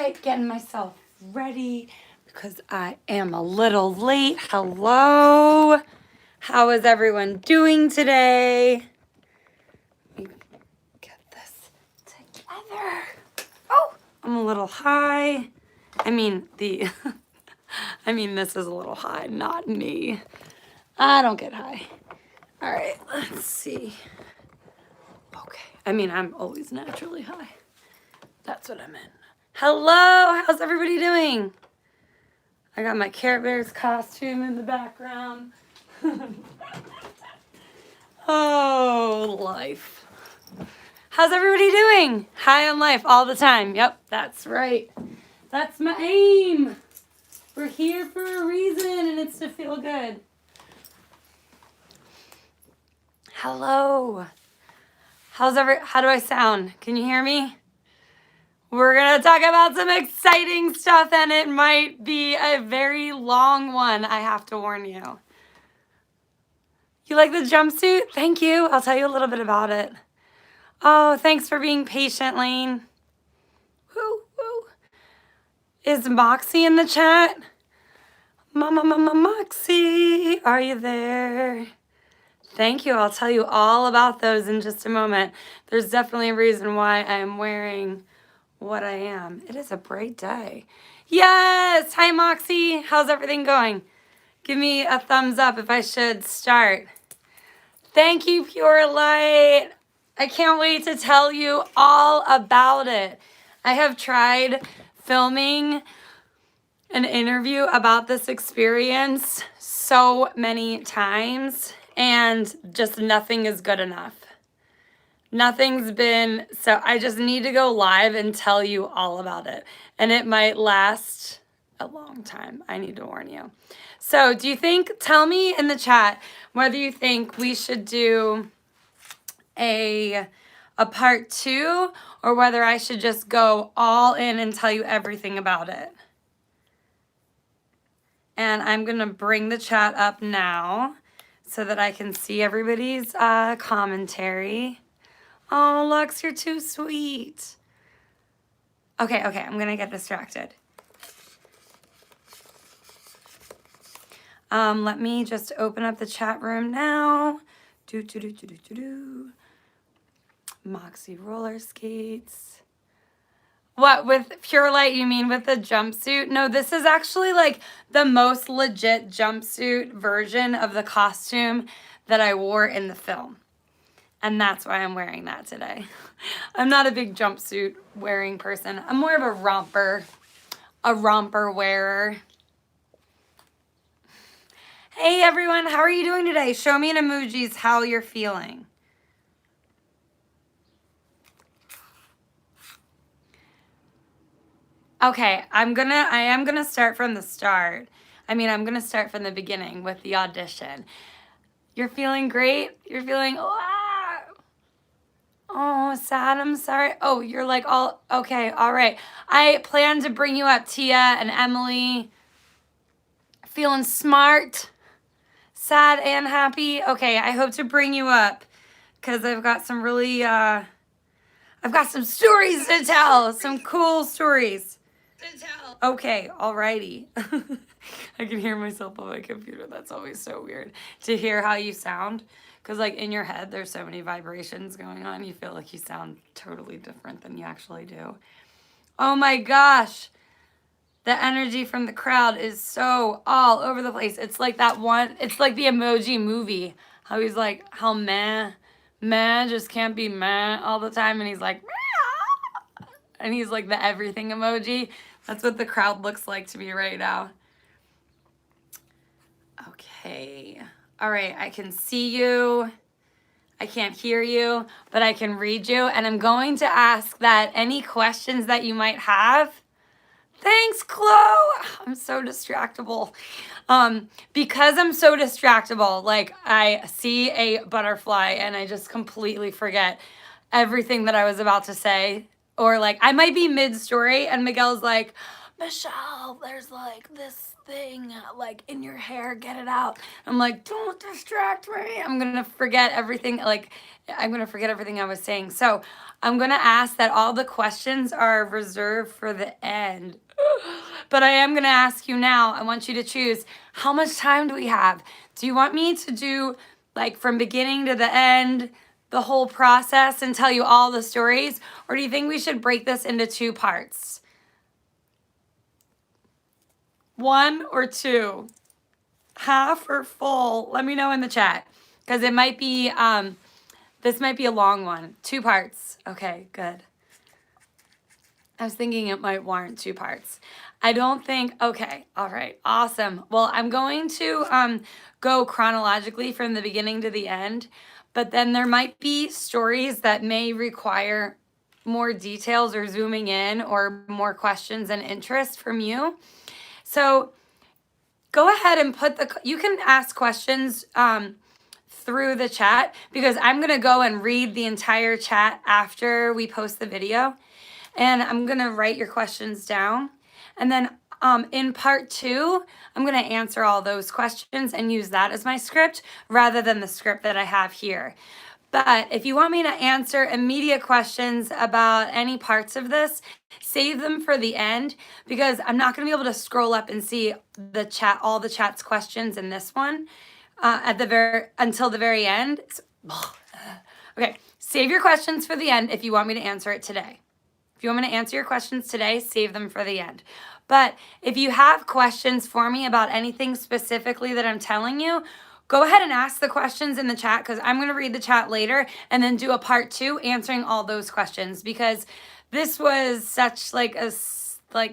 right, getting myself ready because I am a little late. Hello. How is everyone doing today? Let me get this together. Oh, I'm a little high. I mean, this is a little high, not me. I don't get high. All right, let's see. Okay, I'm always naturally high. That's what I meant. Hello, how's everybody doing? I got my Care Bears costume in the background. Oh, life. How's everybody doing? High on life all the time. Yep, that's right. That's my aim. We're here for a reason, and it's to feel good. Hello. How do I sound? Can you hear me? We're going to talk about some exciting stuff, and it might be a very long one, I have to warn you. You like the jumpsuit? Thank you. I'll tell you a little bit about it. Oh, thanks for being patient, Lane. Woo, woo. Is Moxi in the chat? Moxi, are you there? Thank you. I'll tell you all about those in just a moment. There's definitely a reason why I'm wearing what I am. It is a bright day. Yes! Hi, Moxi. How's everything going? Give me a thumbs up if I should start. Thank you, Pure Light. I can't wait to tell you all about it. I have tried filming an interview about this experience so many times, and just nothing is good enough. Nothing's been, so I just need to go live and tell you all about it. And it might last a long time. I need to warn you. So tell me in the chat whether you think we should do a part 2 or whether I should just go all in and tell you everything about it. And I'm going to bring the chat up now so that I can see everybody's commentary. Oh, Lux, you're too sweet. Okay, I'm going to get distracted. Let me just open up the chat room now. Moxi roller skates. What, with Pure Light, you mean with the jumpsuit? No, this is actually like the most legit jumpsuit version of the costume that I wore in the film. And that's why I'm wearing that today. I'm not a big jumpsuit wearing person. I'm more of a romper wearer. Hey everyone, how are you doing today? Show me in emojis how you're feeling. Okay, I am gonna start from the start. I'm gonna start from the beginning with the audition. You're feeling great? You're feeling, oh, sad, I'm sorry. Oh, you're like okay, all right. I plan to bring you up, Tia and Emily. Feeling smart, sad and happy. Okay, I hope to bring you up because I've got some really, I've got some stories to tell, some cool stories. Okay, alrighty. I can hear myself on my computer. That's always so weird to hear how you sound. Because like in your head, there's so many vibrations going on. You feel like you sound totally different than you actually do. Oh my gosh. The energy from the crowd is so all over the place. It's like that one, it's like the Emoji Movie. How he's like, how meh just can't be meh all the time. And he's like, meh. And he's like the everything emoji. That's what the crowd looks like to me right now. Okay. All right. I can see you. I can't hear you, but I can read you. And I'm going to ask that any questions that you might have. Thanks, Chloe. I'm so distractible. Because I'm so distractible, like I see a butterfly and I just completely forget everything that I was about to say. Or like I might be mid-story and Miguel's like, Michelle, there's like this thing like in your hair, get it out. I'm like, don't distract me. I'm gonna forget everything. Like, I'm gonna forget everything I was saying. So I'm gonna ask that all the questions are reserved for the end. But I am gonna ask you now. I want you to choose, how much time do we have? Do you want me to do like from beginning to the end, the whole process, and tell you all the stories? Or do you think we should break this into 2 parts? 1 or 2? Half or full? Let me know in the chat. Because it might be, this might be a long one. 2 parts. Okay, good. I was thinking it might warrant 2 parts. I don't think, okay, all right, awesome. Well, I'm going to go chronologically from the beginning to the end, but then there might be stories that may require more details or zooming in or more questions and interest from you. So go ahead and you can ask questions through the chat, because I'm going to go and read the entire chat after we post the video. And I'm going to write your questions down. And then in part 2, I'm going to answer all those questions and use that as my script rather than the script that I have here. But if you want me to answer immediate questions about any parts of this, save them for the end, because I'm not going to be able to scroll up and see the chat, all the chat's questions in this one until the very end. Okay, save your questions for the end if you want me to answer it today. If you want me to answer your questions today, save them for the end. But if you have questions for me about anything specifically that I'm telling you, go ahead and ask the questions in the chat, because I'm going to read the chat later and then do a part 2 answering all those questions, because this was such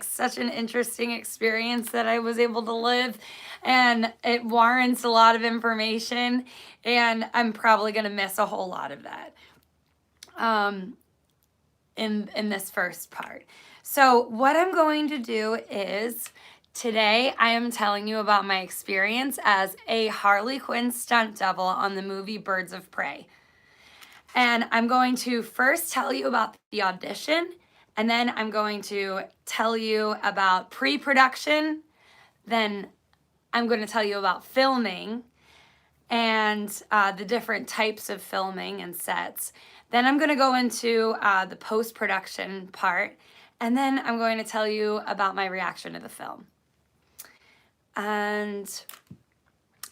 such an interesting experience that I was able to live, and it warrants a lot of information, and I'm probably going to miss a whole lot of that. In this first part. So what I'm going to do is, today I am telling you about my experience as a Harley Quinn stunt double on the movie Birds of Prey. And I'm going to first tell you about the audition, and then I'm going to tell you about pre-production, then I'm going to tell you about filming and the different types of filming and sets. Then I'm going to go into the post-production part, and then I'm going to tell you about my reaction to the film. And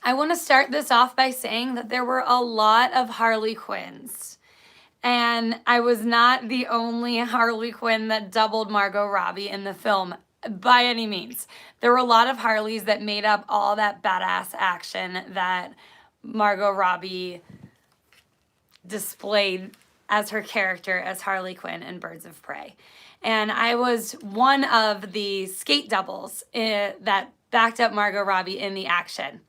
I want to start this off by saying that there were a lot of Harley Quinns, and I was not the only Harley Quinn that doubled Margot Robbie in the film by any means. There were a lot of Harleys that made up all that badass action that Margot Robbie displayed as her character as Harley Quinn in Birds of Prey. And I was one of the skate doubles that backed up Margot Robbie in the action.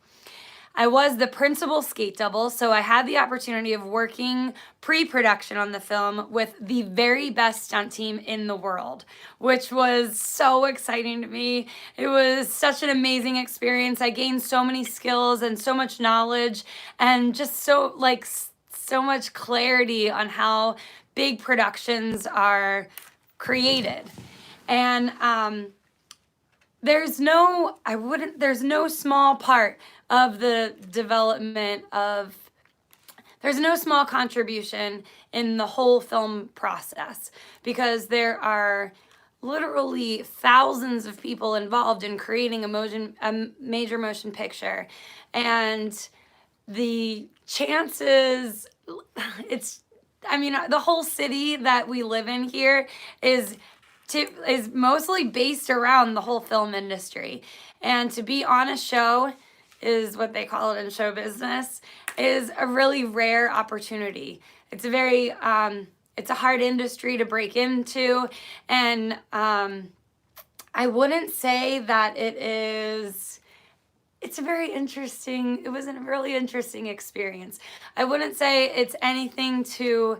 I was the principal skate double, so I had the opportunity of working pre-production on the film with the very best stunt team in the world, which was so exciting to me. It was such an amazing experience. I gained so many skills and so much knowledge, and just so much clarity on how big productions are created. And there's no small part of the development of, there's no small contribution in the whole film process, because there are literally thousands of people involved in creating a major motion picture. And the chances, the whole city that we live in here is mostly based around the whole film industry. And to be on a show, is what they call it in show business, is a really rare opportunity. It's a very, it's a hard industry to break into. And I wouldn't say that it was a really interesting experience. I wouldn't say it's anything to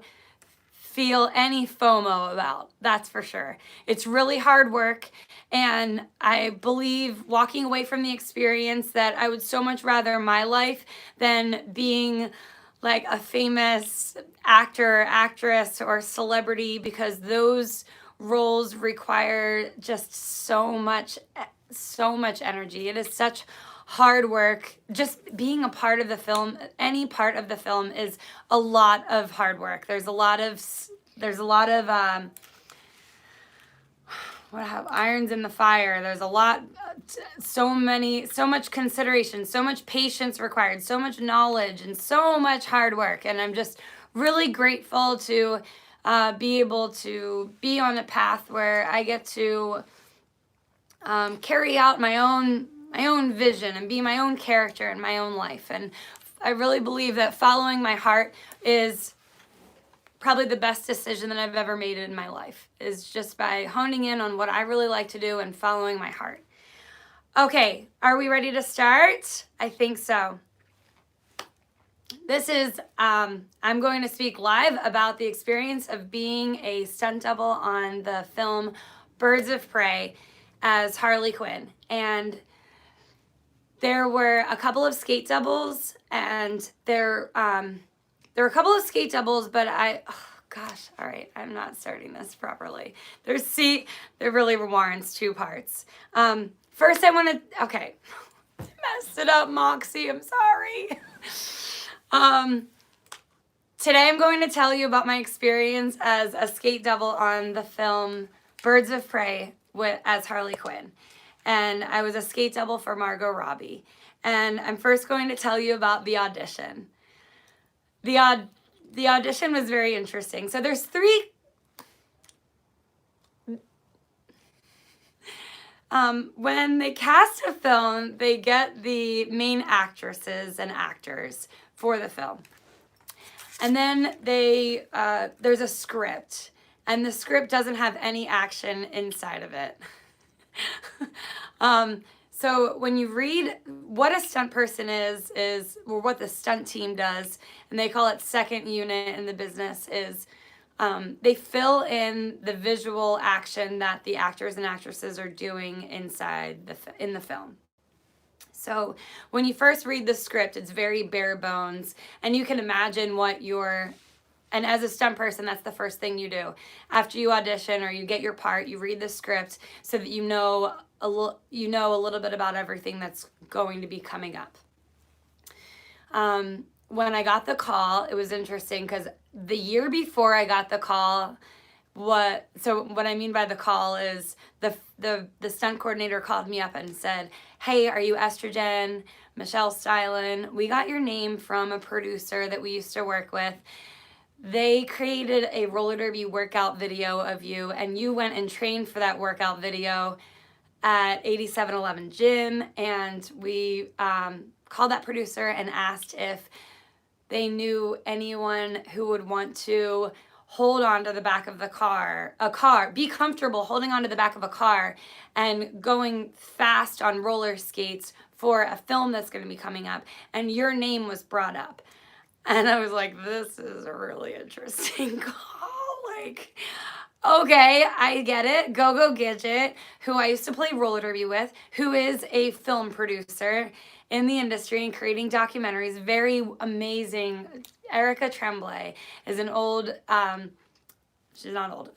feel any FOMO about, that's for sure. It's really hard work, and I believe, walking away from the experience, that I would so much rather my life than being like a famous actor, actress, or celebrity, because those roles require just so much energy. It is such hard work. Just being a part of the film, any part of the film, is a lot of hard work. There's a lot of irons in the fire. There's a lot, so much consideration, so much patience required, so much knowledge, and so much hard work. And I'm just really grateful to be able to be on a path where I get to carry out my own vision and be my own character in my own life. And I really believe that following my heart is probably the best decision that I've ever made in my life, is just by honing in on what I really like to do and following my heart. Okay, are we ready to start? I think so. This is, I'm going to speak live about the experience of being a stunt double on the film Birds of Prey as Harley Quinn. And there were a couple of skate doubles, and there were a couple of skate doubles, but all right, I'm not starting this properly. There really warrants two parts. First I want to, okay, messed it up, Moxi, I'm sorry. Today I'm going to tell you about my experience as a skate double on the film Birds of Prey as Harley Quinn. And I was a skate double for Margot Robbie. And I'm first going to tell you about the audition. The audition was very interesting. So there's three. When they cast a film, they get the main actresses and actors for the film. And then there's a script, and the script doesn't have any action inside of it. So when you read what a stunt person is, or what the stunt team does, and they call it second unit in the business, is they fill in the visual action that the actors and actresses are doing inside in the film. So when you first read the script, it's very bare bones, and you can imagine and as a stunt person, that's the first thing you do. After you audition or you get your part, you read the script so that you know a little bit about everything that's going to be coming up. When I got the call, it was interesting because the year before I got the call, what I mean by the call is the stunt coordinator called me up and said, "Hey, are you Estro Jen, Michelle Steilen? We got your name from a producer that we used to work with. They created a roller derby workout video of you, and you went and trained for that workout video at 8711 Gym." And we called that producer and asked if they knew anyone who would want to hold on to the back of be comfortable holding on to the back of a car and going fast on roller skates for a film that's going to be coming up. And your name was brought up. And I was like, this is a really interesting call. Like, okay, I get it. Go Gidget, who I used to play roller derby with, who is a film producer in the industry and creating documentaries, very amazing. Erica Tremblay is an old, she's not old,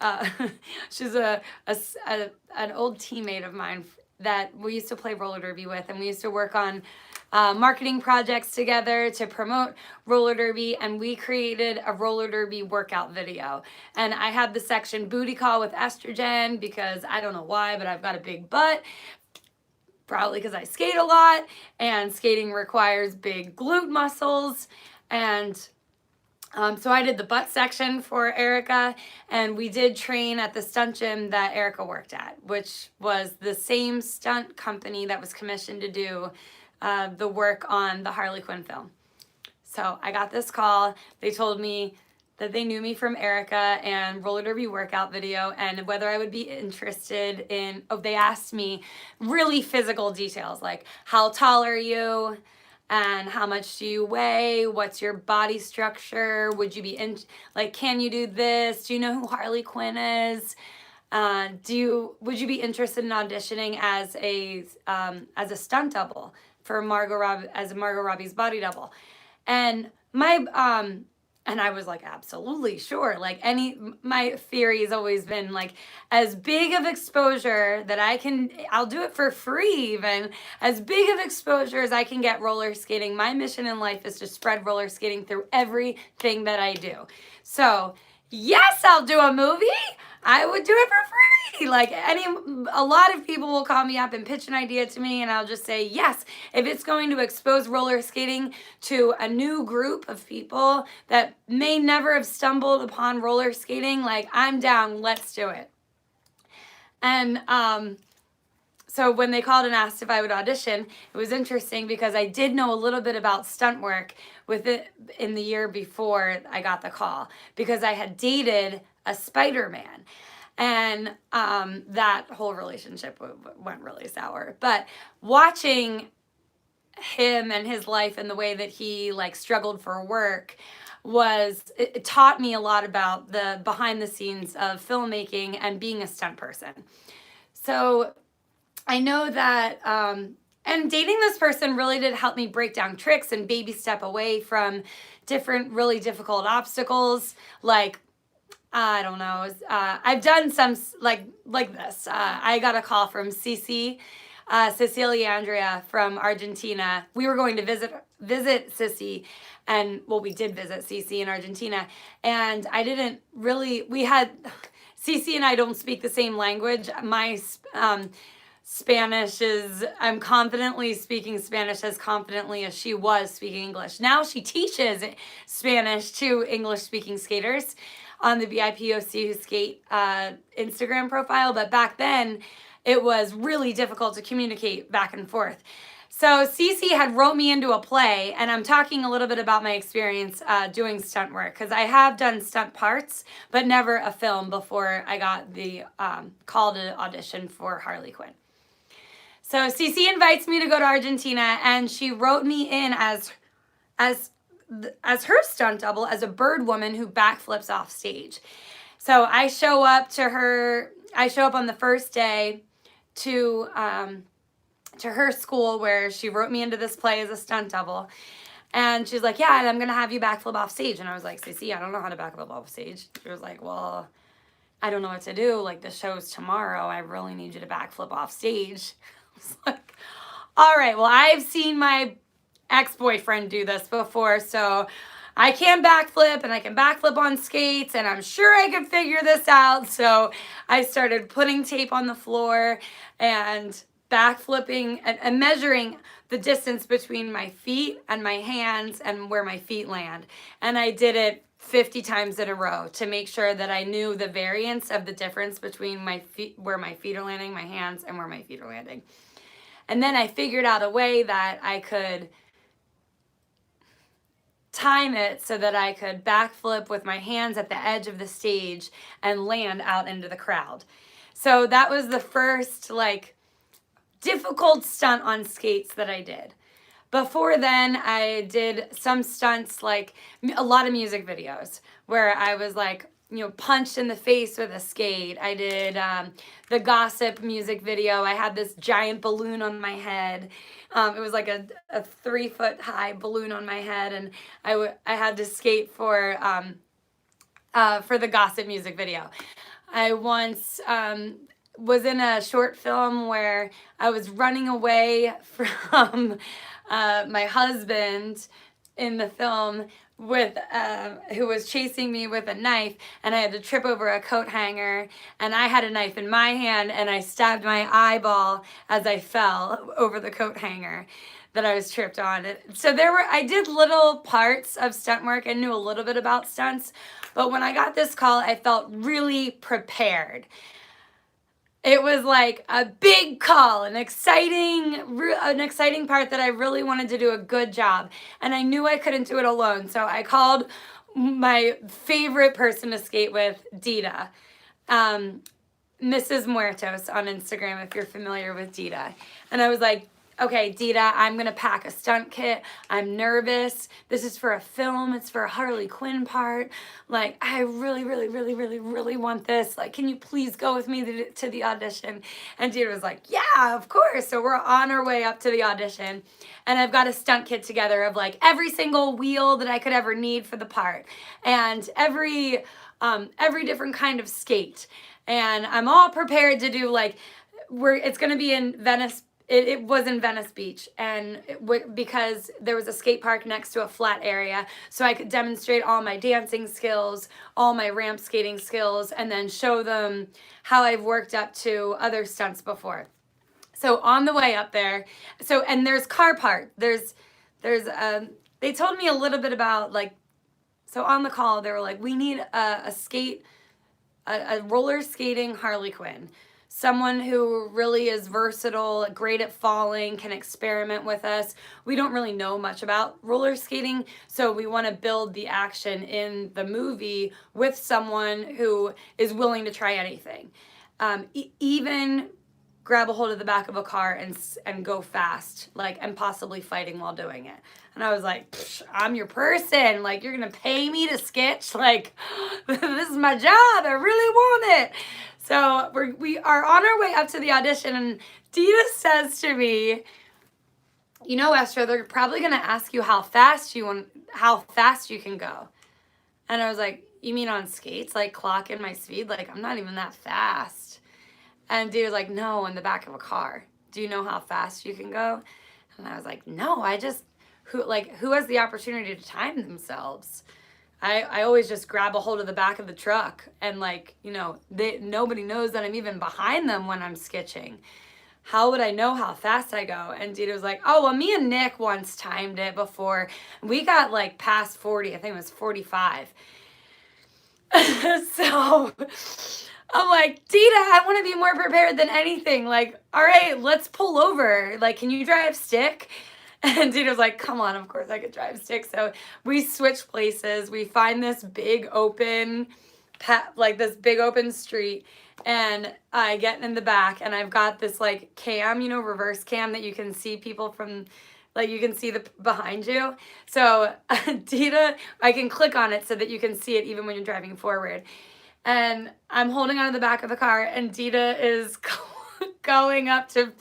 she's an old teammate of mine that we used to play roller derby with, and we used to work on marketing projects together to promote roller derby, and we created a roller derby workout video. And I had the section booty call with Estro Jen because I don't know why, but I've got a big butt. Probably because I skate a lot, and skating requires big glute muscles. And so I did the butt section for Erica, and we did train at the stunt gym that Erica worked at, which was the same stunt company that was commissioned to do the work on the Harley Quinn film. So I got this call. They told me that they knew me from Erica and roller derby workout video, and whether I would be interested in, they asked me really physical details, like how tall are you and how much do you weigh, what's your body structure, would you be can you do this, do you know who Harley Quinn is, would you be interested in auditioning as a stunt double for Margot Robbie's body double. And my And I was like, absolutely, sure. Like my theory has always been like, as big of exposure that I'll do it for free even, as big of exposure as I can get roller skating. My mission in life is to spread roller skating through everything that I do. So yes, I'll do a movie. I would do it for free. Like a lot of people will call me up and pitch an idea to me, and I'll just say yes. If it's going to expose roller skating to a new group of people that may never have stumbled upon roller skating, like I'm down, let's do it. And so when they called and asked if I would audition, it was interesting because I did know a little bit about stunt work with it in the year before I got the call, because I had dated a Spider-Man. And that whole relationship went really sour. But watching him and his life and the way that he like struggled for work it taught me a lot about the behind the scenes of filmmaking and being a stunt person. So I know that, and dating this person really did help me break down tricks and baby step away from different really difficult obstacles. Like, I don't know, I've done some like this. I got a call from Cecilia Andrea from Argentina. We were going to visit Cici, and well, we did visit Cici in Argentina, and I didn't really, Cici and I don't speak the same language. My Spanish is, I'm confidently speaking Spanish as confidently as she was speaking English. Now she teaches Spanish to English speaking skaters on the BIPOC Who Skate Instagram profile, but back then it was really difficult to communicate back and forth. So Cece had wrote me into a play, and I'm talking a little bit about my experience doing stunt work, because I have done stunt parts, but never a film before I got the call to audition for Harley Quinn. So Cece invites me to go to Argentina, and she wrote me in as her stunt double, as a bird woman who backflips off stage. So I show up on the first day to her school where she wrote me into this play as a stunt double. And she's like, yeah, and I'm going to have you backflip off stage. And I was like, Cece, I don't know how to backflip off stage. She was like, well, I don't know what to do. Like, the show's tomorrow. I really need you to backflip off stage. I was like, all right, well, I've seen my ex-boyfriend do this before, so I can backflip, and I can backflip on skates, and I'm sure I can figure this out. So I started putting tape on the floor and backflipping and measuring the distance between my feet and my hands and where my feet land. And I did it 50 times in a row to make sure that I knew the variance of the difference between my feet, where my feet are landing, my hands, and where my feet are landing. And then I figured out a way that I could time it so that I could backflip with my hands at the edge of the stage and land out into the crowd. So that was the first like difficult stunt on skates that I did. Before then, I did some stunts, like a lot of music videos where I was like, punched in the face with a skate. I did the Gossip music video. I had this giant balloon on my head. It was like a 3-foot high balloon on my head, and I had to skate for the Gossip music video. I once was in a short film where I was running away from my husband in the film with who was chasing me with a knife, and I had to trip over a coat hanger, and I had a knife in my hand, and I stabbed my eyeball as I fell over the coat hanger that I was tripped on. So I did little parts of stunt work and knew a little bit about stunts, but when I got this call, I felt really prepared. It was like a big call, an exciting part that I really wanted to do a good job. And I knew I couldn't do it alone. So I called my favorite person to skate with, Dita, Mrs. Muertos on Instagram, if you're familiar with Dita. And I was like, okay, Dita, I'm going to pack a stunt kit. I'm nervous. This is for a film. It's for a Harley Quinn part. Like, I really, really, really, really, really want this. Like, can you please go with me to the audition? And Dita was like, yeah, of course. So we're on our way up to the audition. And I've got a stunt kit together of like every single wheel that I could ever need for the part. And every different kind of skate. And I'm all prepared to do like, it's going to be in Venice. It was in Venice Beach, and because there was a skate park next to a flat area, so I could demonstrate all my dancing skills, all my ramp skating skills, and then show them how I've worked up to other stunts before. So on the way up there, and there's car park. They told me a little bit about like, so on the call they were like, we need a roller skating Harley Quinn. Someone who really is versatile, great at falling, can experiment with us. We don't really know much about roller skating, so we want to build the action in the movie with someone who is willing to try anything. Even grab a hold of the back of a car and go fast, like, and possibly fighting while doing it. And I was like, I'm your person. Like, you're going to pay me to sketch? Like, this is my job. I really want it. So we are on our way up to the audition, and Dita says to me, you know, Estro, they're probably going to ask you how fast you can go. And I was like, you mean on skates? Like, clocking my speed? Like, I'm not even that fast. And Dita was like, no, in the back of a car. Do you know how fast you can go? And I was like, no, who has the opportunity to time themselves? I always just grab a hold of the back of the truck, and like, you know, nobody knows that I'm even behind them when I'm sketching. How would I know how fast I go? And Dita was like, oh, well, me and Nick once timed it before. We got like past 40. I think it was 45. So I'm like, Dita, I want to be more prepared than anything. Like, all right, let's pull over. Like, can you drive stick? And Dita was like, come on, of course I could drive stick. So we switch places. We find this big open street. And I get in the back, and I've got this like cam, you know, reverse cam that you can see people from, like you can see the behind you. So Dita, I can click on it so that you can see it even when you're driving forward. And I'm holding onto the back of the car, and Dita is going up to...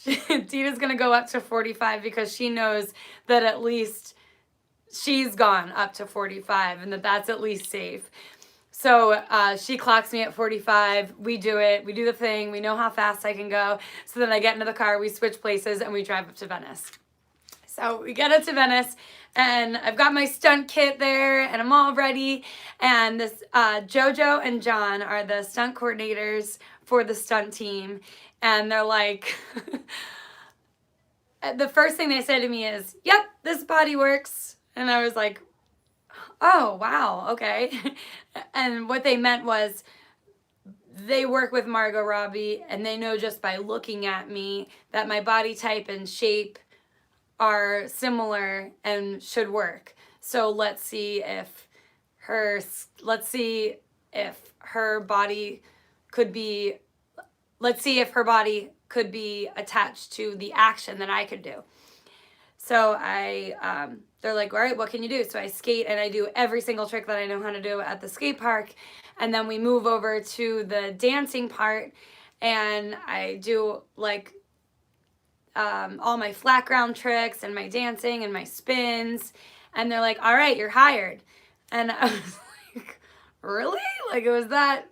Dita's going to go up to 45 because she knows that at least she's gone up to 45 and that's at least safe. So she clocks me at 45. We do it. We do the thing. We know how fast I can go. So then I get into the car. We switch places, and we drive up to Venice. So we get up to Venice, and I've got my stunt kit there, and I'm all ready. And this Jojo and John are the stunt coordinators for the stunt team. And they're like, the first thing they said to me is, yep, this body works. And I was like, oh, wow, okay. And what they meant was they work with Margot Robbie, and they know just by looking at me that my body type and shape are similar and should work. So let's see if her body could be attached to the action that I could do. So they're like, all right, what can you do? So I skate, and I do every single trick that I know how to do at the skate park. And then we move over to the dancing part, and I do like all my flat ground tricks and my dancing and my spins. And they're like, all right, you're hired. And I was like, really? Like, it was that,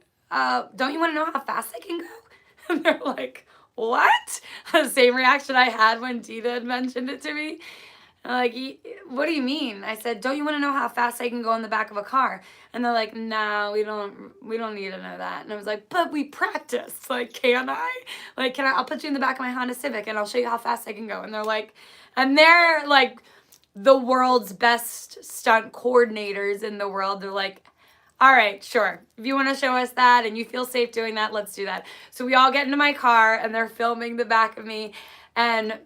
don't you want to know how fast I can go? And they're like, what? The same reaction I had when Dita had mentioned it to me. I'm like, what do you mean? I said, don't you want to know how fast I can go in the back of a car? And they're like, no, we don't need to know that. And I was like, but we practiced. Like, can I? Like, I'll put you in the back of my Honda Civic, and I'll show you how fast I can go. And they're like the world's best stunt coordinators in the world. They're like, all right, sure. If you want to show us that and you feel safe doing that, let's do that. So we all get into my car, and they're filming the back of me. And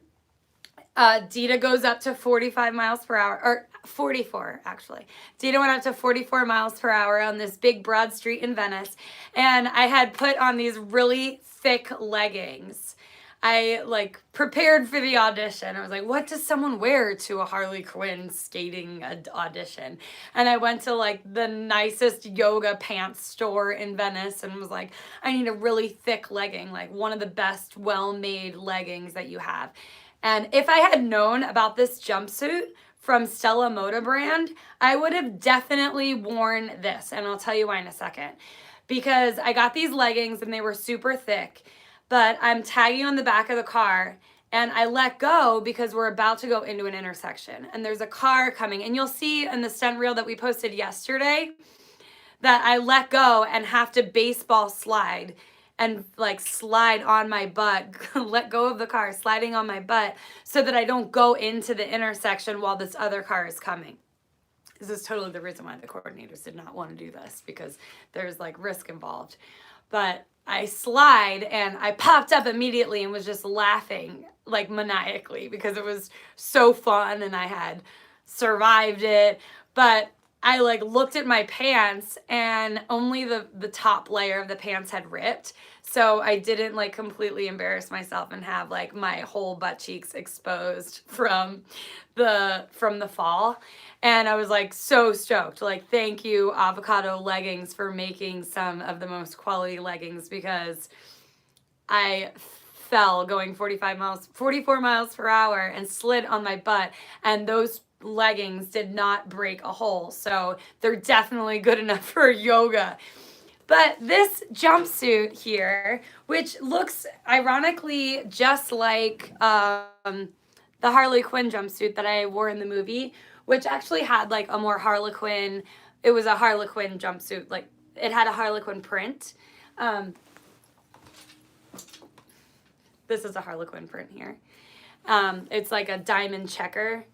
Dita goes up to 45 miles per hour, or 44, actually. Dita went up to 44 miles per hour on this big broad street in Venice. And I had put on these really thick leggings. I like prepared for the audition. I was like, what does someone wear to a Harley Quinn skating audition? And I went to like the nicest yoga pants store in Venice and was like, I need a really thick legging, like one of the best well-made leggings that you have. And if I had known about this jumpsuit from Stella Moda brand, I would have definitely worn this. And I'll tell you why in a second. Because I got these leggings and they were super thick, but I'm tagging on the back of the car and I let go because we're about to go into an intersection and there's a car coming, and you'll see in the stunt reel that we posted yesterday that I let go and have to baseball slide and like slide on my butt, let go of the car, sliding on my butt so that I don't go into the intersection while this other car is coming. This is totally the reason why the coordinators did not want to do this, because there's like risk involved. But I slide and I popped up immediately and was just laughing like maniacally because it was so fun and I had survived it. But I like looked at my pants and only the top layer of the pants had ripped. So I didn't like completely embarrass myself and have like my whole butt cheeks exposed from the fall. And I was like so stoked. Like, thank you, Avocado Leggings, for making some of the most quality leggings, because I fell going 44 miles per hour and slid on my butt, and those leggings did not break a hole. So they're definitely good enough for yoga. But this jumpsuit here, which looks ironically just like the Harley Quinn jumpsuit that I wore in the movie, which actually had like a more Harlequin, it was a Harlequin jumpsuit. Like it had a Harlequin print. This is a Harlequin print here. It's like a diamond checker.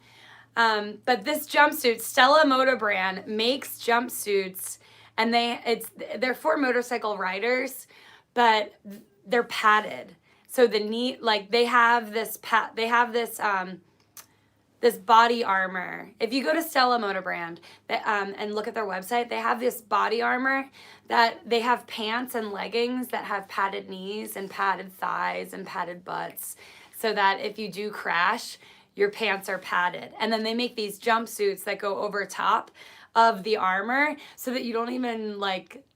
But this jumpsuit, Stella Moda brand makes jumpsuits, and they're for motorcycle riders, but they're padded. So the knee, like they have this this body armor. If you go to Stella Moda brand and look at their website, they have this body armor that they have pants and leggings that have padded knees and padded thighs and padded butts, so that if you do crash, your pants are padded. And then they make these jumpsuits that go over top of the armor so that you don't even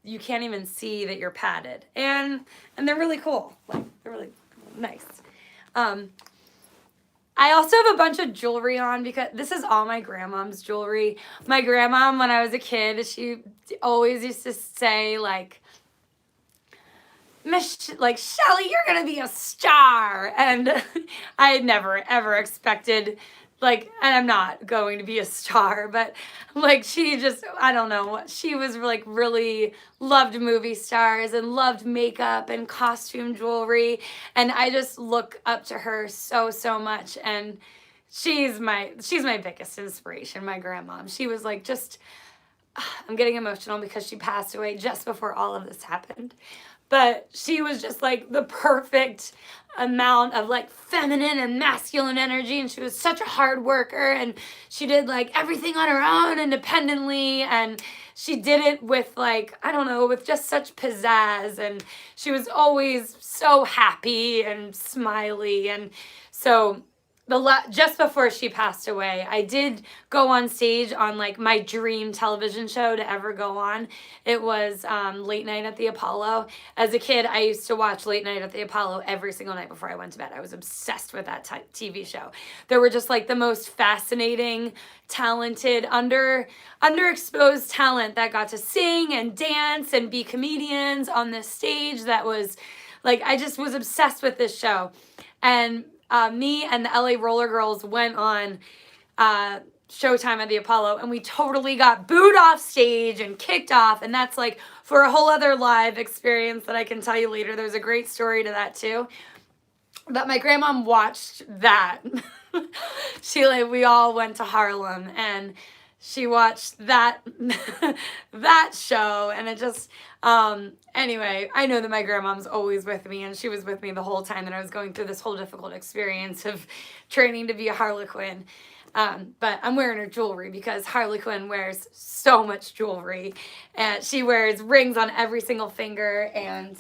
you can't even see that you're padded. And they're really cool. Like they're really nice. I also have a bunch of jewelry on because this is all my grandmom's jewelry. My grandmom, when I was a kid, she always used to say Shelly, you're gonna be a star. And I had never ever expected, and I'm not going to be a star, but she just, I don't know, she was really loved movie stars and loved makeup and costume jewelry. And I just look up to her so much. And she's my biggest inspiration, my grandmom. She was I'm getting emotional because she passed away just before all of this happened. But she was just the perfect amount of feminine and masculine energy, and she was such a hard worker, and she did everything on her own independently, and she did it with with just such pizzazz, and she was always so happy and smiley. And so just before she passed away, I did go on stage on my dream television show to ever go on. It was Late Night at the Apollo. As a kid, I used to watch Late Night at the Apollo every single night before I went to bed. I was obsessed with that TV show. There were just the most fascinating, talented, underexposed talent that got to sing and dance and be comedians on this stage. That was I just was obsessed with this show. And me and the LA Roller Girls went on Showtime at the Apollo, and we totally got booed off stage and kicked off. And that's for a whole other live experience that I can tell you later. There's a great story to that too. But my grandmom watched that. We all went to Harlem, and she watched that that show, and it just anyway, I know that my grandmom's always with me, and she was with me the whole time that I was going through this whole difficult experience of training to be a Harley Quinn. But I'm wearing her jewelry because Harley Quinn wears so much jewelry, and she wears rings on every single finger, and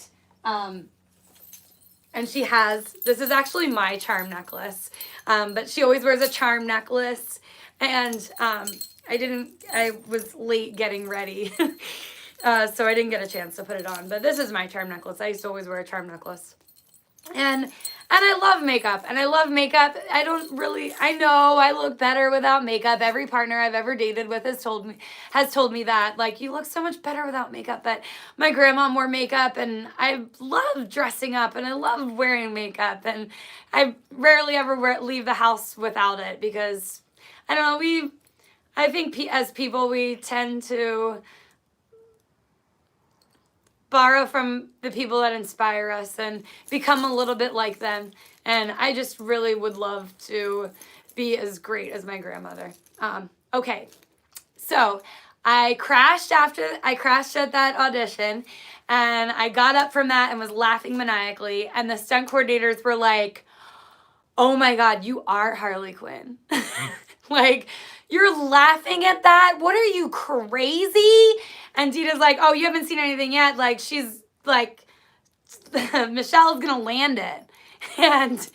And she has, this is actually my charm necklace, but she always wears a charm necklace. And I was late getting ready, so I didn't get a chance to put it on. But this is my charm necklace. I used to always wear a charm necklace. And I love makeup, and I love makeup. I know I look better without makeup. Every partner I've ever dated with has told me that, like, you look so much better without makeup. But my grandma wore makeup, and I love dressing up, and I love wearing makeup, and I rarely ever leave the house without it, because, I don't know, I think as people, we tend to borrow from the people that inspire us and become a little bit like them. And I just really would love to be as great as my grandmother. Okay, so I crashed at that audition, and I got up from that and was laughing maniacally, and the stunt coordinators were like, "Oh my God, you are Harley Quinn." Like, you're laughing at that? What are you, crazy? And Dita's like, "Oh, you haven't seen anything yet. Like, she's like, Michelle's gonna land it." And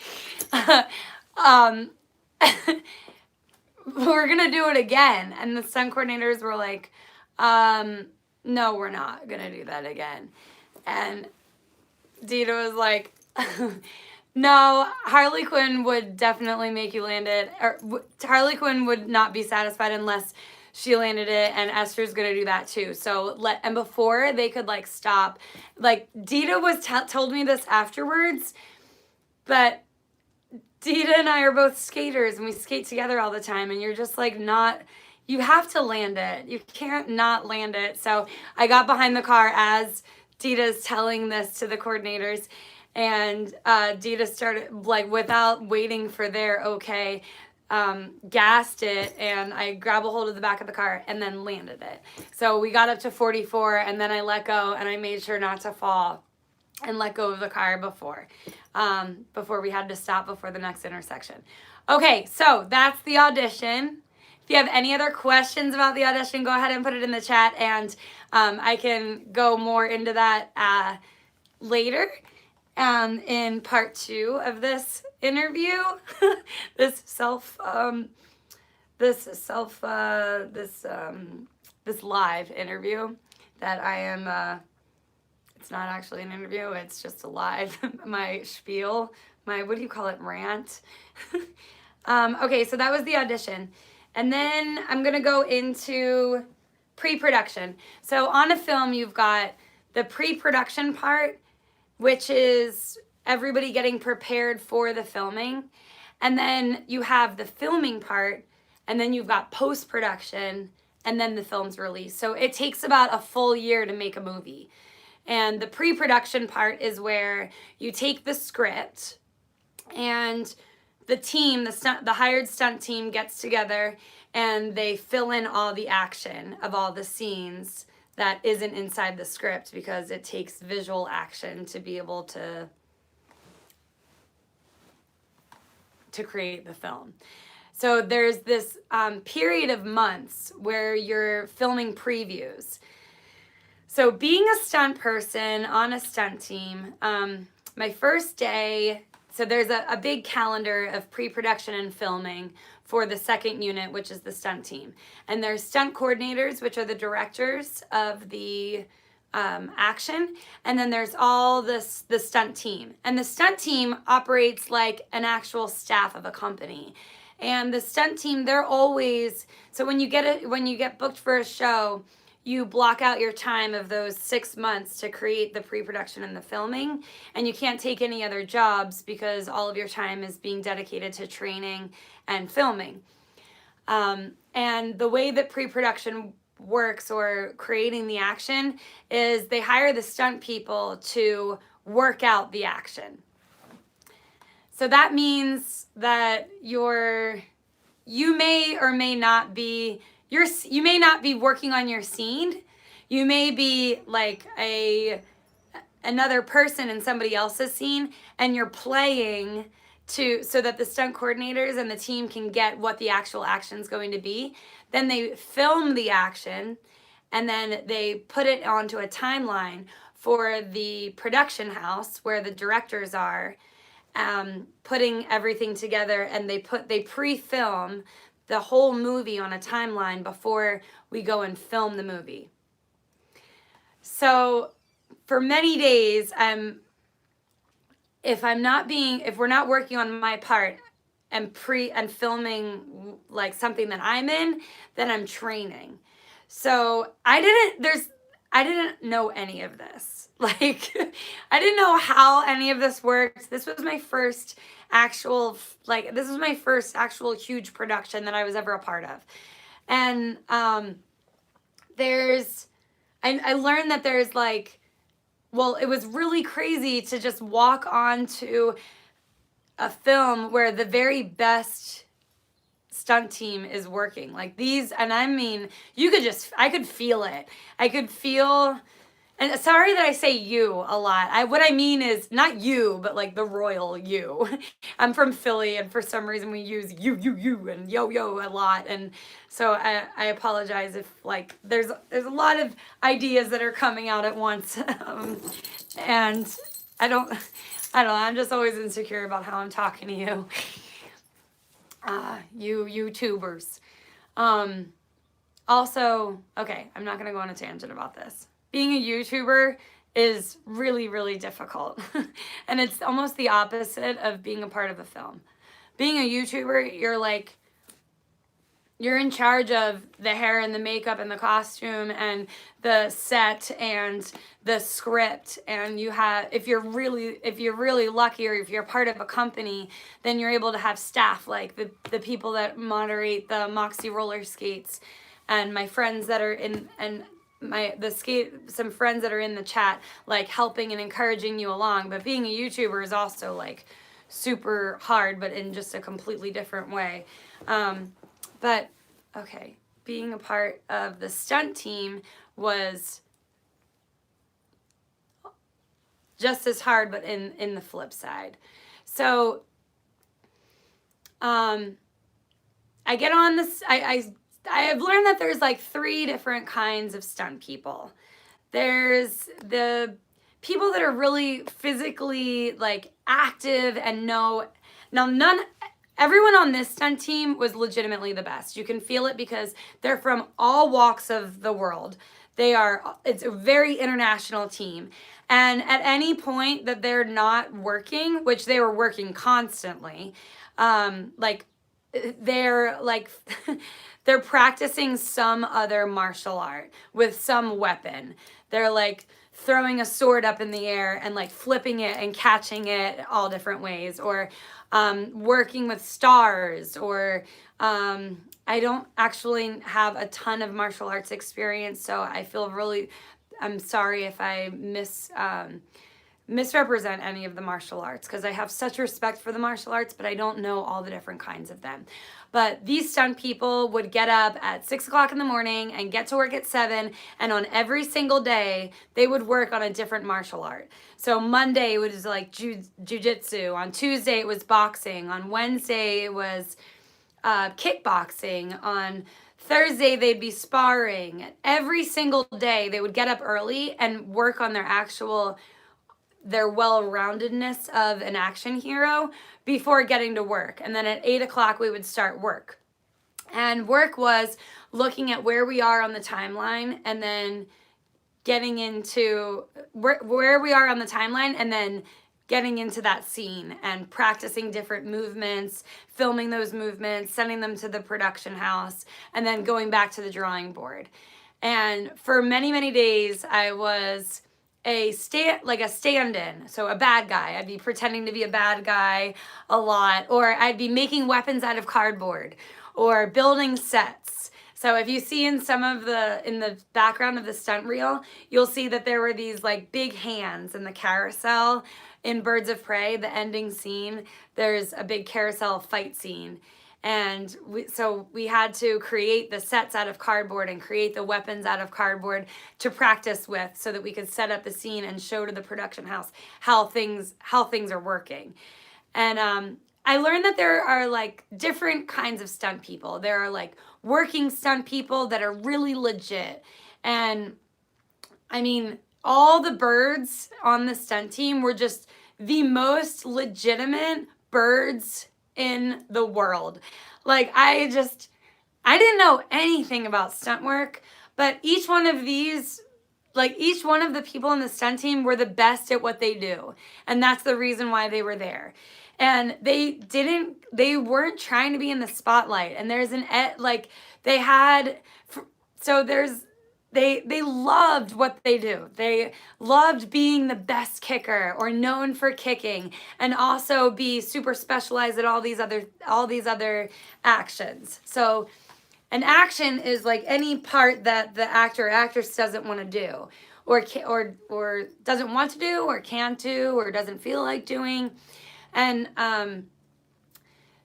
we're gonna do it again. And the stunt coordinators were like, "No, we're not gonna do that again." And Dita was like, "No, Harley Quinn would definitely make you land it. Or Harley Quinn would not be satisfied unless she landed it, and Esther's gonna do that too." So and before they could like stop, like Dita was told me this afterwards, but Dita and I are both skaters, and we skate together all the time, and you're just like you have to land it. You can't not land it. So I got behind the car as Dita's telling this to the coordinators. And Dita started, like, without waiting for their okay, gassed it, and I grabbed a hold of the back of the car and then landed it. So we got up to 44, and then I let go, and I made sure not to fall and let go of the car before we had to stop before the next intersection. Okay, so that's the audition. If you have any other questions about the audition, go ahead and put it in the chat, and I can go more into that later. In part 2 of this interview, this live interview that I am, it's not actually an interview, it's just a live, my spiel, what do you call it, rant? Okay, so that was the audition. And then I'm going to go into pre-production. So on a film, you've got the pre-production part, which is everybody getting prepared for the filming. And then you have the filming part, and then you've got post-production, and then the film's released. So it takes about a full year to make a movie. And the pre-production part is where you take the script, and the team, the hired stunt team gets together, and they fill in all the action of all the scenes that isn't inside the script, because it takes visual action to be able to create the film. So there's this period of months where you're filming previews. So being a stunt person on a stunt team, my first day, so there's a big calendar of pre-production and filming for the second unit, which is the stunt team. And there's stunt coordinators, which are the directors of the action. And then there's all the stunt team. And the stunt team operates like an actual staff of a company. And the stunt team, they're always, so when you get booked for a show, you block out your time of those 6 months to create the pre-production and the filming, and you can't take any other jobs because all of your time is being dedicated to training and filming. And the way that pre-production works, or creating the action, is they hire the stunt people to work out the action. So that means that you may or may not be you may not be working on your scene. You may be like another person in somebody else's scene, and you're playing so that the stunt coordinators and the team can get what the actual action is going to be. Then they film the action, and then they put it onto a timeline for the production house where the directors are, putting everything together, and they pre-film the whole movie on a timeline before we go and film the movie. So for many days, if we're not working on my part and filming like something that I'm in, then I'm training. So I didn't know any of this. Like, I didn't know how any of this works. This was my first actual huge production that I was ever a part of. And I learned that there's like, well, it was really crazy to just walk onto a film where the very best stunt team is working. Like these, and I mean, I could feel it. I could feel, and sorry that I say you a lot. What I mean is not you, but like the royal you. I'm from Philly, and for some reason we use you, and yo a lot. And so I apologize if like there's a lot of ideas that are coming out at once. And I don't know, I'm just always insecure about how I'm talking to you. You YouTubers. Also, okay, I'm not going to go on a tangent about this. Being a YouTuber is really, really difficult. And it's almost the opposite of being a part of a film. Being a YouTuber, you're in charge of the hair and the makeup and the costume and the set and the script. And if you're really lucky, or if you're part of a company, then you're able to have staff like the people that moderate the Moxi roller skates, and my friends that are some friends that are in the chat, like helping and encouraging you along. But being a YouTuber is also like super hard, but in just a completely different way. But, okay, being a part of the stunt team was just as hard, but in the flip side. So, I get on this, I have learned that there's like 3 different kinds of stunt people. There's the people that are really physically like active and everyone on this stunt team was legitimately the best. You can feel it because they're from all walks of the world. It's a very international team. And at any point that they're not working, which they were working constantly, they're practicing some other martial art with some weapon. They're like throwing a sword up in the air and like flipping it and catching it all different ways, or working with stars, or I don't actually have a ton of martial arts experience, so I'm sorry if I misrepresent any of the martial arts, because I have such respect for the martial arts, but I don't know all the different kinds of them. But these stunt people would get up at 6 o'clock in the morning and get to work at 7, and on every single day, they would work on a different martial art. So Monday was like jiu-jitsu, on Tuesday it was boxing, on Wednesday it was kickboxing, on Thursday they'd be sparring. Every single day they would get up early and work on their well-roundedness of an action hero before getting to work. And then at 8 o'clock we would start work. And work was looking at where we are on the timeline, and then getting into where we are on the timeline, and then getting into that scene and practicing different movements, filming those movements, sending them to the production house, and then going back to the drawing board. And for many, many days, I was a stand-in, so a bad guy. I'd be pretending to be a bad guy a lot, or I'd be making weapons out of cardboard, or building sets. So if you see in the background of the stunt reel, you'll see that there were these like big hands in the carousel in Birds of Prey, the ending scene. There's a big carousel fight scene. And we had to create the sets out of cardboard and create the weapons out of cardboard to practice with, so that we could set up the scene and show to the production house how things are working. And I learned that there are like different kinds of stunt people. There are like working stunt people that are really legit. And I mean, all the birds on the stunt team were just the most legitimate birds in the world. Like, I didn't know anything about stunt work, but each one of these, like, each one of the people in the stunt team were the best at what they do. And that's the reason why they were there. And they weren't trying to be in the spotlight. And there's they loved what they do. They loved being the best kicker or known for kicking, and also be super specialized at all these other actions. So an action is like any part that the actor or actress doesn't want to do, or doesn't want to do, or can't do, or doesn't feel like doing. And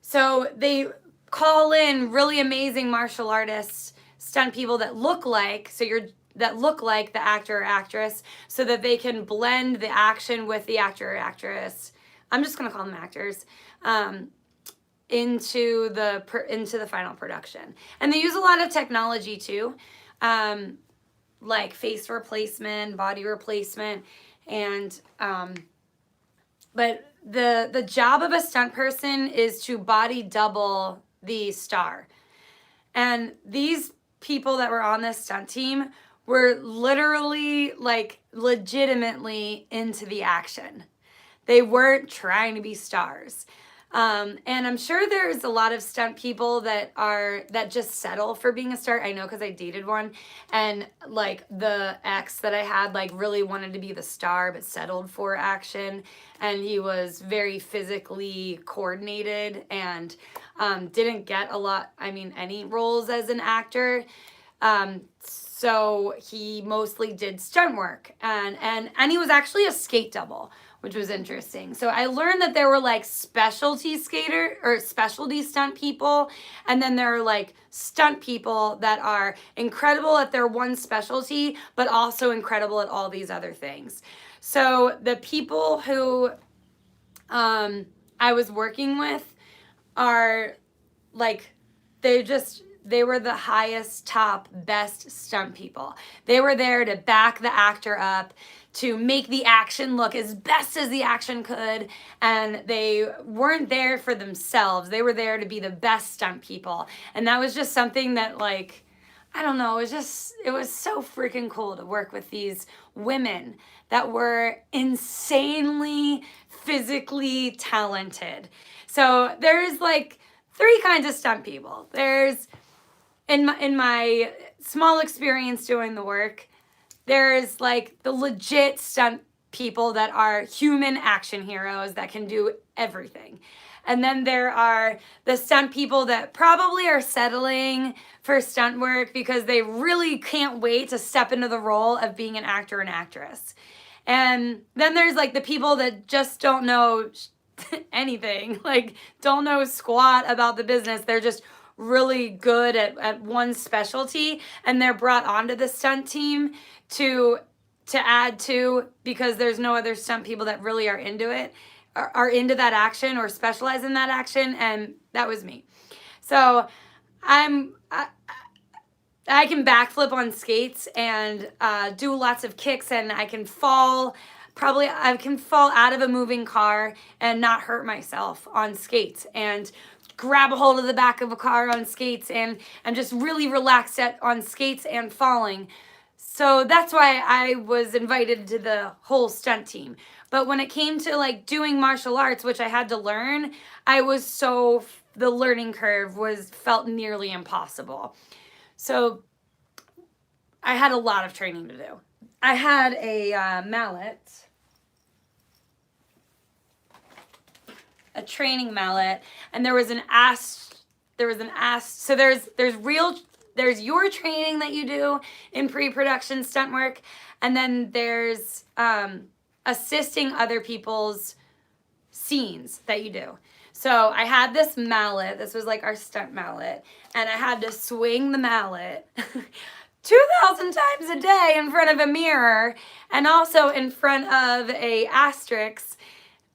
so they call in really amazing martial artists, stunt people that look like the actor or actress, so that they can blend the action with the actor or actress. I'm just gonna call them actors. Into the final production. And they use a lot of technology too, like face replacement, body replacement, and but the job of a stunt person is to body double the star. And these people that were on this stunt team were literally, like, legitimately into the action. They weren't trying to be stars. And I'm sure there's a lot of stunt people that just settle for being a star. I know, because I dated one, and like the ex that I had, like, really wanted to be the star but settled for action, and he was very physically coordinated and didn't get any roles as an actor. So he mostly did stunt work, and he was actually a skate double, which was interesting. So I learned that there were, like, specialty stunt people, and then there are, like, stunt people that are incredible at their one specialty, but also incredible at all these other things. So the people who I was working with are, like, they were the highest, top, best stunt people. They were there to back the actor up, to make the action look as best as the action could, and they weren't there for themselves. They were there to be the best stunt people. And that was just something that, like, I don't know, it was so freaking cool to work with these women that were insanely physically talented. So there's, like, 3 kinds of stunt people. There's, in my small experience doing the work, there's, like, the legit stunt people that are human action heroes that can do everything. And then there are the stunt people that probably are settling for stunt work because they really can't wait to step into the role of being an actor and actress. And then there's, like, the people that just don't know anything, like, don't know squat about the business. They're just really good at one specialty, and they're brought onto the stunt team to add to, because there's no other stunt people that really are into it, are into that action or specialize in that action, and that was me. So I can backflip on skates and do lots of kicks, and I can fall out of a moving car and not hurt myself on skates, and grab a hold of the back of a car on skates, and I'm just really relaxed on skates and falling. So that's why I was invited to the whole stunt team. But when it came to, like, doing martial arts, which I had to learn, the learning curve felt nearly impossible. So I had a lot of training to do. I had a mallet, a training mallet, and there was an so there's your training that you do in pre-production stunt work, and then there's assisting other people's scenes that you do. So I had this mallet. This was, like, our stunt mallet, and I had to swing the mallet 2,000 times a day in front of a mirror, and also in front of a asterisk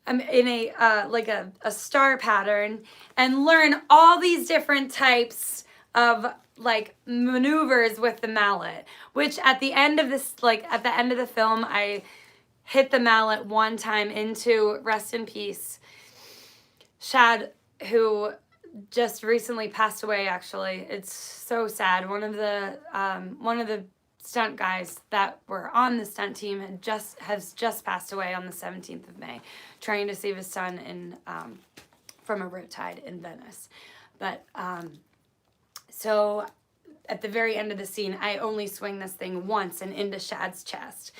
in a star pattern, and learn all these different types of, like maneuvers with the mallet, which at the end of this, like at the end of the film, I hit the mallet one time into, rest in peace, Shad, who just recently passed away. Actually, it's so sad. One of the stunt guys that were on the stunt team has just passed away on the 17th of May, trying to save his son from a riptide in Venice. But so at the very end of the scene, I only swing this thing once and into Shad's chest.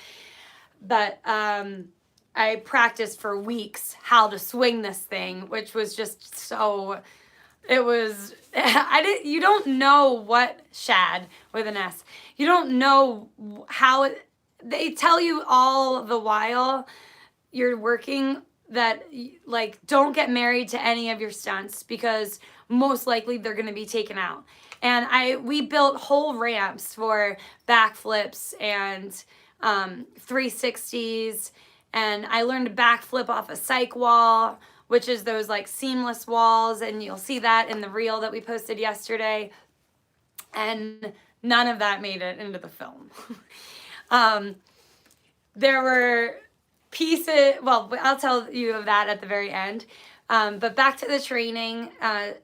But I practiced for weeks how to swing this thing, which was just so, it was, you don't know what Shad with an S, you don't know how, they tell you all the while you're working that, like, don't get married to any of your stunts because most likely they're going to be taken out. And we built whole ramps for backflips and 360s, and I learned to backflip off a psych wall, which is those like seamless walls, and you'll see that in the reel that we posted yesterday. And none of that made it into the film. There were pieces, well, I'll tell you of that at the very end. But back to the training, I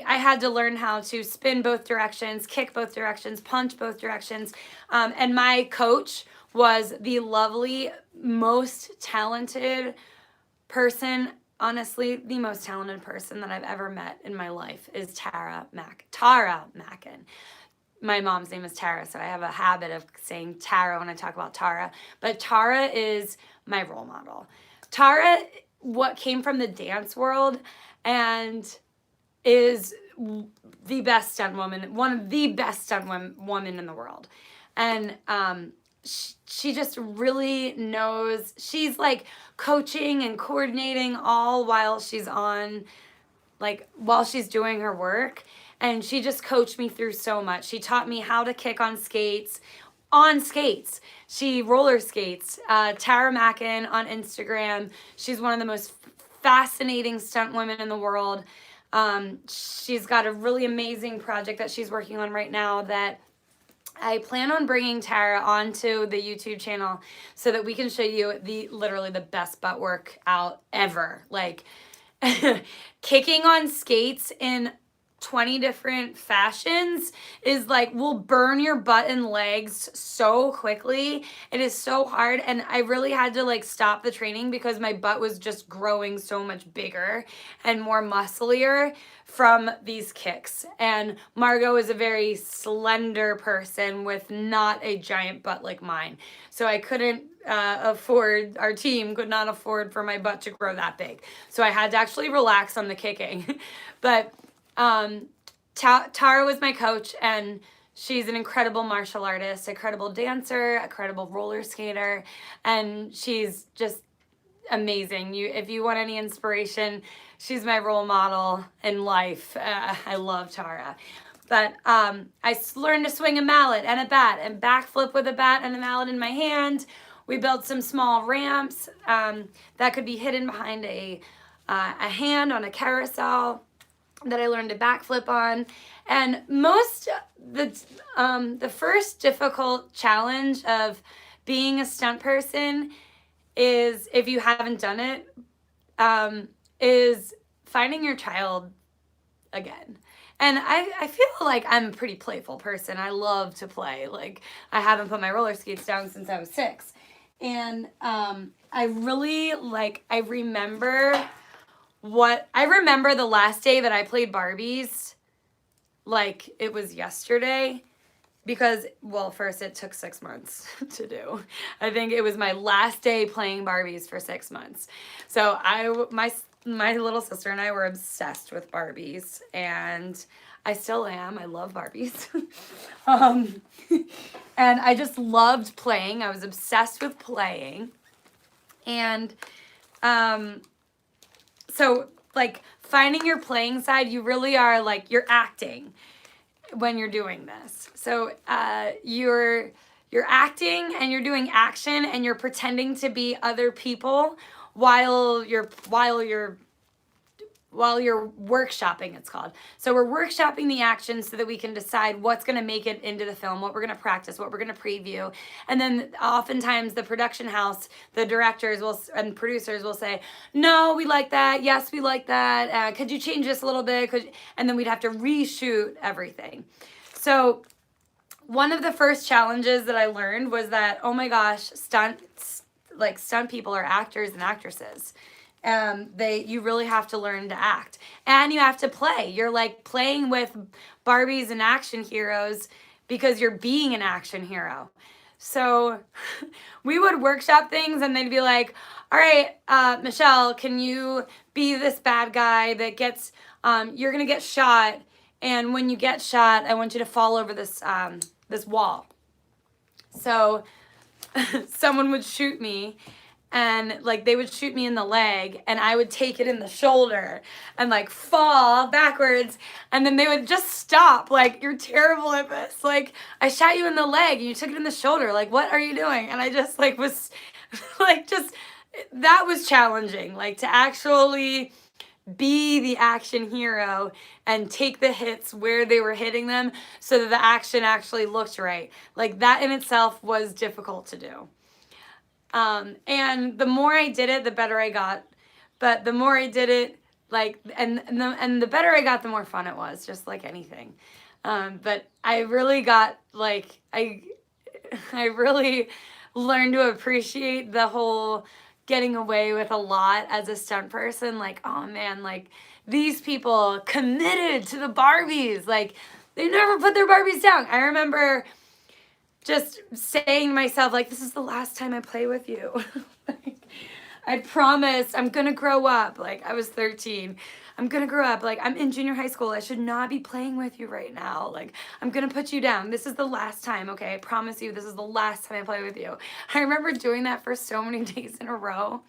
had to learn how to spin both directions, kick both directions, punch both directions. And my coach was the lovely, most talented person, honestly, the most talented person that I've ever met in my life is Tara Macken. My mom's name is Tara, so I have a habit of saying Tara when I talk about Tara. But Tara is my role model. Tara, what came from the dance world and is the best stunt woman, one of the best stunt women in the world. And she just really knows, she's like coaching and coordinating all while she's doing her work. And she just coached me through so much. She taught me how to kick on skates. She roller skates. Tara Macken on Instagram. She's one of the most fascinating stunt women in the world. She's got a really amazing project that she's working on right now that I plan on bringing Tara onto the YouTube channel so that we can show you literally the best butt workout ever. Like kicking on skates in 20 different fashions is like, will burn your butt and legs so quickly. It is so hard. And I really had to like stop the training because my butt was just growing so much bigger and more musclier from these kicks. And Margot is a very slender person with not a giant butt like mine. So I couldn't our team could not afford for my butt to grow that big. So I had to actually relax on the kicking. But Tara was my coach, and she's an incredible martial artist, a incredible dancer, a incredible roller skater, and she's just amazing. If you want any inspiration, she's my role model in life. I love Tara. But I learned to swing a mallet and a bat and backflip with a bat and a mallet in my hand. We built some small ramps that could be hidden behind a hand on a carousel that I learned to backflip on. And the first difficult challenge of being a stunt person is, if you haven't done it, is finding your child again. And I feel like I'm a pretty playful person. I love to play. Like, I haven't put my roller skates down since I was 6. And I really, I remember the last day that I played Barbies, like it was yesterday, because, well, first it took 6 months to do. I think it was my last day playing Barbies for 6 months. So my little sister and I were obsessed with Barbies, and I still am. I love Barbies. And I just loved playing. I was obsessed with playing. And so, finding your playing side, you really are, you're acting when you're doing this. So you're acting and you're doing action and you're pretending to be other people while you're while you're workshopping, it's called. So we're workshopping the action so that we can decide what's going to make it into the film, what we're going to practice, what we're going to preview. And then oftentimes the production house, the directors will and producers will say, no, we like that. Yes, we like that. Could you change this a little bit? And then we'd have to reshoot everything. So one of the first challenges that I learned was that, oh my gosh, stunt people are actors and actresses. You really have to learn to act, and you have to play. You're like playing with Barbies and action heroes because you're being an action hero. So we would workshop things, and they'd be like, all right, Michelle, can you be this bad guy that gets, you're going to get shot. And when you get shot, I want you to fall over this wall. So someone would shoot me, and like they would shoot me in the leg, and I would take it in the shoulder and like fall backwards, and then they would just stop. Like, you're terrible at this. Like, I shot you in the leg and you took it in the shoulder. Like, what are you doing? And I just like was like, just, that was challenging. Like, to actually be the action hero and take the hits where they were hitting them so that the action actually looked right. Like, that in itself was difficult to do. And the more I did it, the better I got. But the more I did it, like, and the better I got, the more fun it was, just like anything. But I really got, like, I really learned to appreciate the whole getting away with a lot as a stunt person. Like, oh man, like, these people committed to the Barbies. Like, they never put their Barbies down. I remember just saying to myself, like, this is the last time I play with you. Like, I promise I'm going to grow up. Like, I was 13. I'm going to grow up. Like, I'm in junior high school. I should not be playing with you right now. Like, I'm going to put you down. This is the last time, okay? I promise you this is the last time I play with you. I remember doing that for so many days in a row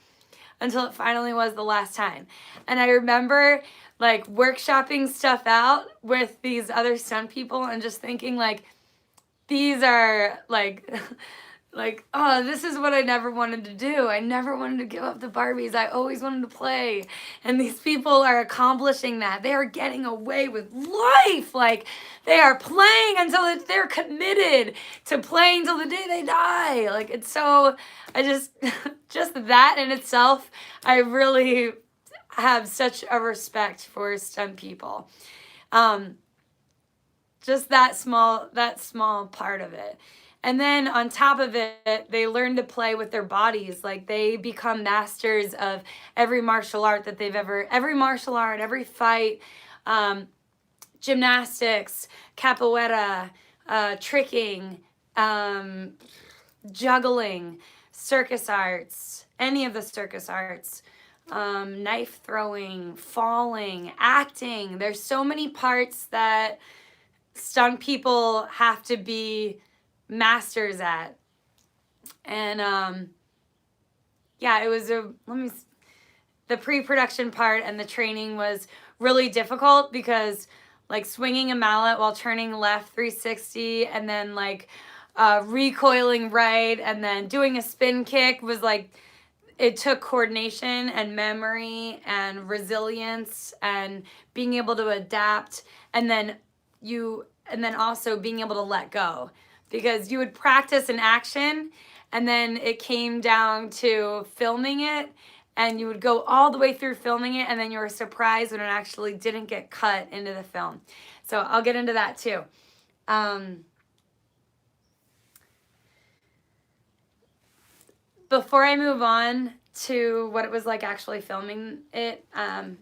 until it finally was the last time. And I remember, like, workshopping stuff out with these other stunt people and just thinking, like, these are, like, oh, this is what I never wanted to do. I never wanted to give up the Barbies. I always wanted to play. And these people are accomplishing that. They are getting away with life. Like, they are playing until they're committed to playing till the day they die. Like, it's so, I just that in itself, I really have such a respect for stunt people. Just that small part of it. And then on top of it, they learn to play with their bodies. Like, they become masters of every martial art that every martial art, every fight, gymnastics, capoeira, tricking, juggling, circus arts, any of the circus arts, knife throwing, falling, acting. There's so many parts that stunt people have to be masters at. And yeah, it was the pre-production part and the training was really difficult because, like, swinging a mallet while turning left 360 and then, like, recoiling right and then doing a spin kick was, like, it took coordination and memory and resilience and being able to adapt, and then also being able to let go, because you would practice an action and then it came down to filming it, and you would go all the way through filming it, and then you were surprised when it actually didn't get cut into the film. So I'll get into that too. Before I move on to what it was like actually filming it,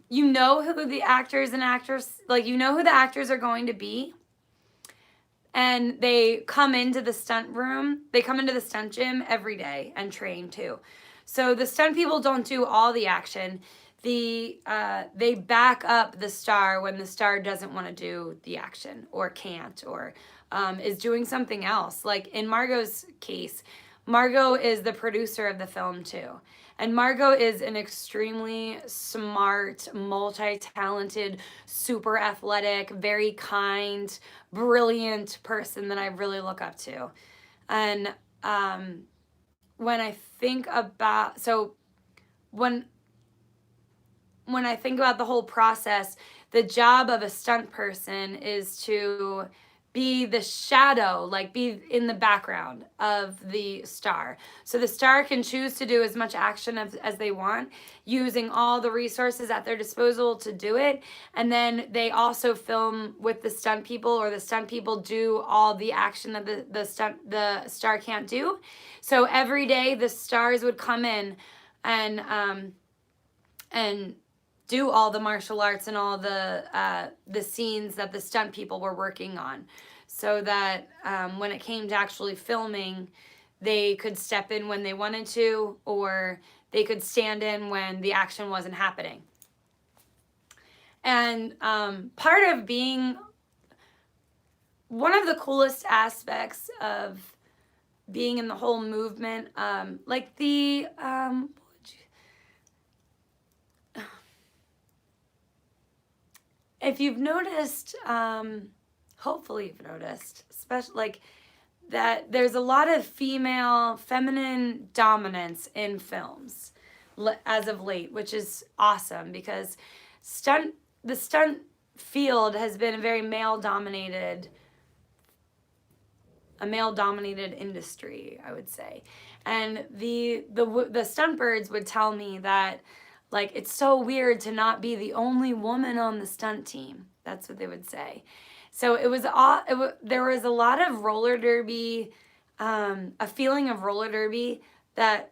you know who the actors and actors, like, you know who the actors are going to be. And they come into the stunt room, they come into the stunt gym every day and train too. So the stunt people don't do all the action. They back up the star when the star doesn't want to do the action or can't or is doing something else. Like in Margot's case, Margot is the producer of the film too. And Margot is an extremely smart, multi-talented, super athletic, very kind, brilliant person that I really look up to. And when I think about, so when when I think about the whole process, the job of a stunt person is to be the shadow, like be in the background of the star. So the star can choose to do as much action as they want, using all the resources at their disposal to do it. And then they also film with the stunt people, or the stunt people do all the action that the star can't do. So every day the stars would come in and do all the martial arts and all the scenes that the stunt people were working on, so that when it came to actually filming, they could step in when they wanted to, or they could stand in when the action wasn't happening. And part of being one of the coolest aspects of being in the whole movement, like the if you've noticed, hopefully you've noticed, especially like that there's a lot of feminine dominance in films as of late, which is awesome, because the stunt field has been a very male-dominated industry, I would say. And the stunt birds would tell me that, like, it's so weird to not be the only woman on the stunt team. That's what they would say. So there was a lot of roller derby, a feeling of roller derby, that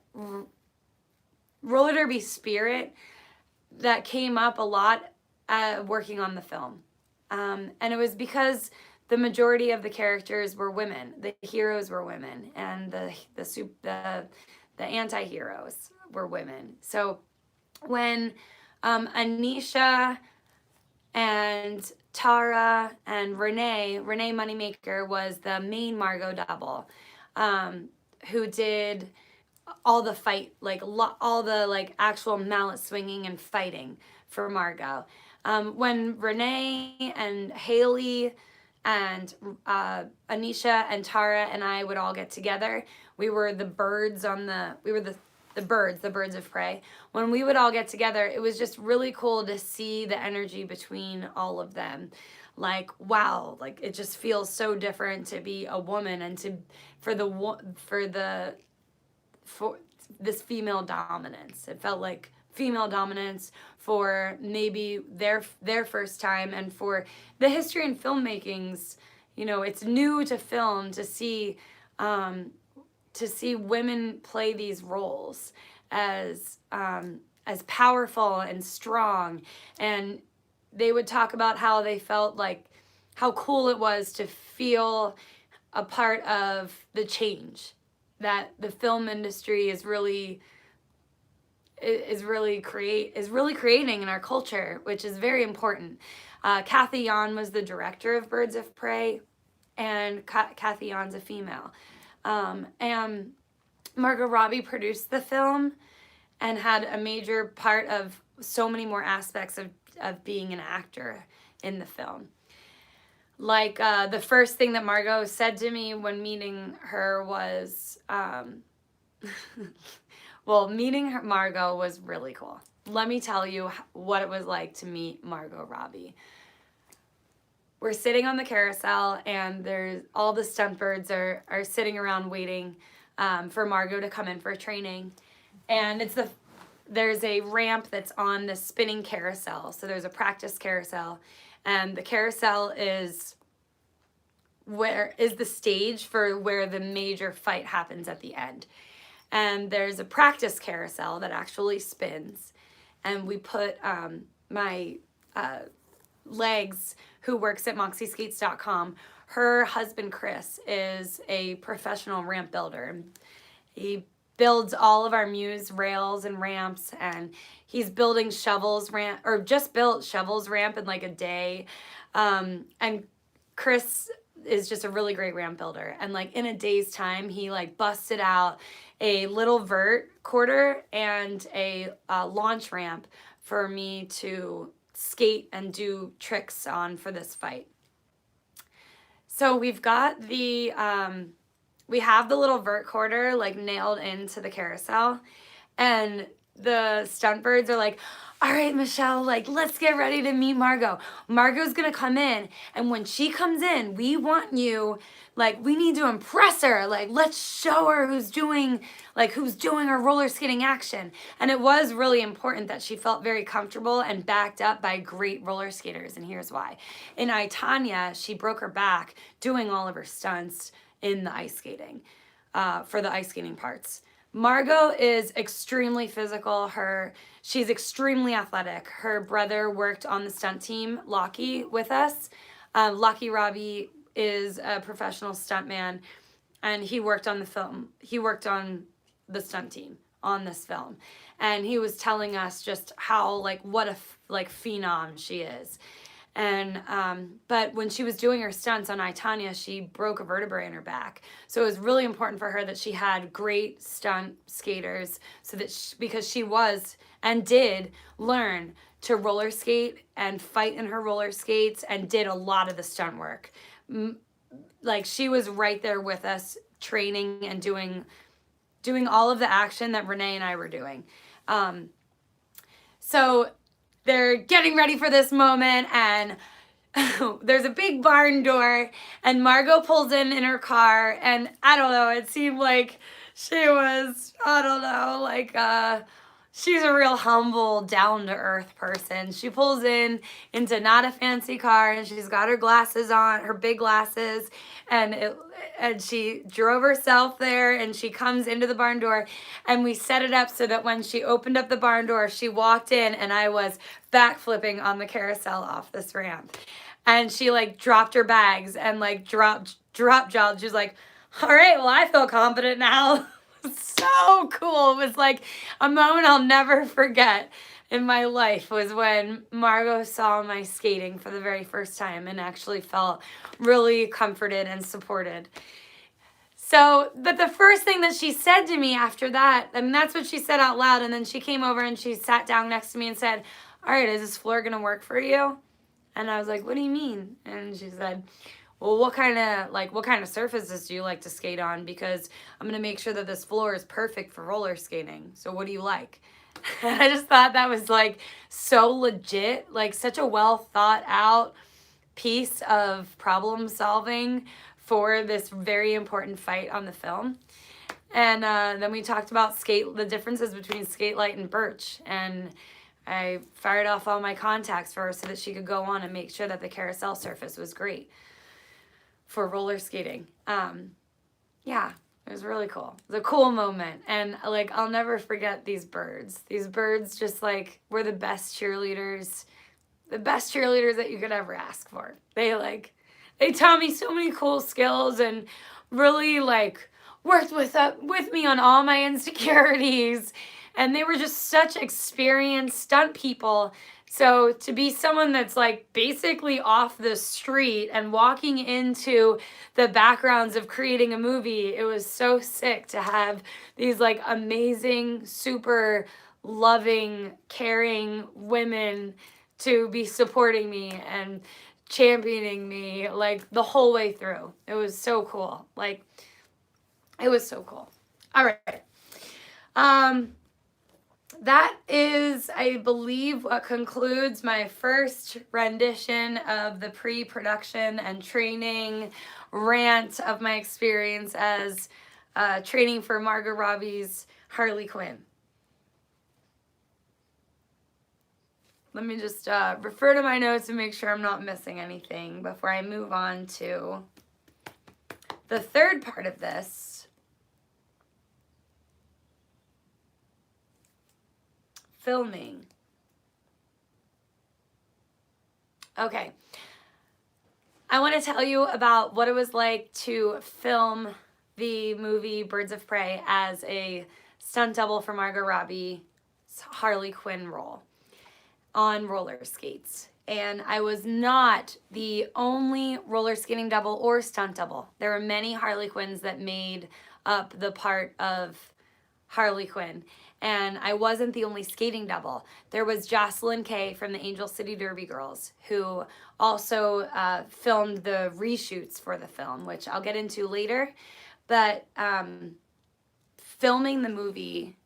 roller derby spirit that came up a lot working on the film. And it was because the majority of the characters were women. The heroes were women, and the anti-heroes were women. So when Anisha and Tara and Renae Moneymaker was the main Margot double, who did all the fight, like all the like actual mallet swinging and fighting for Margot. When Renae and Hayley and Anisha and Tara and I would all get together, we were the birds the birds of prey. When we would all get together, it was just really cool to see the energy between all of them. Like, wow, like it just feels so different to be a woman and for this female dominance. It felt like female dominance for maybe their first time, and for the history in filmmakings, you know, it's new to film to see women play these roles as powerful and strong. And they would talk about how they felt like how cool it was to feel a part of the change that the film industry is really creating in our culture, which is very important. Kathy Yan was the director of Birds of Prey, and Kathy Yan's a female. And Margot Robbie produced the film and had a major part of so many more aspects of being an actor in the film. Like, the first thing that Margot said to me when meeting her was, well, meeting Margot was really cool. Let me tell you what it was like to meet Margot Robbie. We're sitting on the carousel, and there's all the stunt birds are sitting around waiting for Margot to come in for training. And there's a ramp that's on the spinning carousel. So there's a practice carousel, and the carousel is the stage for where the major fight happens at the end. And there's a practice carousel that actually spins, and we put my Legs, who works at MoxiSkates.com. Her husband Chris is a professional ramp builder. He builds all of our Muse rails and ramps, and he's building just built Shovel's ramp in like a day. And Chris is just a really great ramp builder, and like in a day's time he like busted out a little vert quarter and a launch ramp for me to skate and do tricks on for this fight. So we've got we have the little vert quarter like nailed into the carousel, and the stunt birds are like, all right, Michelle, like, let's get ready to meet Margot. Margot's gonna come in, and when she comes in, we want you, like, we need to impress her. Like, let's show her who's doing her roller skating action. And it was really important that she felt very comfortable and backed up by great roller skaters, and here's why. In I, Tonya, she broke her back doing all of her stunts in the ice skating, for the ice skating parts. Margot is extremely physical. She's extremely athletic. Her brother worked on the stunt team, Lockie, with us. Lockie Robbie is a professional stuntman, and he worked on the film. He worked on the stunt team on this film, and he was telling us just how, like, what a phenom she is. And but when she was doing her stunts on I, Tonya, she broke a vertebrae in her back. So it was really important for her that she had great stunt skaters, so that because she was and did learn to roller skate and fight in her roller skates and did a lot of the stunt work. Like, she was right there with us, training and doing all of the action that Renae and I were doing. So they're getting ready for this moment, and there's a big barn door, and Margot pulls in her car, and I don't know, it seemed like she was, I don't know, like, she's a real humble, down-to-earth person. She pulls into not a fancy car, and she's got her glasses on, her big glasses, and she drove herself there, and she comes into the barn door, and we set it up so that when she opened up the barn door, she walked in, and I was backflipping on the carousel off this ramp. And she, like, dropped her bags and, like, drop jawed. She was like, all right, well, I feel confident now. So cool. It was like a moment I'll never forget in my life, was when Margot saw my skating for the very first time and actually felt really comforted and supported. So, but the first thing that she said to me after that, and that's what she said out loud, and then she came over and she sat down next to me and said, all right, is this floor gonna work for you? And I was like, what do you mean? And she said, well, what kind of surfaces do you like to skate on? Because I'm going to make sure that this floor is perfect for roller skating. So what do you like? And I just thought that was, like, so legit, like, such a well thought out piece of problem solving for this very important fight on the film. And then we talked about the differences between skate light and birch. And I fired off all my contacts for her so that she could go on and make sure that the carousel surface was great for roller skating. Yeah, it was really cool. It was a cool moment. And, like, I'll never forget these birds. These birds just, like, were the best cheerleaders that you could ever ask for. They taught me so many cool skills and really, like, worked with me on all my insecurities. And they were just such experienced stunt people. So to be someone that's, like, basically off the street and walking into the backgrounds of creating a movie, it was so sick to have these, like, amazing, super loving, caring women to be supporting me and championing me, like, the whole way through. It was so cool. Like, it was so cool. All right. That is, I believe, what concludes my first rendition of the pre-production and training rant of my experience as training for Margot Robbie's Harley Quinn. Let me just refer to my notes and make sure I'm not missing anything before I move on to the third part of this. Filming. Okay. I want to tell you about what it was like to film the movie Birds of Prey as a stunt double for Margot Robbie's Harley Quinn role on roller skates. And I was not the only roller skating double or stunt double. There were many Harley Quinns that made up the part of Harley Quinn. And I wasn't the only skating double. There was Jocelyn Kay from the Angel City Derby Girls, who also filmed the reshoots for the film, which I'll get into later. But filming the movie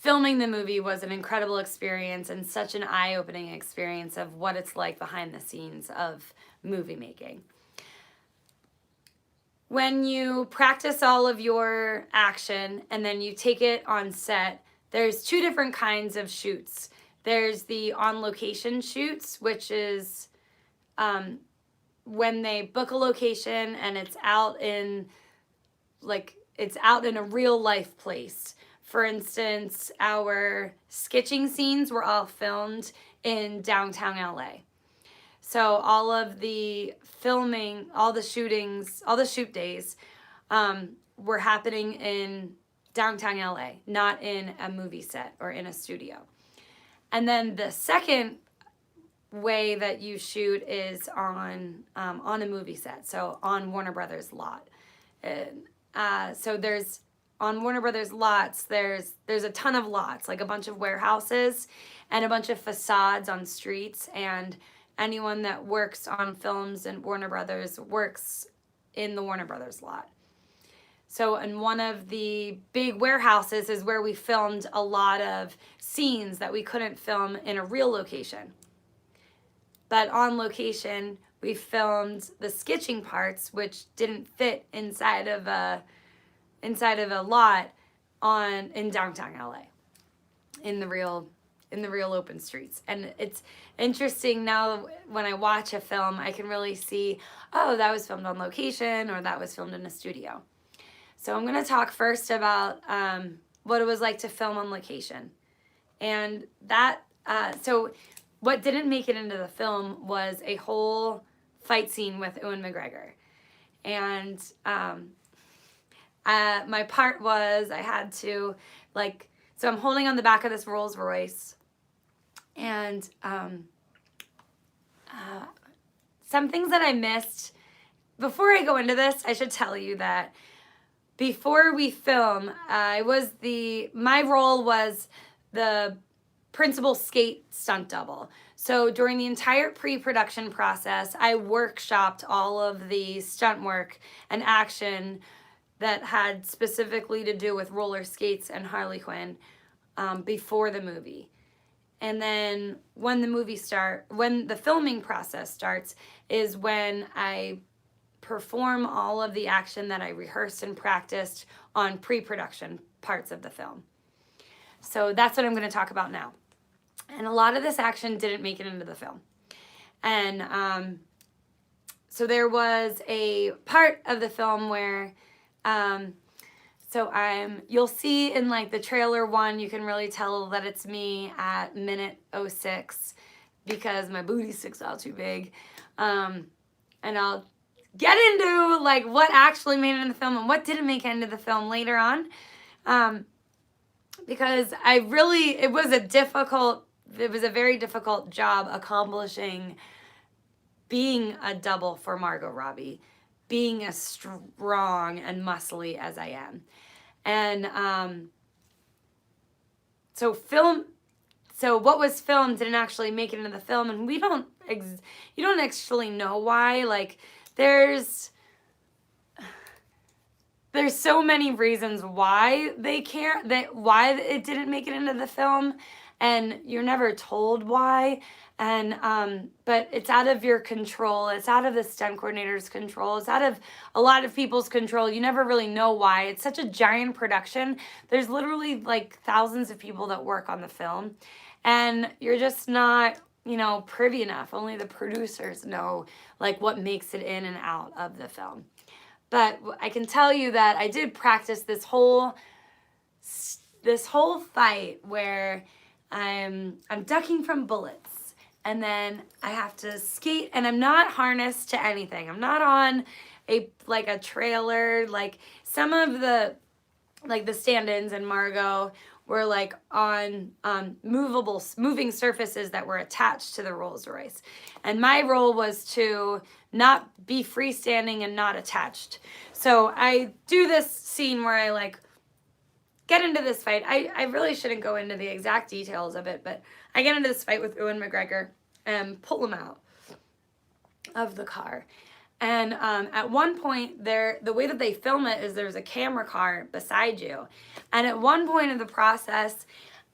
filming the movie was an incredible experience and such an eye-opening experience of what it's like behind the scenes of movie making. When you practice all of your action and then you take it on set, there's two different kinds of shoots. There's the on-location shoots, which is when they book a location and it's out in a real life place. For instance, our sketching scenes were all filmed in downtown LA. So all of the filming, all the shootings, all the shoot days were happening in downtown LA, not in a movie set or in a studio. And then the second way that you shoot is on a movie set, so on Warner Brothers lot. So there's on Warner Brothers lots, there's a ton of lots, like a bunch of warehouses and a bunch of facades on streets, and anyone that works on films in Warner Brothers works in the Warner Brothers lot. So in one of the big warehouses is where we filmed a lot of scenes that we couldn't film in a real location. But on location, we filmed the sketching parts, which didn't fit inside of a lot in downtown LA, in the real open streets. And it's interesting now when I watch a film, I can really see, oh, that was filmed on location or that was filmed in a studio. So I'm going to talk first about what it was like to film on location. And that, so what didn't make it into the film was a whole fight scene with Ewan McGregor. And my part was I had to, so I'm holding on the back of this Rolls Royce. And some things that I missed. Before I go into this, I should tell you that before we film, my role was the principal skate stunt double. So during the entire pre-production process, I workshopped all of the stunt work and action that had specifically to do with roller skates and Harley Quinn before the movie. And then when the filming process starts is when I perform all of the action that I rehearsed and practiced on pre-production parts of the film. So that's what I'm going to talk about now. And a lot of this action didn't make it into the film. And so there was a part of the film where, you'll see in the trailer one, you can really tell that it's me at minute 06 because my booty sticks out too big. And I'll get into what actually made it in the film and what didn't make it into the film later on. Because it was a very difficult job accomplishing being a double for Margot Robbie, being as strong and muscly as I am. And so what was filmed didn't actually make it into the film, and you don't actually know why. There's so many reasons why why it didn't make it into the film, and you're never told why. And but it's out of your control. It's out of the stunt coordinator's control. It's out of a lot of people's control. You never really know why. It's such a giant production. There's literally thousands of people that work on the film, and you're just not privy enough. Only the producers know what makes it in and out of the film. But I can tell you that I did practice this whole fight where I'm ducking from bullets, and then I have to skate, and I'm not harnessed to anything. I'm not on a trailer. Some of the stand-ins and Margot were on moving surfaces that were attached to the Rolls Royce. And my role was to not be freestanding and not attached. So I do this scene where I get into this fight. I really shouldn't go into the exact details of it, but I get into this fight with Ewan McGregor and pull him out of the car. And at one point, the way that they film it is there's a camera car beside you. And at one point in the process,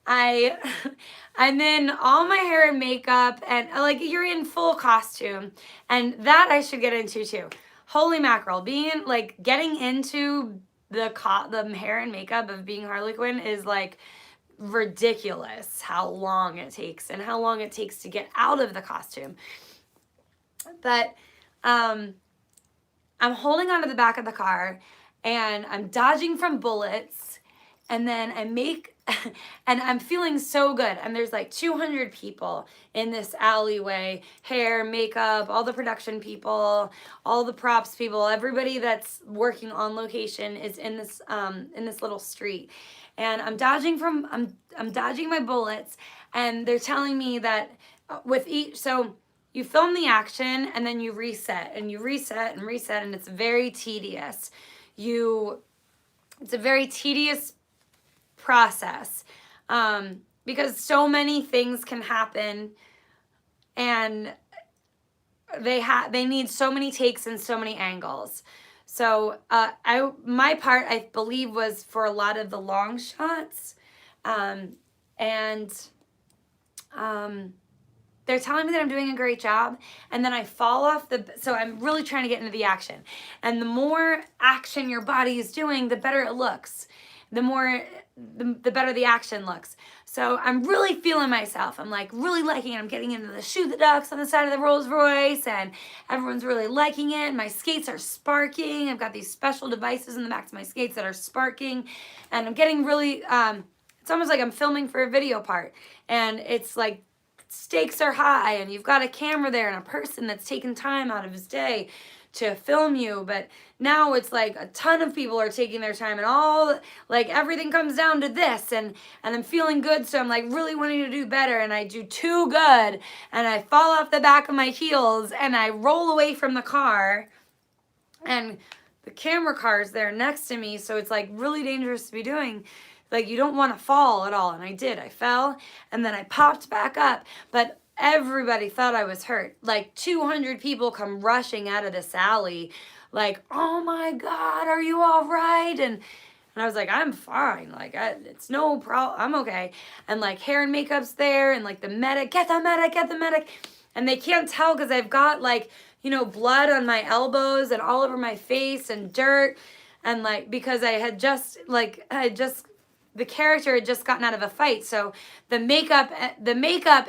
I'm in all my hair and makeup, and like you're in full costume, and that I should get into too. Holy mackerel, getting into the hair and makeup of being Harley Quinn is like ridiculous how long it takes and how long it takes to get out of the costume. But I'm holding onto the back of the car and I'm dodging from bullets, and then and I'm feeling so good. And there's like 200 people in this alleyway, hair, makeup, all the production people, all the props people, everybody that's working on location is in this little street. And I'm dodging my bullets, and they're telling me that with each, so you film the action and then you reset and you reset and reset, and it's very tedious. It's a very tedious process because so many things can happen, and they need so many takes and so many angles. So my part, I believe, was for a lot of the long shots, and they're telling me that I'm doing a great job, and then I fall off so I'm really trying to get into the action. And the more action your body is doing, the better it looks. The better the action looks. So I'm really feeling myself. I'm like really liking it. I'm getting into the shoot the ducks on the side of the Rolls Royce, and everyone's really liking it. My skates are sparking. I've got these special devices in the back of my skates that are sparking, and I'm getting really, it's almost like I'm filming for a video part, and it's like stakes are high, and you've got a camera there and a person that's taking time out of his day to film you. But now it's like a ton of people are taking their time, and all like everything comes down to this, and I'm feeling good, so I'm like really wanting to do better, and I do too good, and I fall off the back of my heels and I roll away from the car, and the camera car is there next to me, so it's like really dangerous to be doing. Like, you don't want to fall at all. And I did. I fell, and then I popped back up, but everybody thought I was hurt. Like 200 people come rushing out of this alley like, oh my God, are you all right? And I was like, I'm fine. Like, it's no problem. I'm okay. And like hair and makeup's there, and like the medic, get the medic, get the medic. And they can't tell because I've got like, blood on my elbows and all over my face and dirt. And like, because the character had just gotten out of a fight, so the makeup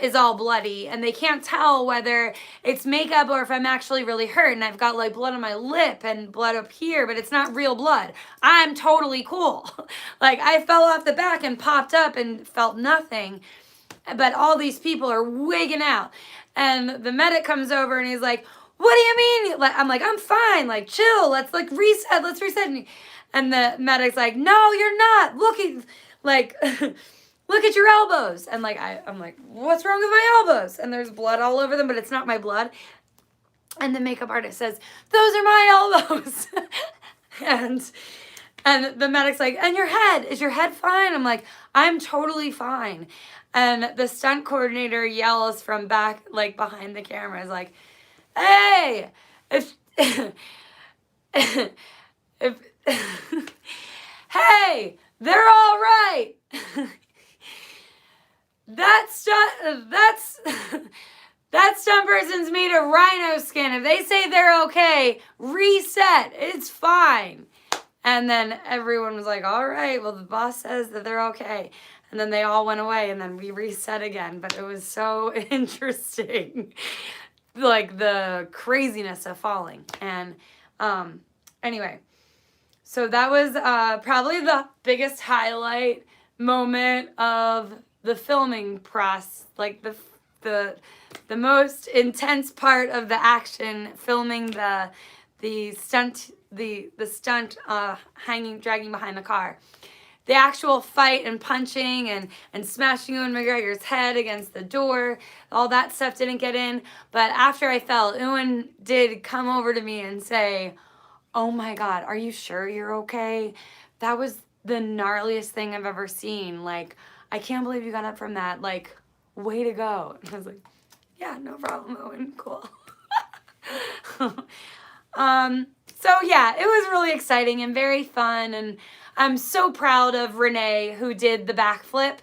is all bloody, and they can't tell whether it's makeup or if I'm actually really hurt, and I've got like blood on my lip and blood up here, but it's not real blood. I'm totally cool. Like, I fell off the back and popped up and felt nothing, but all these people are wigging out, and the medic comes over and he's like, what do you mean? I'm like, I'm fine, like chill, let's reset. And the medic's like, no, you're not. Look at your elbows. And like, I'm like, what's wrong with my elbows? And there's blood all over them, but it's not my blood. And the makeup artist says, those are my elbows. and the medic's like, and your head, is your head fine? I'm like, I'm totally fine. And the stunt coordinator yells from back, like behind the camera, is like, hey, hey, they're all right. That stunt person's made of rhino skin. If they say they're okay, reset. It's fine. And then everyone was like, all right, well, the boss says that they're okay. And then they all went away, and then we reset again. But it was so interesting, like the craziness of falling. And anyway, so that was probably the biggest highlight moment of the filming process, like the most intense part of the action, filming the stunt dragging behind the car. The actual fight and punching and smashing Ewan McGregor's head against the door, all that stuff didn't get in. But after I fell, Ewan did come over to me and say, oh my God, are you sure you're okay? That was the gnarliest thing I've ever seen. Like, I can't believe you got up from that. Like, way to go. And I was like, yeah, no problem, Owen, cool. So yeah, it was really exciting and very fun, and I'm so proud of Renae, who did the backflip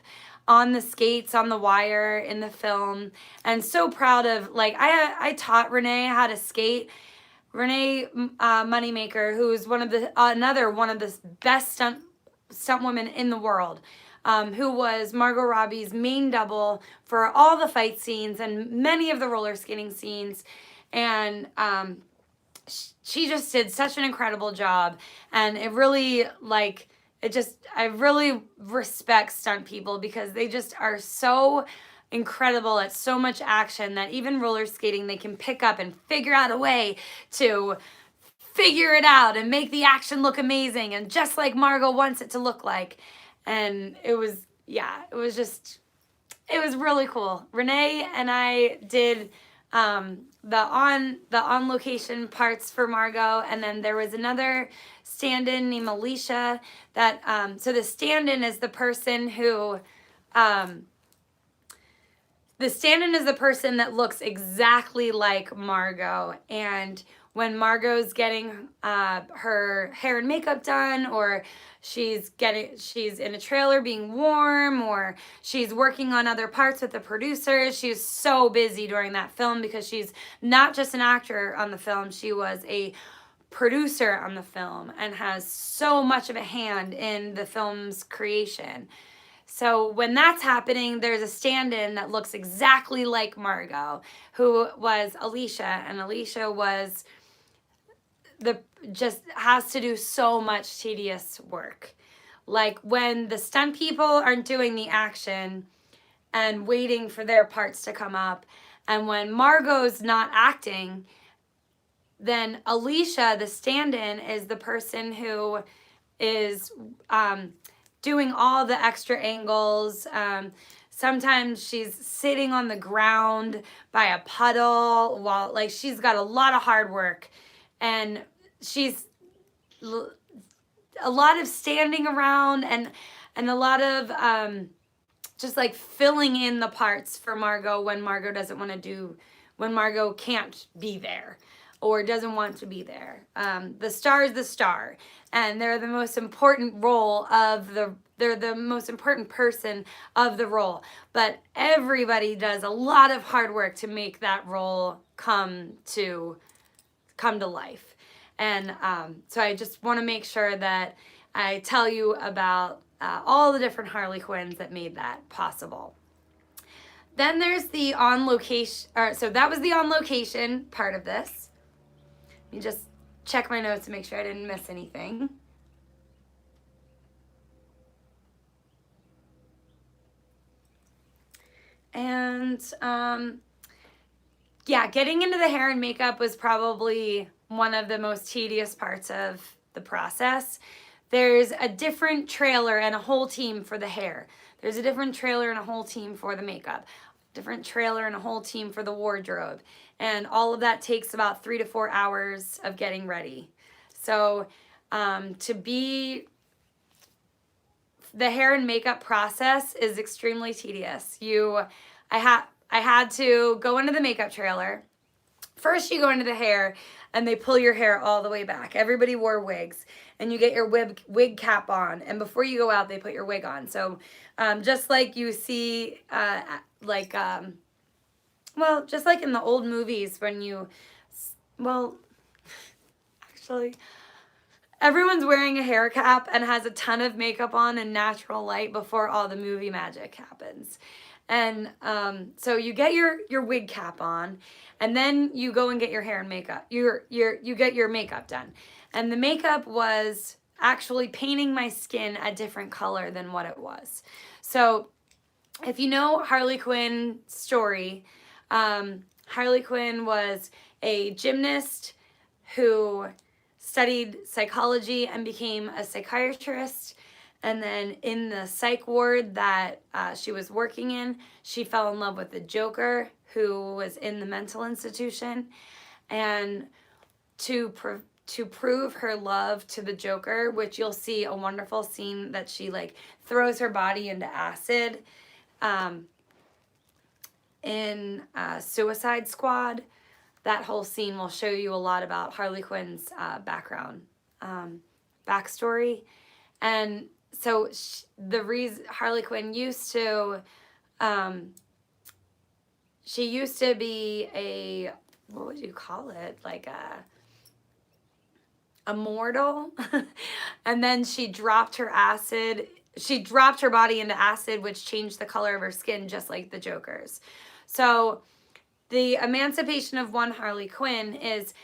on the skates on the wire in the film, and so proud of, like, I taught Renae how to skate. Renae Moneymaker, who's another one of the best stunt women in the world, who was Margot Robbie's main double for all the fight scenes and many of the roller skating scenes, and she just did such an incredible job. And it really, like, I really respect stunt people, because they just are so incredible at so much action that even roller skating, they can pick up and figure out a way to figure it out and make the action look amazing, and just like Margot wants it to look like. And it was really cool. Renae and I did the on location parts for Margot, and then there was another stand-in named Alicia that so the stand-in is the person who that looks exactly like Margot. And when Margot's getting her hair and makeup done, or she's in a trailer being warm, or she's working on other parts with the producers, she's so busy during that film, because she's not just an actor on the film, she was a producer on the film and has so much of a hand in the film's creation. So when that's happening, there's a stand-in that looks exactly like Margot, who was Alicia, and Alicia was just has to do so much tedious work. Like when the stunt people aren't doing the action and waiting for their parts to come up, and when Margot's not acting, then Alicia, the stand-in, is the person who is doing all the extra angles. Sometimes she's sitting on the ground by a puddle while, like, she's got a lot of hard work, and she's a lot of standing around and a lot of just like filling in the parts for Margot when Margot can't be there or doesn't want to be there. The star is the star, and they're the most important they're the most important person of the role. But everybody does a lot of hard work to make that role come to life. And so I just want to make sure that I tell you about all the different Harley Quinns that made that possible. Then there's the on location, so that was the on location part of this. Let me just check my notes to make sure I didn't miss anything. And yeah, getting into the hair and makeup was probably one of the most tedious parts of the process. There's a different trailer and a whole team for the hair. There's a different trailer and a whole team for the makeup. Different trailer and a whole team for the wardrobe. And all of that takes about 3 to 4 hours of getting ready. So the hair and makeup process is extremely tedious. I had to go into the makeup trailer. First you go into the hair and they pull your hair all the way back. Everybody wore wigs, and you get your wig cap on, and before you go out they put your wig on. So just like you see just like in the old movies when actually everyone's wearing a hair cap and has a ton of makeup on and natural light before all the movie magic happens. And so you get your wig cap on, and then you go and get your hair and makeup. You get your makeup done. And the makeup was actually painting my skin a different color than what it was. So if you know Harley Quinn's story, Harley Quinn was a gymnast who studied psychology and became a psychiatrist. And then in the psych ward that she was working in, she fell in love with the Joker, who was in the mental institution. And to prove her love to the Joker, which you'll see a wonderful scene that she throws her body into acid in Suicide Squad. that whole scene will show you a lot about Harley Quinn's backstory. And so the reason Harley Quinn used to, she used to be a, what would you call it? Like a mortal. And then she dropped her acid. She dropped her body into acid, which changed the color of her skin, just like the Joker's. So the Emancipation of One Harley Quinn is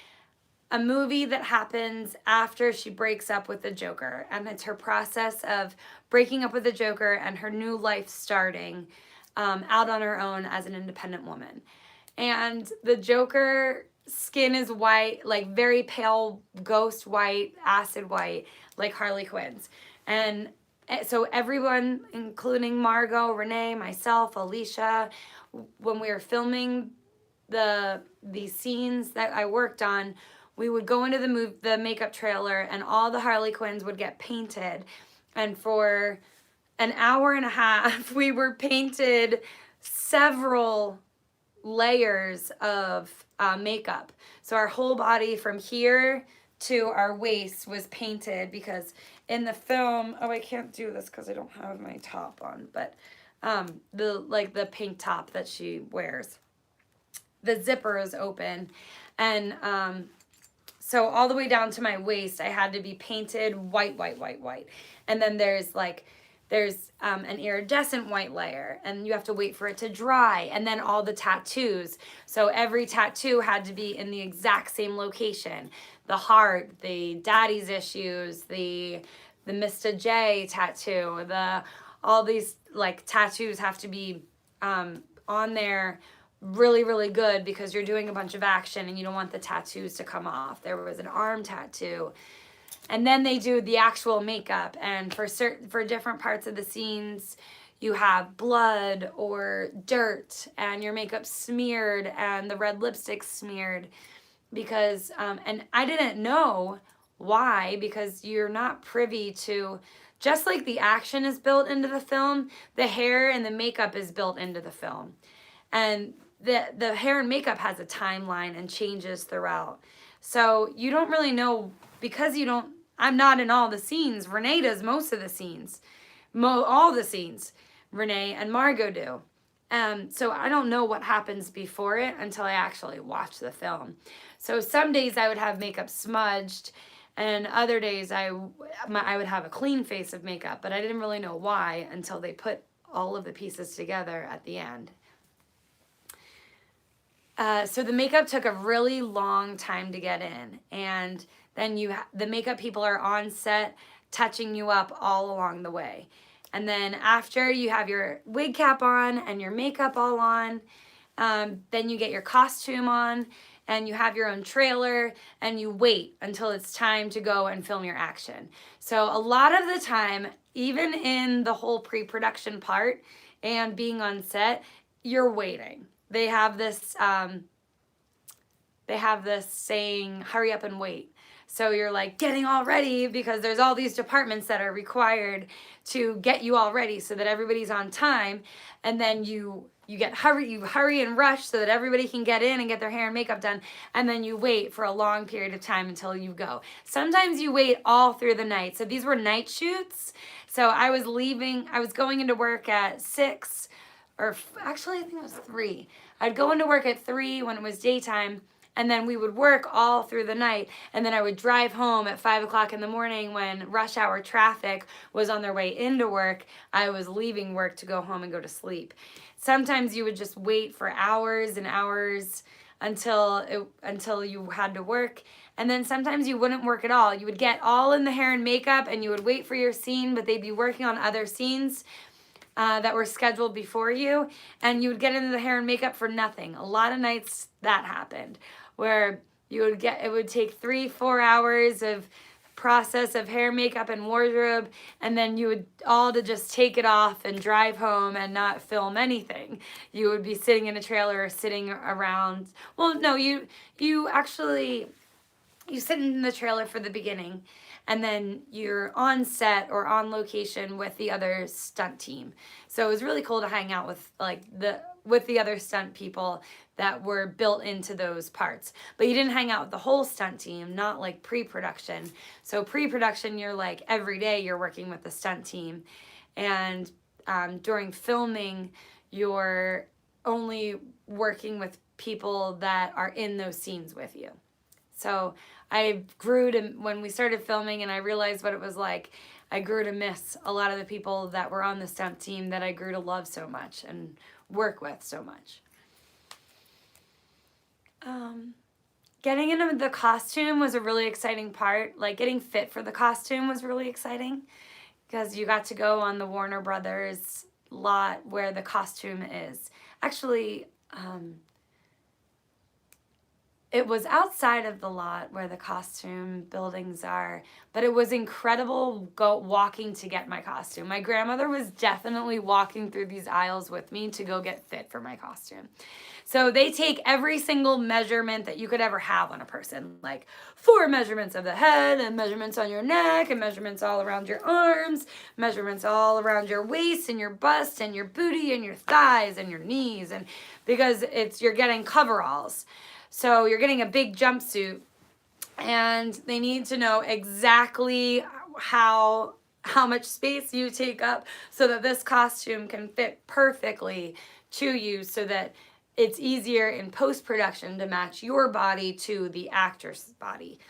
a movie that happens after she breaks up with the Joker. And it's her process of breaking up with the Joker and her new life starting out on her own as an independent woman. And the Joker skin is white, like very pale ghost white, acid white, like Harley Quinn's. And so everyone, including Margot, Renae, myself, Alicia, when we were filming these scenes that I worked on, we would go into the makeup trailer, and all the Harley Quinns would get painted. And for an hour and a half, we were painted several layers of makeup. So our whole body from here to our waist was painted, because in the film, oh, I can't do this because I don't have my top on, but the pink top that she wears, the zipper is open, and so all the way down to my waist, I had to be painted white. And then there's an iridescent white layer, and you have to wait for it to dry. And then all the tattoos. So every tattoo had to be in the exact same location. The heart, the daddy's issues, the Mr. J tattoo, all these like tattoos have to be on there really, really good, because you're doing a bunch of action and you don't want the tattoos to come off. There was an arm tattoo. And then they do the actual makeup, and for different parts of the scenes, you have blood or dirt, and your makeup smeared, and the red lipstick smeared, because and I didn't know why, because you're not privy to, just like the action is built into the film, the hair and the makeup is built into the film, and the hair and makeup has a timeline and changes throughout. So you don't really know, because I'm not in all the scenes. Renae does most of the scenes. All the scenes. Renae and Margot do. So I don't know what happens before it until I actually watch the film. So some days I would have makeup smudged, and other days I would have a clean face of makeup, but I didn't really know why until they put all of the pieces together at the end. So the makeup took a really long time to get in, and then the makeup people are on set touching you up all along the way. And then after you have your wig cap on and your makeup all on, then you get your costume on, and you have your own trailer, and you wait until it's time to go and film your action. So a lot of the time, even in the whole pre-production part and being on set, you're waiting. They have this saying, hurry up and wait. So you're like getting all ready, because there's all these departments that are required to get you all ready so that everybody's on time. And then you hurry and rush so that everybody can get in and get their hair and makeup done. And then you wait for a long period of time until you go. Sometimes you wait all through the night. So these were night shoots. So I was going into work at 6, or actually I think it was 3. I'd go into work at 3 when it was daytime, and then we would work all through the night, and then I would drive home at 5 o'clock in the morning when rush hour traffic was on their way into work. I was leaving work to go home and go to sleep. Sometimes you would just wait for hours and hours until you had to work, and then sometimes you wouldn't work at all. You would get all in the hair and makeup, and you would wait for your scene, but they'd be working on other scenes that were scheduled before you, and you would get into the hair and makeup for nothing. A lot of nights that happened, where it would take 3-4 hours of process of hair, makeup, and wardrobe, and then you would all to just take it off and drive home and not film anything. You would be sitting in a trailer or sitting around. Well, no, you sit in the trailer for the beginning, and then you're on set or on location with the other stunt team. So it was really cool to hang out with with the other stunt people that were built into those parts. But you didn't hang out with the whole stunt team, not like pre-production. So pre-production, you're like every day you're working with the stunt team. And during filming, you're only working with people that are in those scenes with you. So I grew to, when we started filming and I realized what it was like, I grew to miss a lot of the people that were on the stunt team that I grew to love so much and work with so much. Getting into the costume was a really exciting part. Like getting fit for the costume was really exciting because you got to go on the Warner Brothers lot where the costume is. Actually, it was outside of the lot where the costume buildings are, but it was incredible walking to get my costume. My grandmother was definitely walking through these aisles with me to go get fit for my costume. So they take every single measurement that you could ever have on a person, like 4 measurements of the head and measurements on your neck and measurements all around your arms, measurements all around your waist and your bust and your booty and your thighs and your knees, and because you're getting coveralls. So you're getting a big jumpsuit and they need to know exactly how much space you take up so that this costume can fit perfectly to you so that it's easier in post-production to match your body to the actor's body.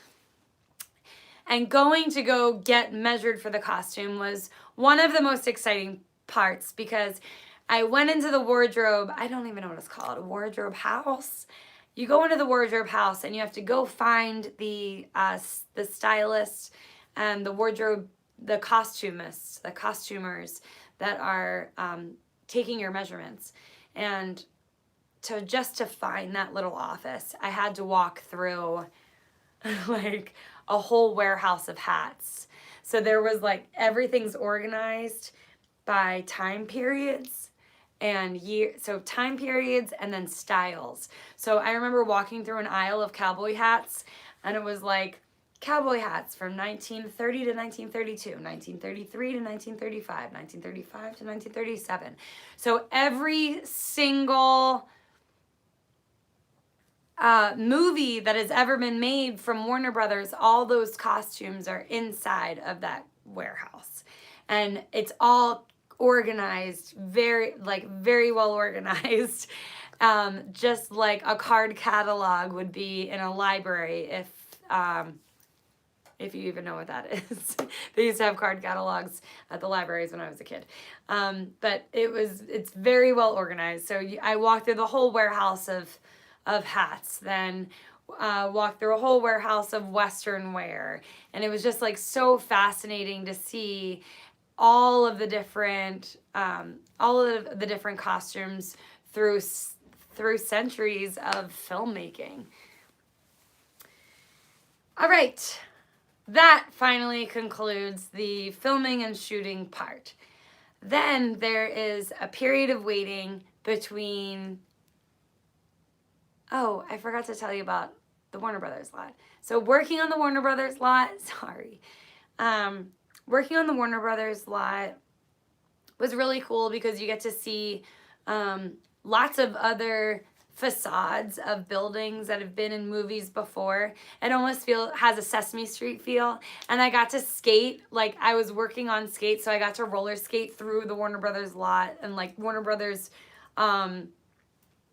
And going to go get measured for the costume was one of the most exciting parts because I went into the wardrobe, I don't even know what it's called, a wardrobe house. You go into the wardrobe house and you have to go find the stylist and the costumists, the costumers that are taking your measurements. And to find that little office, I had to walk through like a whole warehouse of hats. So there was like everything's organized by time periods. And so time periods and then styles. So I remember walking through an aisle of cowboy hats and it was like cowboy hats from 1930 to 1932, 1933 to 1935, 1935 to 1937. So every single movie that has ever been made from Warner Brothers, all those costumes are inside of that warehouse. And it's all organized, very well organized, just like a card catalog would be in a library if you even know what that is. They used to have card catalogs at the libraries when I was a kid. But it's very well organized. So I walked through the whole warehouse of hats, then walked through a whole warehouse of Western wear. And it was just like so fascinating to see all of the different costumes through centuries of filmmaking. All right, that finally concludes the filming and shooting part. Then there is a period of waiting between. Oh, I forgot to tell you about the Warner Brothers lot. So working on the Warner Brothers lot, working on the Warner Brothers lot was really cool because you get to see lots of other facades of buildings that have been in movies before. It almost has a Sesame Street feel. And I got to skate, like I was working on skates, so I got to roller skate through the Warner Brothers lot and like Warner Brothers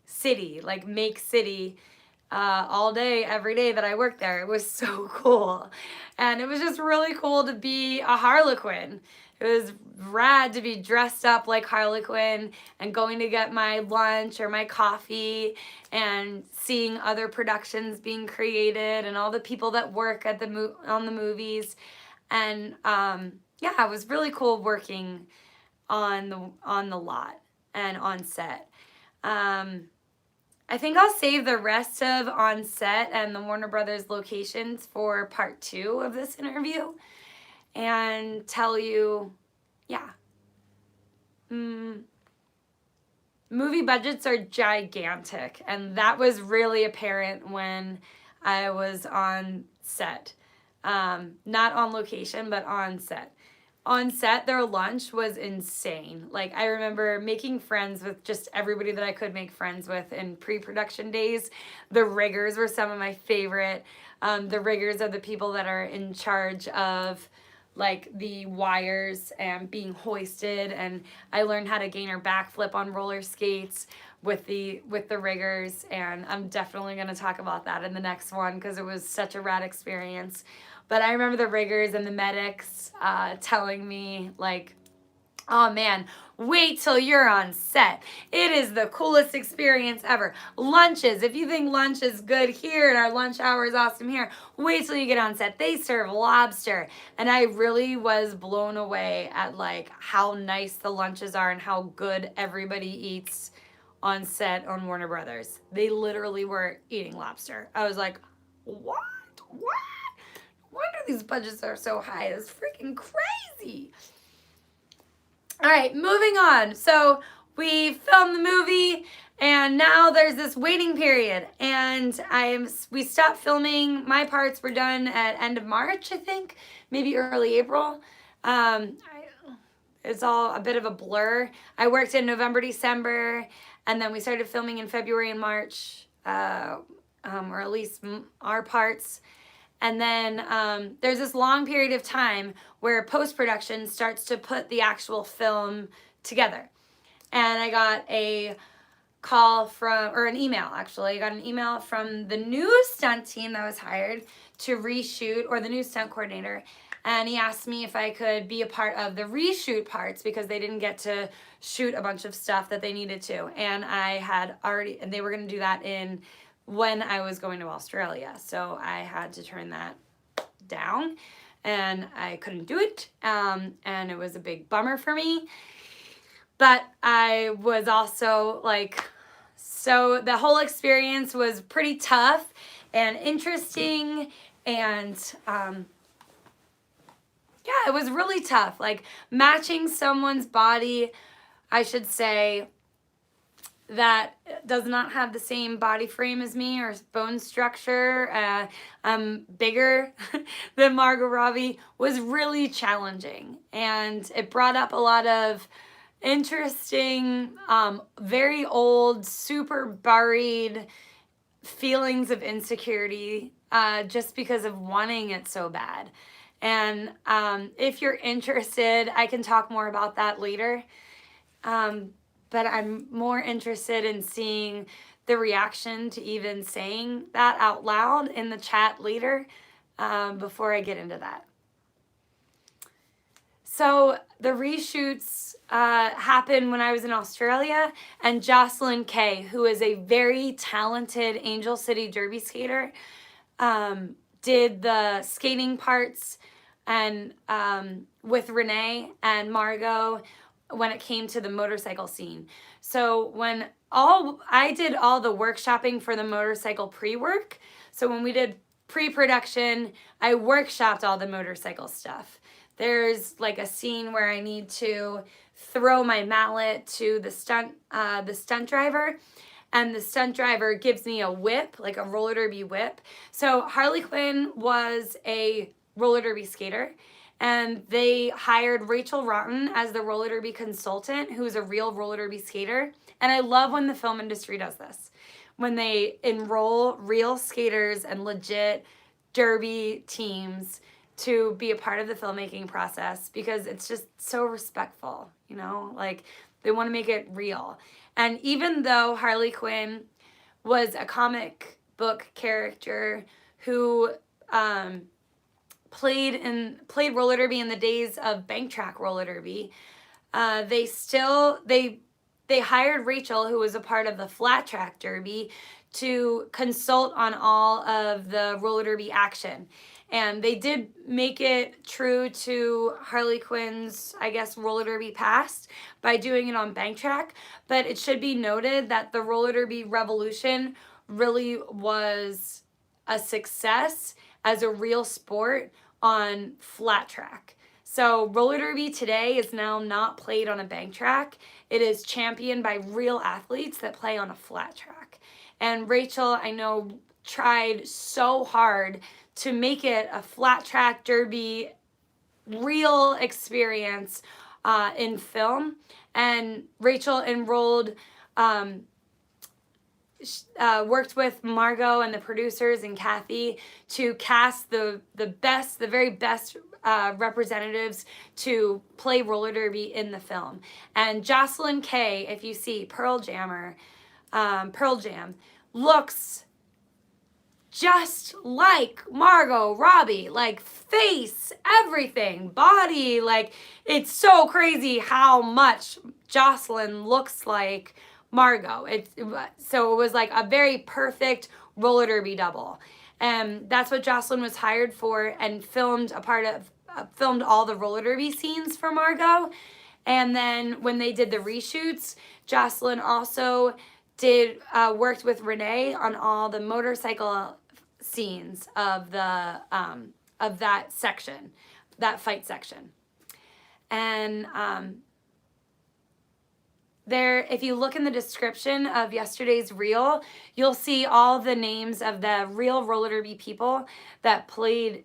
city, like Make City, all day, every day that I worked there. It was so cool. And it was just really cool to be a Harley Quinn. It was rad to be dressed up like Harley Quinn and going to get my lunch or my coffee and seeing other productions being created and all the people that work at on the movies. And yeah, it was really cool working on the lot and on set. I think I'll save the rest of on set and the Warner Brothers locations for part 2 of this interview and tell you, yeah. Movie budgets are gigantic, and that was really apparent when I was on set. Not on location, but on set. on set, their lunch was insane. Like, I remember making friends with just everybody that I could make friends with in pre-production days. The riggers were some of my favorite. The riggers are the people that are in charge of like the wires and being hoisted, and I learned how to gainer backflip on roller skates with the riggers, and I'm definitely going to talk about that in the next one because it was such a rad experience. But I remember the riggers and the medics telling me, like, oh man, wait till you're on set. It is the coolest experience ever. Lunches, if you think lunch is good here and our lunch hour is awesome here, wait till you get on set. They serve lobster. And I really was blown away at like how nice the lunches are and how good everybody eats on set on Warner Brothers. They literally were eating lobster. I was like, what? What? No wonder these budgets are so high. It's freaking crazy. All right, moving on. So we filmed the movie, and now there's this waiting period. And we stopped filming. My parts were done at end of March, I think, maybe early April. It's all a bit of a blur. I worked in November, December, and then we started filming in February and March, or at least our parts. And then there's this long period of time where post-production starts to put the actual film together. And I got a call or an email actually. I got an email from the new stunt team that was hired to reshoot, or the new stunt coordinator. And he asked me if I could be a part of the reshoot parts because they didn't get to shoot a bunch of stuff that they needed to. And and they were going to do that when I was going to Australia. So I had to turn that down and I couldn't do it. And it was a big bummer for me. But I was also like, so the whole experience was pretty tough and interesting. And yeah, it was really tough. Like matching someone's body, I should say, that does not have the same body frame as me or bone structure, I'm bigger than Margot Robbie, was really challenging. And it brought up a lot of interesting, very old, super buried feelings of insecurity just because of wanting it so bad. And if you're interested, I can talk more about that later. But I'm more interested in seeing the reaction to even saying that out loud in the chat later before I get into that. So the reshoots happened when I was in Australia, and Jocelyn Kay, who is a very talented Angel City Derby skater, did the skating parts and with Renae and Margot when it came to the motorcycle scene. So I did all the workshopping for the motorcycle pre-work. So when we did pre-production, I workshopped all the motorcycle stuff. There's like a scene where I need to throw my mallet to the stunt driver, and the stunt driver gives me a whip, like a roller derby whip. So Harley Quinn was a roller derby skater, and they hired Rachel Rotten as the roller derby consultant, who's a real roller derby skater. And I love when the film industry does this, when they enroll real skaters and legit derby teams to be a part of the filmmaking process, because it's just so respectful, you know, like they want to make it real. And even though Harley Quinn was a comic book character who played roller derby in the days of bank track roller derby, they hired Rachel, who was a part of the flat track derby, to consult on all of the roller derby action. And they did make it true to Harley Quinn's, I guess, roller derby past by doing it on bank track. But it should be noted that the roller derby revolution really was a success as a real sport on flat track. So roller derby today is now not played on a bank track. It is championed by real athletes that play on a flat track. And Rachel, I know, tried so hard to make it a flat track derby real experience in film. And Rachel enrolled, worked with Margot and the producers and Kathy to cast the very best representatives to play roller derby in the film. And Jocelyn Kay, if you see Pearl Jam, looks just like Margot Robbie, like face, everything, body, like it's so crazy how much Jocelyn looks like Margot. So it was like a very perfect roller derby double. And that's what Jocelyn was hired for and filmed all the roller derby scenes for Margot. And then when they did the reshoots, Jocelyn also worked with Renae on all the motorcycle scenes of that section, that fight section. And if you look in the description of yesterday's reel, you'll see all the names of the real roller derby people that played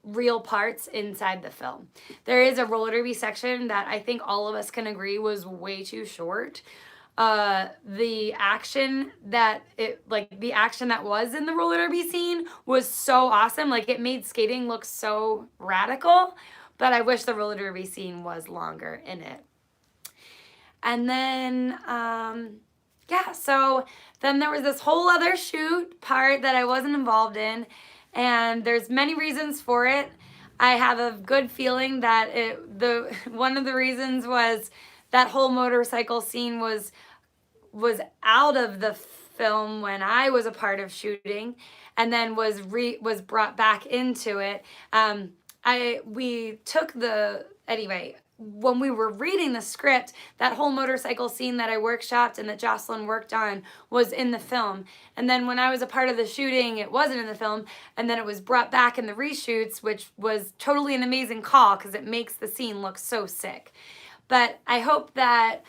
real parts inside the film. There is a roller derby section that I think all of us can agree was way too short. The action that was in the roller derby scene was so awesome. Like, it made skating look so radical, but I wish the roller derby scene was longer in it. And then, so then there was this whole other shoot part that I wasn't involved in, and there's many reasons for it. I have a good feeling that one of the reasons was that whole motorcycle scene was out of the film when I was a part of shooting, and then was brought back into it. When we were reading the script, that whole motorcycle scene that I workshopped and that Jocelyn worked on was in the film. And then when I was a part of the shooting, it wasn't in the film. And then it was brought back in the reshoots, which was totally an amazing call because it makes the scene look so sick. But I hope that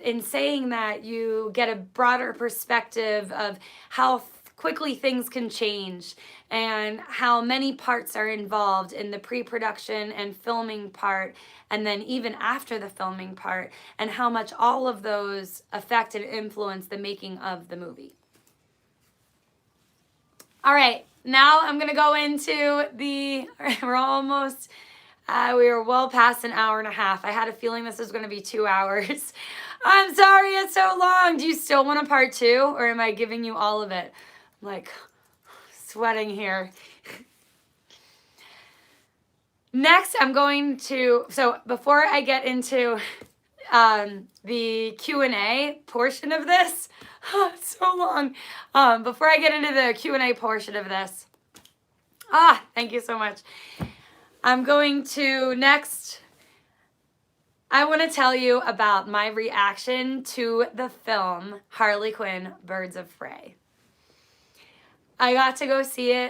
in saying that, you get a broader perspective of how quickly things can change and how many parts are involved in the pre-production and filming part, and then even after the filming part, and how much all of those affect and influence the making of the movie. All right, now I'm going to go into we were well past an hour and a half. I had a feeling this was going to be 2 hours. I'm sorry it's so long. Do you still want a part 2, or am I giving you all of it? I'm like sweating here. Next, I'm going to, so before I get into the Q&A portion of this, it's so long. Before I get into the Q&A portion of this, thank you so much. I'm going to next, I want to tell you about my reaction to the film Harley Quinn, Birds of Prey. I got to go see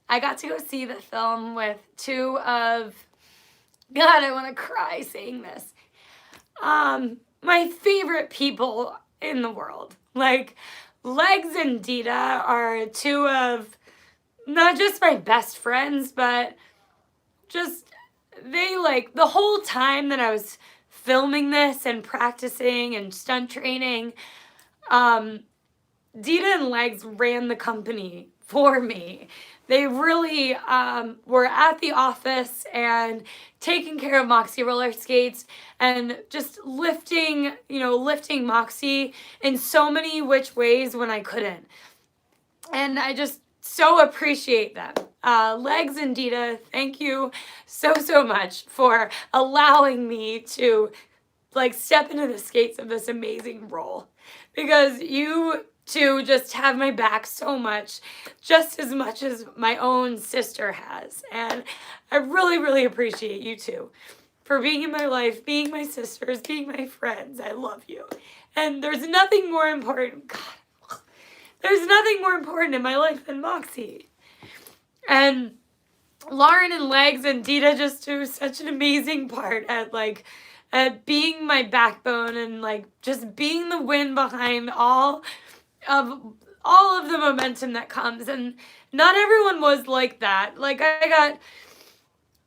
the film with two of, God, I want to cry saying this, my favorite people in the world. Like, Legs and Dita are two of not just my best friends, but just they, like, the whole time that I was filming this and practicing and stunt training, Dita and Legs ran the company for me. They really were at the office and taking care of Moxi roller skates and just lifting Moxi in so many which ways when I couldn't. And I just so appreciate them. Legs and Dita, thank you so, so much for allowing me to, like, step into the skates of this amazing role. Because you two just have my back so much, just as much as my own sister has. And I really, really appreciate you two for being in my life, being my sisters, being my friends. I love you. And there's nothing more important, God, there's nothing more important in my life than Moxi. And Laryn and Legs and Dita just do such an amazing part at being my backbone and, like, just being the wind behind all all of the momentum that comes. And not everyone was like that. Like, I got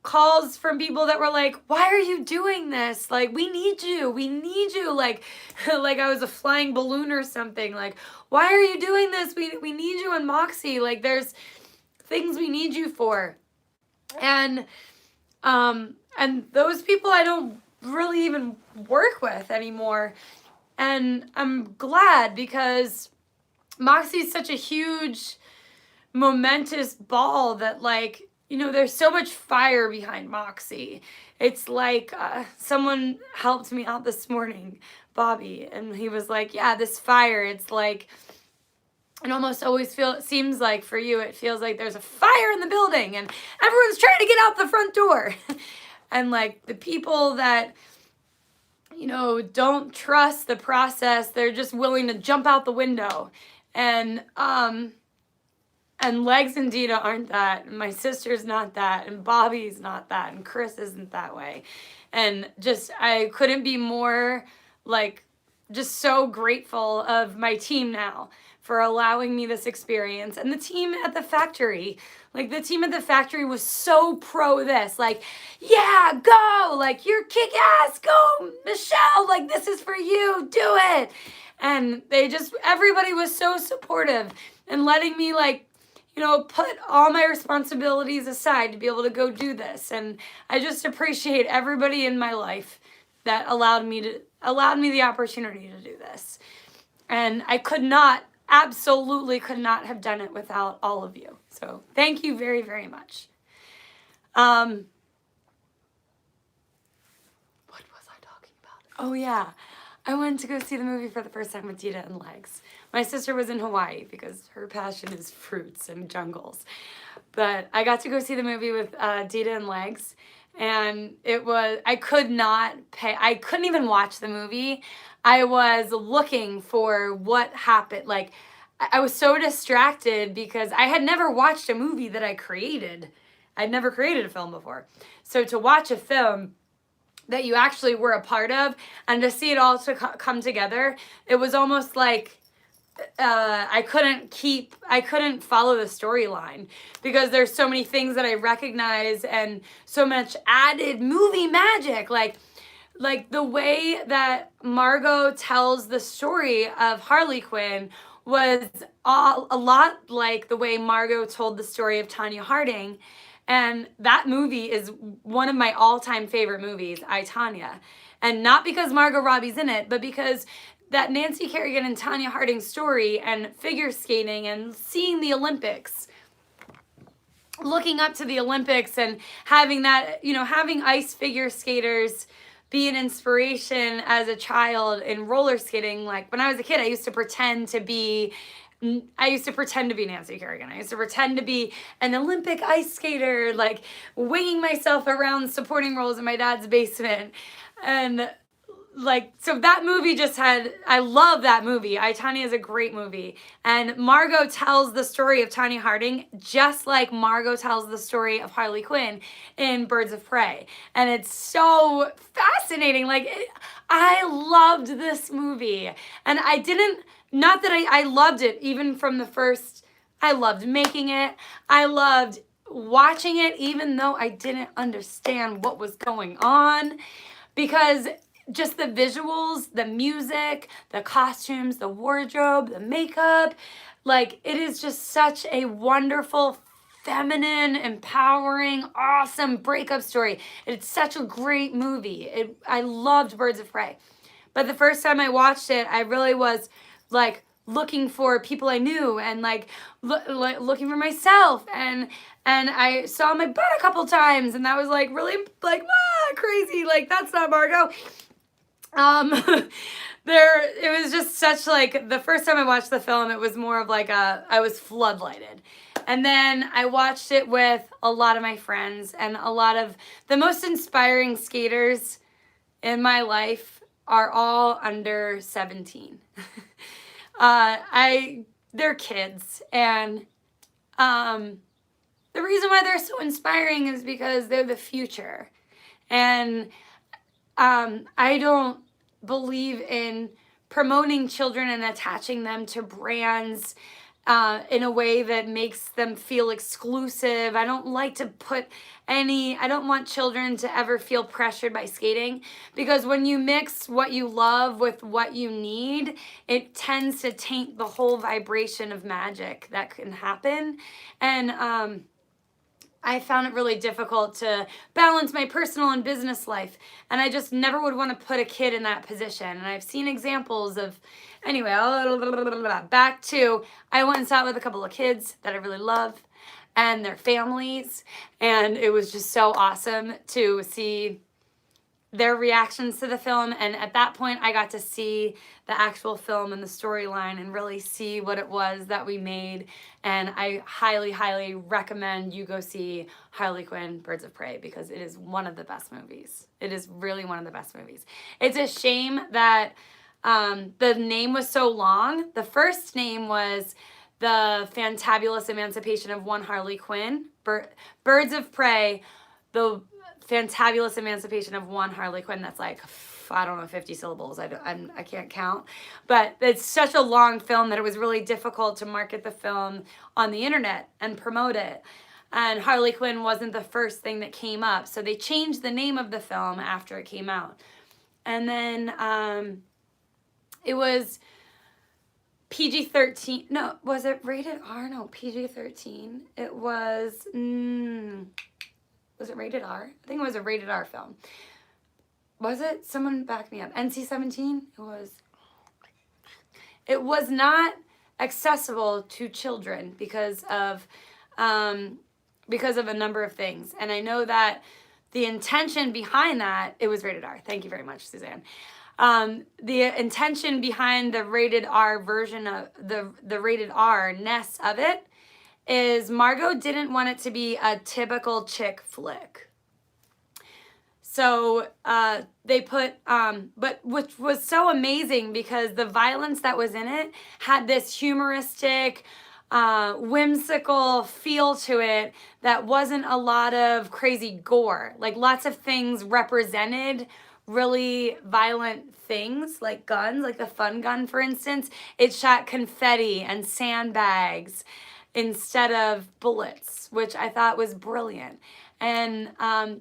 calls from people that were like, why are you doing this? Like, we need you. Like, like I was a flying balloon or something. Like, why are you doing this? We need you in Moxi. Like, there's things we need you for. And those people I don't really even work with anymore. And I'm glad, because Moxi is such a huge, momentous ball that, like, you know, there's so much fire behind Moxi. It's like someone helped me out this morning, Bobby, and he was like, yeah, this fire, it's like, it almost always seems like for you, it feels like there's a fire in the building and everyone's trying to get out the front door. And like the people that, you know, don't trust the process, they're just willing to jump out the window. And Legs and Dita aren't that, and my sister's not that, and Bobby's not that, and Chris isn't that way. And just, I couldn't be more, like, just so grateful of my team now for allowing me this experience. And the team at the factory, like, the team at the factory was so pro this, like, yeah, go, like, you're kick-ass, go, Michelle, like, this is for you, do it. And they just, everybody was so supportive and letting me, like, you know, put all my responsibilities aside to be able to go do this. And I just appreciate everybody in my life that allowed me the opportunity to do this. And I absolutely could not have done it without all of you. So thank you very, very much. What was I talking about? Oh yeah, I went to go see the movie for the first time with Dita and Legs. My sister was in Hawaii because her passion is fruits and jungles. But I got to go see the movie with Dita and Legs. And I couldn't even watch the movie. I was looking for what happened. Like, I was so distracted because I had never watched a movie that I created. I'd never created a film before. So to watch a film that you actually were a part of and to see it all come together, it was almost like I couldn't follow the storyline because there's so many things that I recognize and so much added movie magic. Like the way that Margot tells the story of Harley Quinn was a lot like the way Margot told the story of Tonya Harding. And that movie is one of my all-time favorite movies, I, Tonya. And not because Margot Robbie's in it, but because that Nancy Kerrigan and Tonya Harding story and figure skating and seeing the Olympics, looking up to the Olympics and having that, you know, having ice figure skaters be an inspiration as a child in roller skating. Like when I was a kid, I used to pretend to be Nancy Kerrigan. I used to pretend to be an Olympic ice skater, like winging myself around supporting roles in my dad's basement. And like, so that movie I love that movie. I, Tonya is a great movie. And Margot tells the story of Tonya Harding just like Margot tells the story of Harley Quinn in Birds of Prey. And it's so fascinating. Like, I loved this movie. And not that I loved it even from the first, I loved making it. I loved watching it even though I didn't understand what was going on, because just the visuals, the music, the costumes, the wardrobe, the makeup, like it is just such a wonderful, feminine, empowering, awesome breakup story. It's such a great movie. I loved Birds of Prey. But the first time I watched it, I really was like looking for people I knew and like looking for myself, and I saw my butt a couple times, and that was like really like crazy, like that's not Margot. It was just such like, the first time I watched the film, it was more of like I was floodlighted. And then I watched it with a lot of my friends, and a lot of the most inspiring skaters in my life are all under 17. They're kids, and the reason why they're so inspiring is because they're the future. And I don't believe in promoting children and attaching them to brands in a way that makes them feel exclusive. I don't like to I don't want children to ever feel pressured by skating, because when you mix what you love with what you need, it tends to taint the whole vibration of magic that can happen. And I found it really difficult to balance my personal and business life. And I just never would want to put a kid in that position. And I've seen examples of, anyway, back to, I went and sat with a couple of kids that I really love and their families. And it was just so awesome to see their reactions to the film. And at that point, I got to see the actual film and the storyline and really see what it was that we made. And I highly, highly recommend you go see Harley Quinn, Birds of Prey, because it is one of the best movies. It is really one of the best movies. It's a shame that the name was so long. The first name was The Fantabulous Emancipation of One Harley Quinn. Birds of Prey, the Fantabulous Emancipation of One Harley Quinn. That's like, I don't know, 50 syllables. I can't count. But it's such a long film that it was really difficult to market the film on the internet and promote it. And Harley Quinn wasn't the first thing that came up. So they changed the name of the film after it came out. And then it was PG-13. No, was it rated R? No, PG-13. It was... Was it rated R? I think it was a rated R film. Was it? Someone back me up. NC-17? It was. It was not accessible to children because of a number of things. And I know that the intention behind that, it was rated R. Thank you very much, Suzanne. The intention behind the rated R version of the rated R-ness of it is Margot didn't want it to be a typical chick flick. So they put, but which was so amazing because the violence that was in it had this humoristic, whimsical feel to it that wasn't a lot of crazy gore. Like lots of things represented really violent things, like guns, like the fun gun, for instance. It shot confetti and sandbags instead of bullets, which I thought was brilliant. And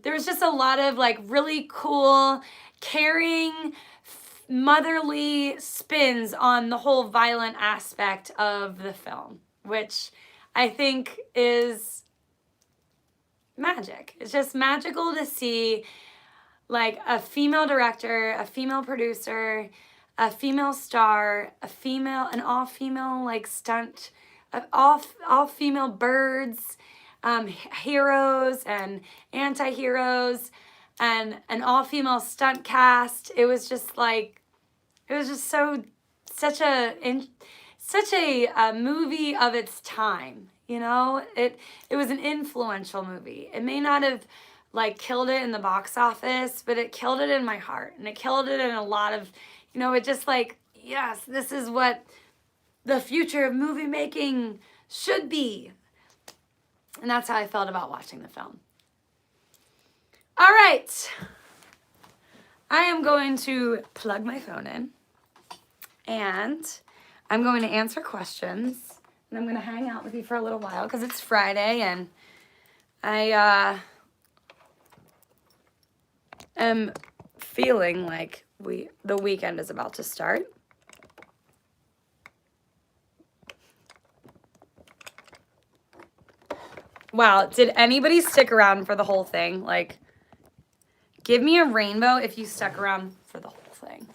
there was just a lot of like really cool, caring, motherly spins on the whole violent aspect of the film, which I think is magic. It's just magical to see like a female director, a female producer, a female star, an all-female like stunt, all-female birds, heroes and anti-heroes, and an all-female stunt cast. It was just such a movie of its time. You know, it was an influential movie. It may not have like killed it in the box office, but it killed it in my heart, and it killed it in a lot of, you know, it just like, yes, this is what the future of movie making should be. And that's how I felt about watching the film. All right. I am going to plug my phone in, and I'm going to answer questions, and I'm going to hang out with you for a little while because it's Friday, and I am feeling like the weekend is about to start. Wow, did anybody stick around for the whole thing? Like, give me a rainbow if you stuck around for the whole thing.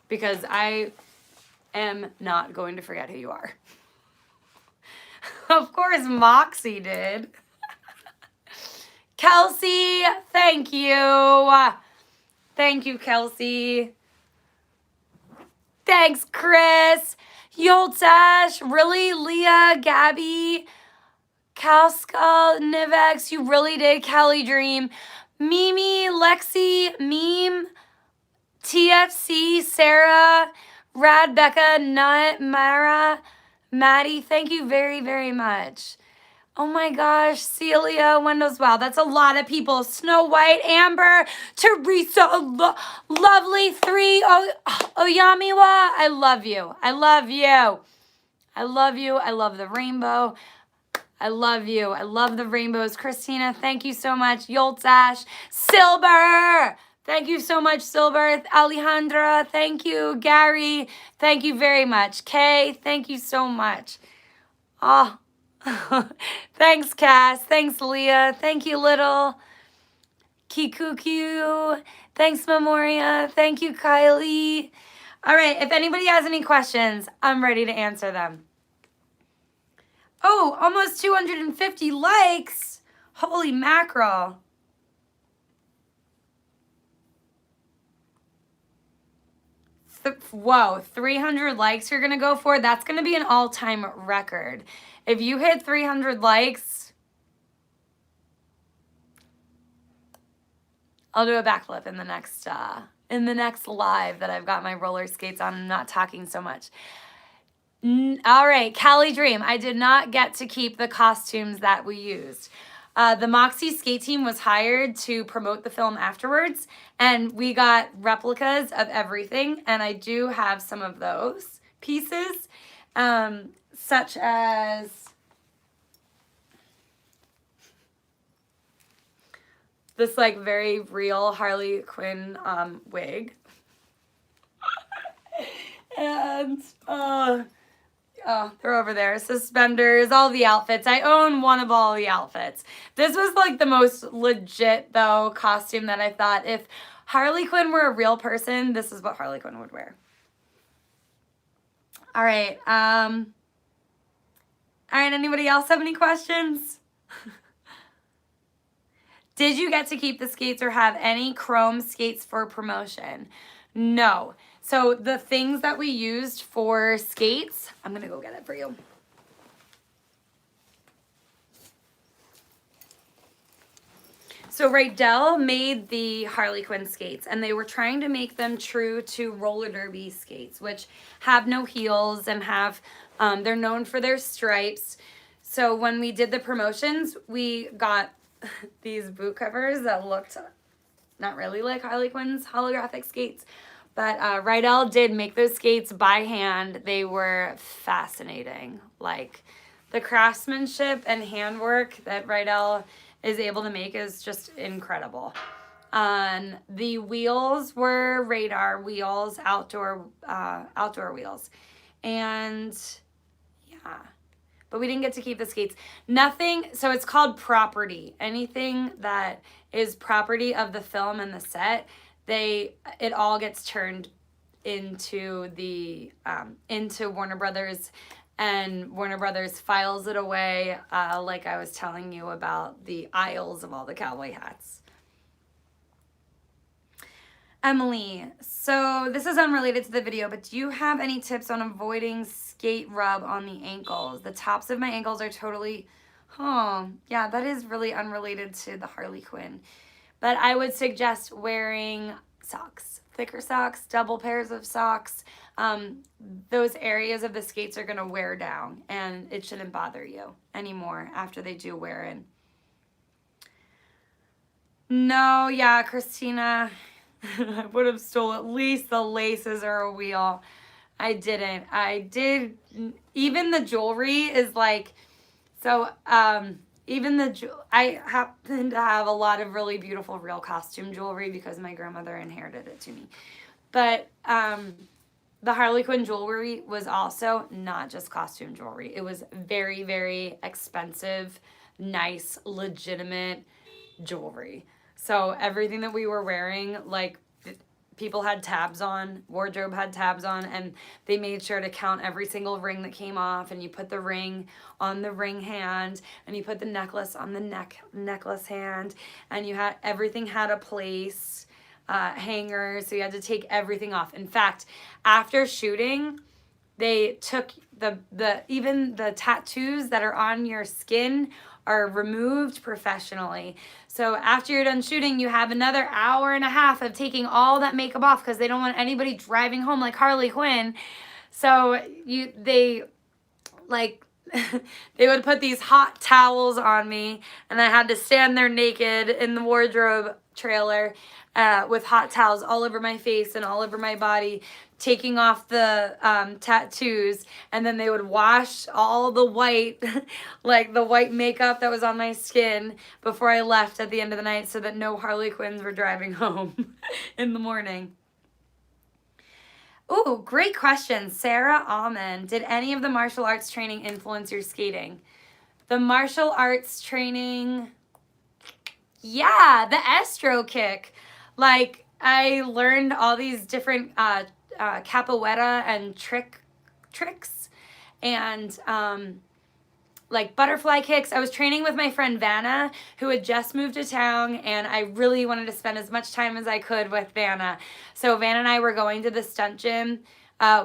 Because I am not going to forget who you are. Of course, Moxi did. Kelsey, thank you. Thank you, Kelsey. Thanks, Chris. Yoltash, really, Leah, Gabby, Kalska, Nivex, you really did. Kelly Dream, Mimi, Lexi, Meme, TFC, Sarah, Rad, Becca, Nut, Mara, Maddie, thank you very, very much. Oh my gosh, Celia, Windows, wow, that's a lot of people. Snow White, Amber, Teresa, Lovely, 3, Oyamiwa, I love you. I love you. I love you. I love the rainbow. I love you. I love the rainbows. Christina, thank you so much. Yoltsash. Silver. Thank you so much, Silver. Alejandra, thank you. Gary, thank you very much. Kay, thank you so much. Oh, thanks, Cass. Thanks, Leah. Thank you, Little. Kikuku. Thanks, Memoria. Thank you, Kylie. All right, if anybody has any questions, I'm ready to answer them. Oh, almost 250 likes. Holy mackerel. Whoa, 300 likes you're going to go for? That's going to be an all-time record. If you hit 300 likes, I'll do a backflip in the next live that I've got my roller skates on. I'm not talking so much. All right, Cali Dream. I did not get to keep the costumes that we used. The Moxi skate team was hired to promote the film afterwards, and we got replicas of everything, and I do have some of those pieces, such as this like very real Harley Quinn wig. And they're over there. Suspenders, all the outfits. I own one of all the outfits. This was like the most legit, though, costume that I thought if Harley Quinn were a real person, this is what Harley Quinn would wear. All right. All right, anybody else have any questions? Did you get to keep the skates or have any chrome skates for promotion? No. So the things that we used for skates, I'm going to go get it for you. So Rydell made the Harley Quinn skates, and they were trying to make them true to roller derby skates, which have no heels and have, they're known for their stripes. So when we did the promotions, we got these boot covers that looked not really like Harley Quinn's holographic skates. But Rydell did make those skates by hand. They were fascinating. Like the craftsmanship and handwork that Rydell is able to make is just incredible. The wheels were radar wheels, outdoor wheels. And yeah, but we didn't get to keep the skates. Nothing, so it's called property. Anything that is property of the film and the set, it all gets turned into the into Warner Brothers, and Warner Brothers files it away, like I was telling you about the aisles of all the cowboy hats. Emily, so this is unrelated to the video, but do you have any tips on avoiding skate rub on the ankles? The tops of my ankles are totally, yeah, that is really unrelated to the Harley Quinn. But I would suggest wearing socks, thicker socks, double pairs of socks. Those areas of the skates are going to wear down, and it shouldn't bother you anymore after they do wear in. No, yeah, Christina, I would have stole at least the laces or a wheel. I didn't. I did. Even the jewelry is like, so, even I happen to have a lot of really beautiful real costume jewelry because my grandmother inherited it to me. But the Harley Quinn jewelry was also not just costume jewelry. It was very, very expensive, nice, legitimate jewelry. So everything that we were wearing, like, people had tabs on, wardrobe had tabs on, and they made sure to count every single ring that came off, and you put the ring on the ring hand, and you put the necklace on the necklace hand, and you had, everything had a place, hangers, so you had to take everything off. In fact, after shooting, they took even the tattoos that are on your skin are removed professionally. So after you're done shooting, you have another hour and a half of taking all that makeup off because they don't want anybody driving home like Harley Quinn. So they like they would put these hot towels on me, and I had to stand there naked in the wardrobe trailer with hot towels all over my face and all over my body, taking off the tattoos, and then they would wash all the white, like the white makeup that was on my skin before I left at the end of the night so that no Harley Quinns were driving home in the morning. Oh, great question. Sarah Almond. Did any of the martial arts training influence your skating? The martial arts training, yeah, the Estro kick. Like, I learned all these different capoeira and tricks and like butterfly kicks. I was training with my friend Vanna, who had just moved to town, and I really wanted to spend as much time as I could with Vanna. So Vanna and I were going to the stunt gym.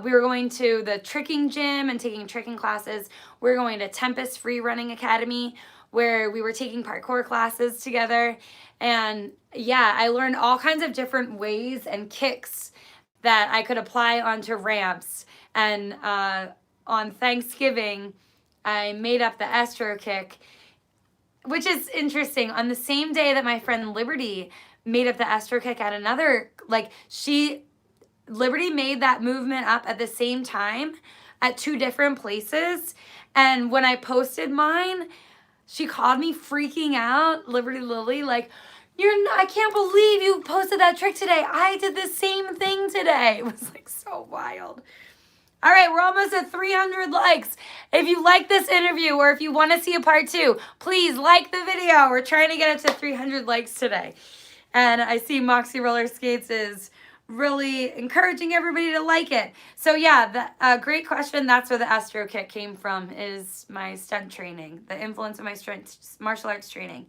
We were going to the tricking gym and taking tricking classes. We were going to Tempest Free Running Academy, where we were taking parkour classes together. And yeah, I learned all kinds of different ways and kicks that I could apply onto ramps. And on Thanksgiving, I made up the Estro kick, which is interesting. On the same day that my friend Liberty made up the Estro kick at another, like Liberty made that movement up at the same time at two different places. And when I posted mine, she called me freaking out, Liberty Lily, like, I can't believe you posted that trick today. I did the same thing today. It was like so wild. All right, we're almost at 300 likes. If you like this interview or if you want to see a part 2, please like the video. We're trying to get it to 300 likes today. And I see Moxi Roller Skates is really encouraging everybody to like it. So yeah, great question. That's where the Estro kick came from, is my stunt training, the influence of my martial arts training.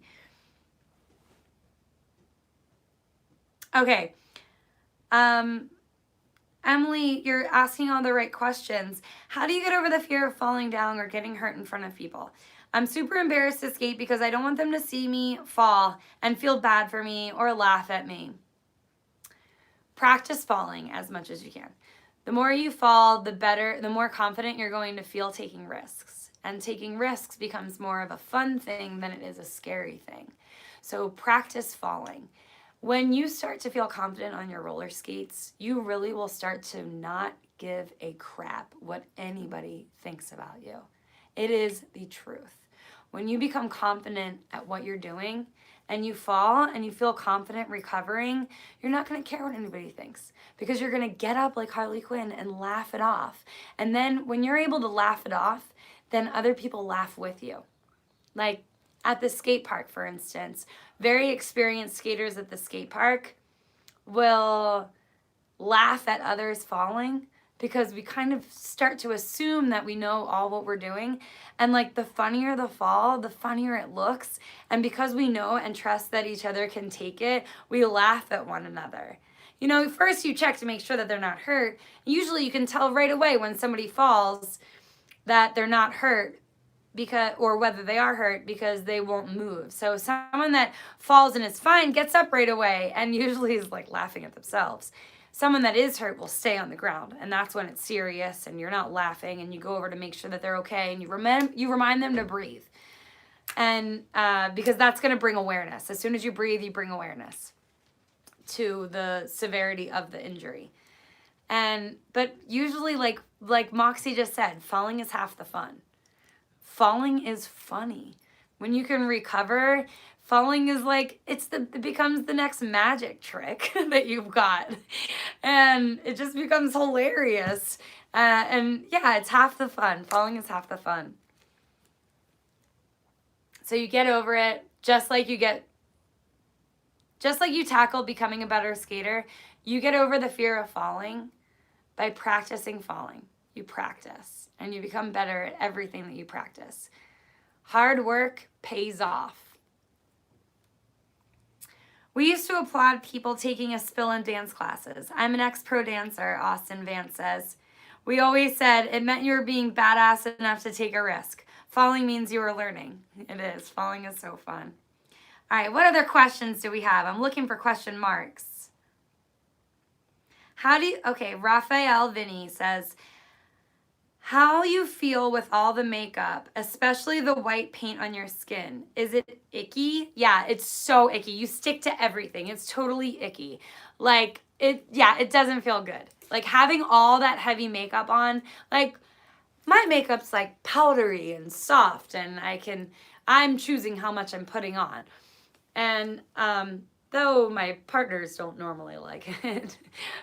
Okay. Emily, you're asking all the right questions. How do you get over the fear of falling down or getting hurt in front of people? I'm super embarrassed to skate because I don't want them to see me fall and feel bad for me or laugh at me. Practice falling as much as you can. The more you fall, the better, the more confident you're going to feel taking risks. And taking risks becomes more of a fun thing than it is a scary thing. So practice falling. When you start to feel confident on your roller skates, you really will start to not give a crap what anybody thinks about you. It is the truth. When you become confident at what you're doing and you fall and you feel confident recovering, you're not going to care what anybody thinks because you're going to get up like Harley Quinn and laugh it off. And then when you're able to laugh it off, then other people laugh with you. Like at the skate park, for instance, very experienced skaters at the skate park will laugh at others falling because we kind of start to assume that we know all what we're doing. And like the funnier the fall, the funnier it looks. And because we know and trust that each other can take it, we laugh at one another. You know, first you check to make sure that they're not hurt. Usually you can tell right away when somebody falls that they're not hurt, because, or whether they are hurt, because they won't move. So someone that falls and is fine gets up right away and usually is like laughing at themselves. Someone that is hurt will stay on the ground, and that's when it's serious and you're not laughing, and you go over to make sure that they're okay, and you remind them to breathe. And because that's going to bring awareness. As soon as you breathe, you bring awareness to the severity of the injury. But usually, like Moxi just said, falling is half the fun. Falling is funny. When you can recover, falling is like, it becomes the next magic trick that you've got. And it just becomes hilarious. And yeah, it's half the fun. Falling is half the fun. So you get over it, just like you tackle becoming a better skater, you get over the fear of falling by practicing falling. You practice and you become better at everything that you practice. Hard work pays off. We used to applaud people taking a spill in dance classes. I'm an ex-pro dancer, Austin Vance says. We always said it meant you were being badass enough to take a risk. Falling means you were learning. It is. Falling is so fun. All right, what other questions do we have? I'm looking for question marks. Okay, Raphael Vinny says, How you feel with all the makeup, especially the white paint on your skin. Is it icky? Yeah, it's so icky. You stick to everything. It's totally icky. Like, it doesn't feel good. Like, having all that heavy makeup on, like, my makeup's like powdery and soft, and I'm choosing how much I'm putting on. And though my partners don't normally like it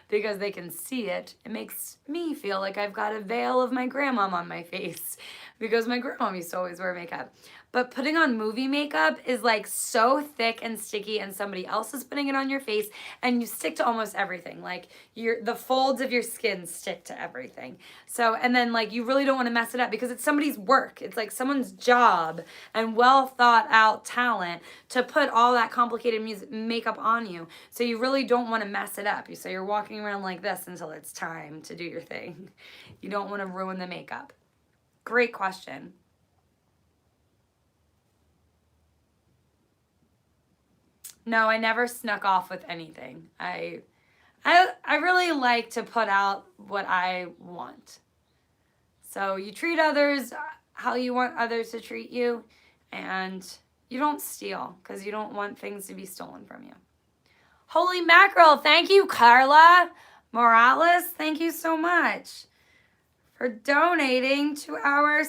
because they can see it, it makes me feel like I've got a veil of my grandmom on my face because my grandmom used to always wear makeup. But putting on movie makeup is like so thick and sticky, and somebody else is putting it on your face, and you stick to almost everything. Like the folds of your skin stick to everything. So, and then like you really don't want to mess it up because it's somebody's work. It's like someone's job and well thought out talent to put all that complicated makeup on you. So you really don't want to mess it up. So you're walking around like this until it's time to do your thing. You don't want to ruin the makeup. Great question. No, I never snuck off with anything. I really like to put out what I want. So you treat others how you want others to treat you, and you don't steal because you don't want things to be stolen from you. Holy mackerel, thank you, Carla Morales. Thank you so much for donating to our,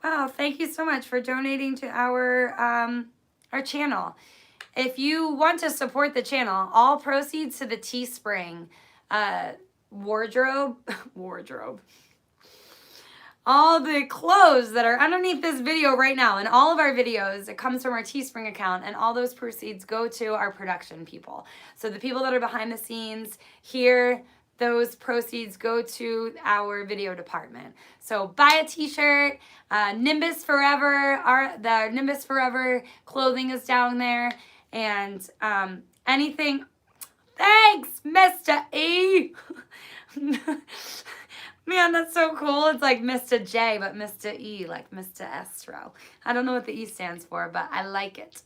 wow, thank you so much for donating to our channel. If you want to support the channel, all proceeds to the Teespring wardrobe, all the clothes that are underneath this video right now, and all of our videos, it comes from our Teespring account, and all those proceeds go to our production people. So the people that are behind the scenes here, those proceeds go to our video department. So buy a t-shirt, Nimbus Forever, the Nimbus Forever clothing is down there. And anything, thanks, Mr. E. Man, that's so cool. It's like Mr. J, but Mr. E, like Mr. Estro. I don't know what the E stands for, but I like it.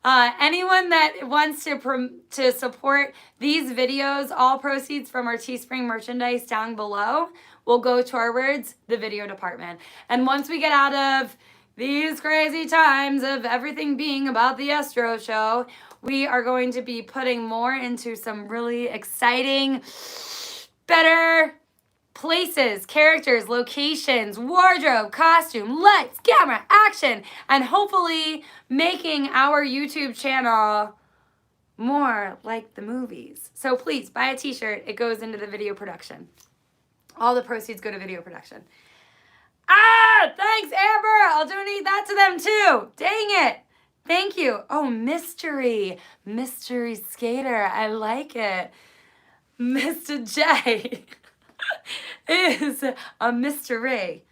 Anyone that wants to support these videos, all proceeds from our Teespring merchandise down below will go towards the video department. And once we get out of these crazy times of everything being about the Estro show, we are going to be putting more into some really exciting, better places, characters, locations, wardrobe, costume, lights, camera, action, and hopefully making our YouTube channel more like the movies. So please buy a t-shirt. It goes into the video production. All the proceeds go to video production. Ah, thanks, Amber. I'll donate that to them too. Dang it. Thank you. Oh, mystery skater. I like it. Mr. J is a mystery.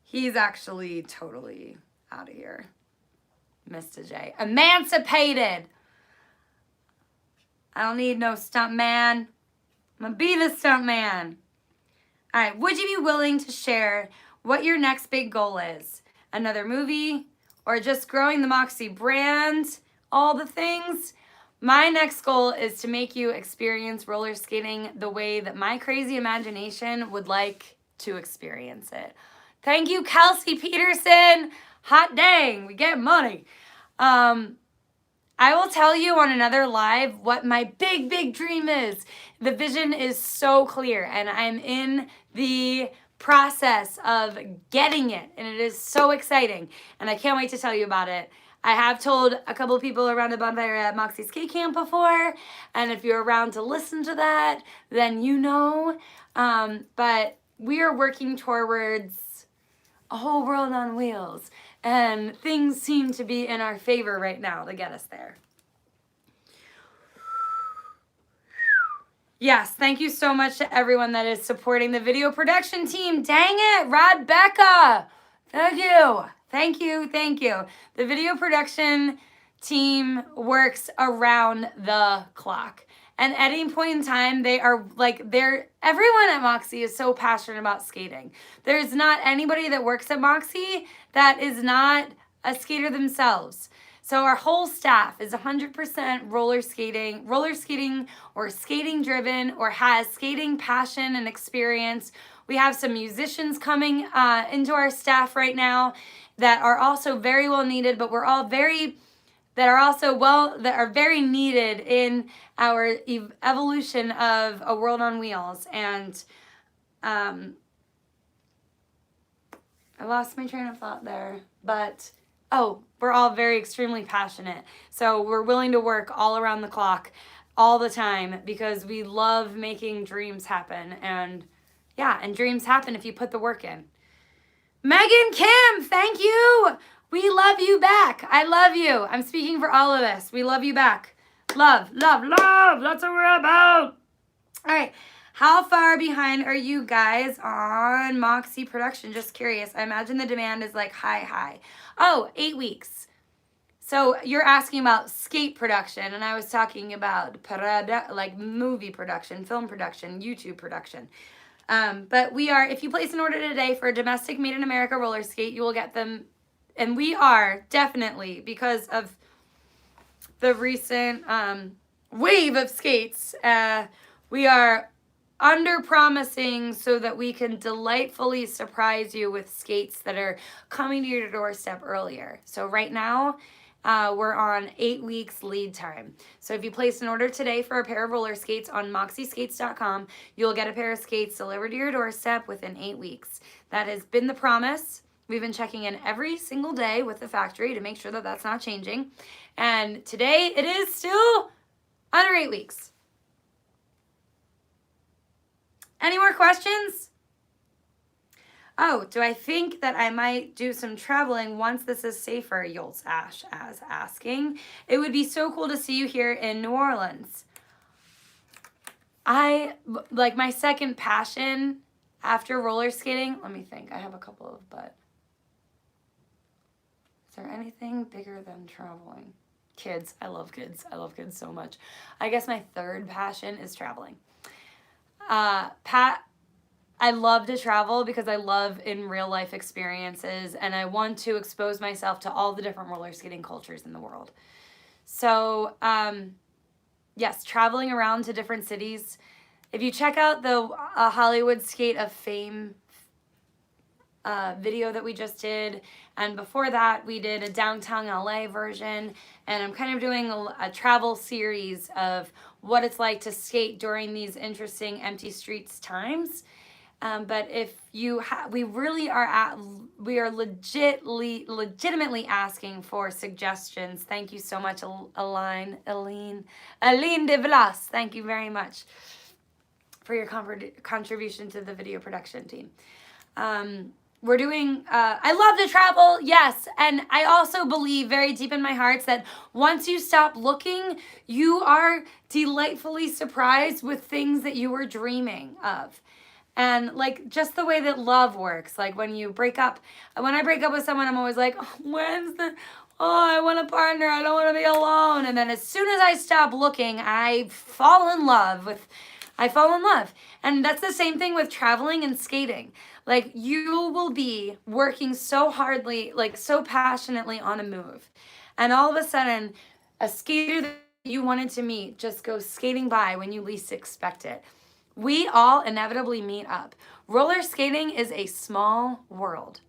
He's actually totally out of here. Mr. J. Emancipated. I don't need no stunt man. I'm gonna be the stunt man. All right, would you be willing to share what your next big goal is? Another movie or just growing the Moxi brand? All the things? My next goal is to make you experience roller skating the way that my crazy imagination would like to experience it. Thank you, Kelsey Peterson. Hot dang, we get money. I will tell you on another live what my big dream is. The vision is so clear, and I'm in the process of getting it, and it is so exciting, and I can't wait to tell you about it. I have told a couple of people around the bonfire at Moxi's Skate Camp before, and if you're around to listen to that, then you know. But we are working towards a whole world on wheels, and things seem to be in our favor right now to get us there. Yes, thank you so much to everyone that is supporting the video production team. Dang it, Rod Becca. Thank you. Thank you. Thank you. The video production team works around the clock. And at any point in time, everyone at Moxi is so passionate about skating. There's not anybody that works at Moxi that is not a skater themselves. So our whole staff is 100% roller skating or skating driven or has skating passion and experience. We have some musicians coming into our staff right now that are also very well needed, but we're all that are very needed in our evolution of A World on Wheels. And I lost my train of thought there, but we're all very extremely passionate. So we're willing to work all around the clock, all the time, because we love making dreams happen. And and dreams happen if you put the work in. Megan Kim, thank you. We love you back. I love you. I'm speaking for all of us. We love you back. Love, love, love. That's what we're about. All right. How far behind are you guys on Moxi production? Just curious. I imagine the demand is like high. Oh, 8 weeks. So you're asking about skate production, and I was talking about like movie production, film production, YouTube production. But we are, if you place an order today for a domestic made in America roller skate, you will get them. And we are definitely, because of the recent wave of skates, we are under promising so that we can delightfully surprise you with skates that are coming to your doorstep earlier. So right now, we're on 8 weeks lead time. So if you place an order today for a pair of roller skates on moxiskates.com, you'll get a pair of skates delivered to your doorstep within 8 weeks. That has been the promise. We've been checking in every single day with the factory to make sure that that's not changing. And today it is still under 8 weeks. Any more questions? Oh, do I think that I might do some traveling once this is safer? Yolt's Ash as asking. It would be so cool to see you here in New Orleans. Like my second passion after roller skating. Let me think. I have a couple of, but is there anything bigger than traveling? Kids. I love kids. I love kids so much. I guess my third passion is traveling. I love to travel because I love in real life experiences, and I want to expose myself to all the different roller skating cultures in the world. So, yes, traveling around to different cities. If you check out the Hollywood Skate of Fame video that we just did, and before that we did a downtown LA version, and I'm kind of doing a travel series of what it's like to skate during these interesting empty streets times. But if you we are legitimately asking for suggestions. Thank you so much, Aline de Vlas. Thank you very much for your contribution to the video production team. We're doing, I love to travel, yes, and I also believe very deep in my heart that once you stop looking, you are delightfully surprised with things that you were dreaming of. And like just the way that love works, like when I break up with someone, I'm always like, I want a partner, I don't want to be alone. And then as soon as I stop looking, I fall in love. And that's the same thing with traveling and skating. Like you will be working so hardly, like so passionately on a move. And all of a sudden, a skater that you wanted to meet just goes skating by when you least expect it. We all inevitably meet up. Roller skating is a small world.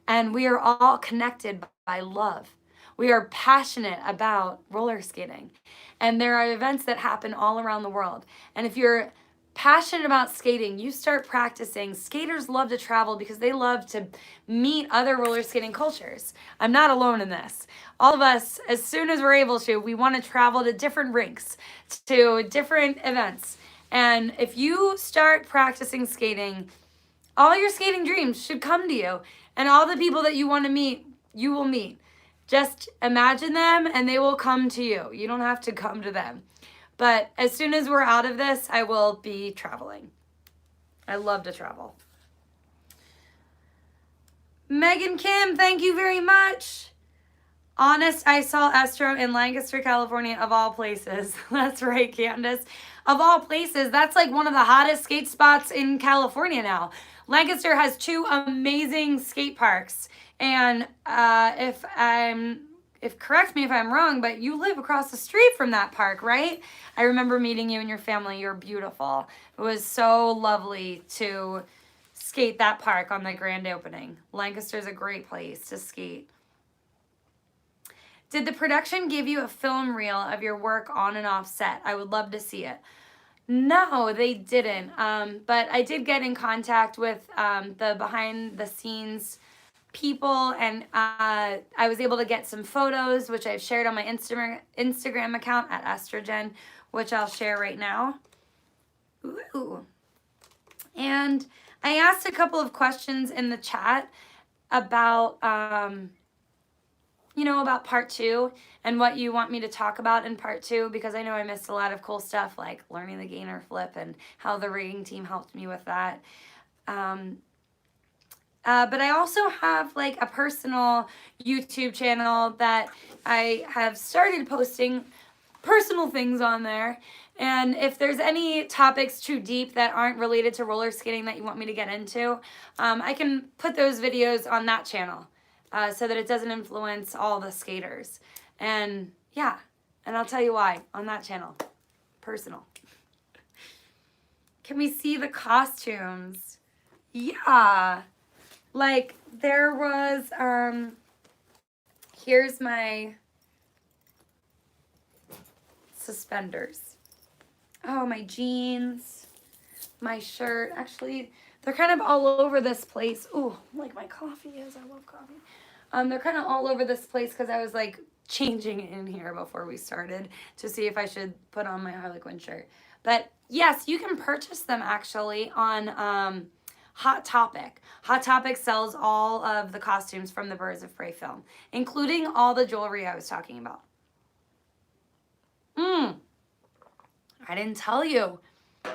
And we are all connected by love. We are passionate about roller skating. And there are events that happen all around the world. And if you're passionate about skating, you start practicing. Skaters love to travel because they love to meet other roller skating cultures. I'm not alone in this. All of us, as soon as we're able to, we want to travel to different rinks, to different events. And if you start practicing skating, all your skating dreams should come to you. And all the people that you want to meet, you will meet. Just imagine them and they will come to you. You don't have to come to them. But as soon as we're out of this, I will be traveling. I love to travel. Megan Kim, thank you very much. Honest, I saw Estro in Lancaster, California, of all places. That's right, Candace. Of all places, that's like one of the hottest skate spots in California now. Lancaster has 2 amazing skate parks. And if correct me if I'm wrong, but you live across the street from that park, right? I remember meeting you and your family. You're beautiful. It was so lovely to skate that park on the grand opening. Lancaster's a great place to skate. Did the production give you a film reel of your work on and off set? I would love to see it. No, they didn't. But I did get in contact with the behind the scenes people, and I was able to get some photos, which I've shared on my Instagram account at Estro Jen, which I'll share right now. Ooh. And I asked a couple of questions in the chat about, about part 2 and what you want me to talk about in part 2, because I know I missed a lot of cool stuff like learning the gainer flip and how the rigging team helped me with that. But I also have like a personal YouTube channel that I have started posting personal things on there. And if there's any topics too deep that aren't related to roller skating that you want me to get into, I can put those videos on that channel so that it doesn't influence all the skaters. And yeah, and I'll tell you why on that channel. Personal. Can we see the costumes? Yeah. Like there was, here's my suspenders. Oh, my jeans, my shirt. Actually, they're kind of all over this place. Ooh, like my coffee is. I love coffee. They're kind of all over this place because I was like changing in here before we started to see if I should put on my Harley Quinn shirt. But yes, you can purchase them actually on Hot Topic. Hot Topic sells all of the costumes from the Birds of Prey film, including all the jewelry I was talking about. I didn't tell you.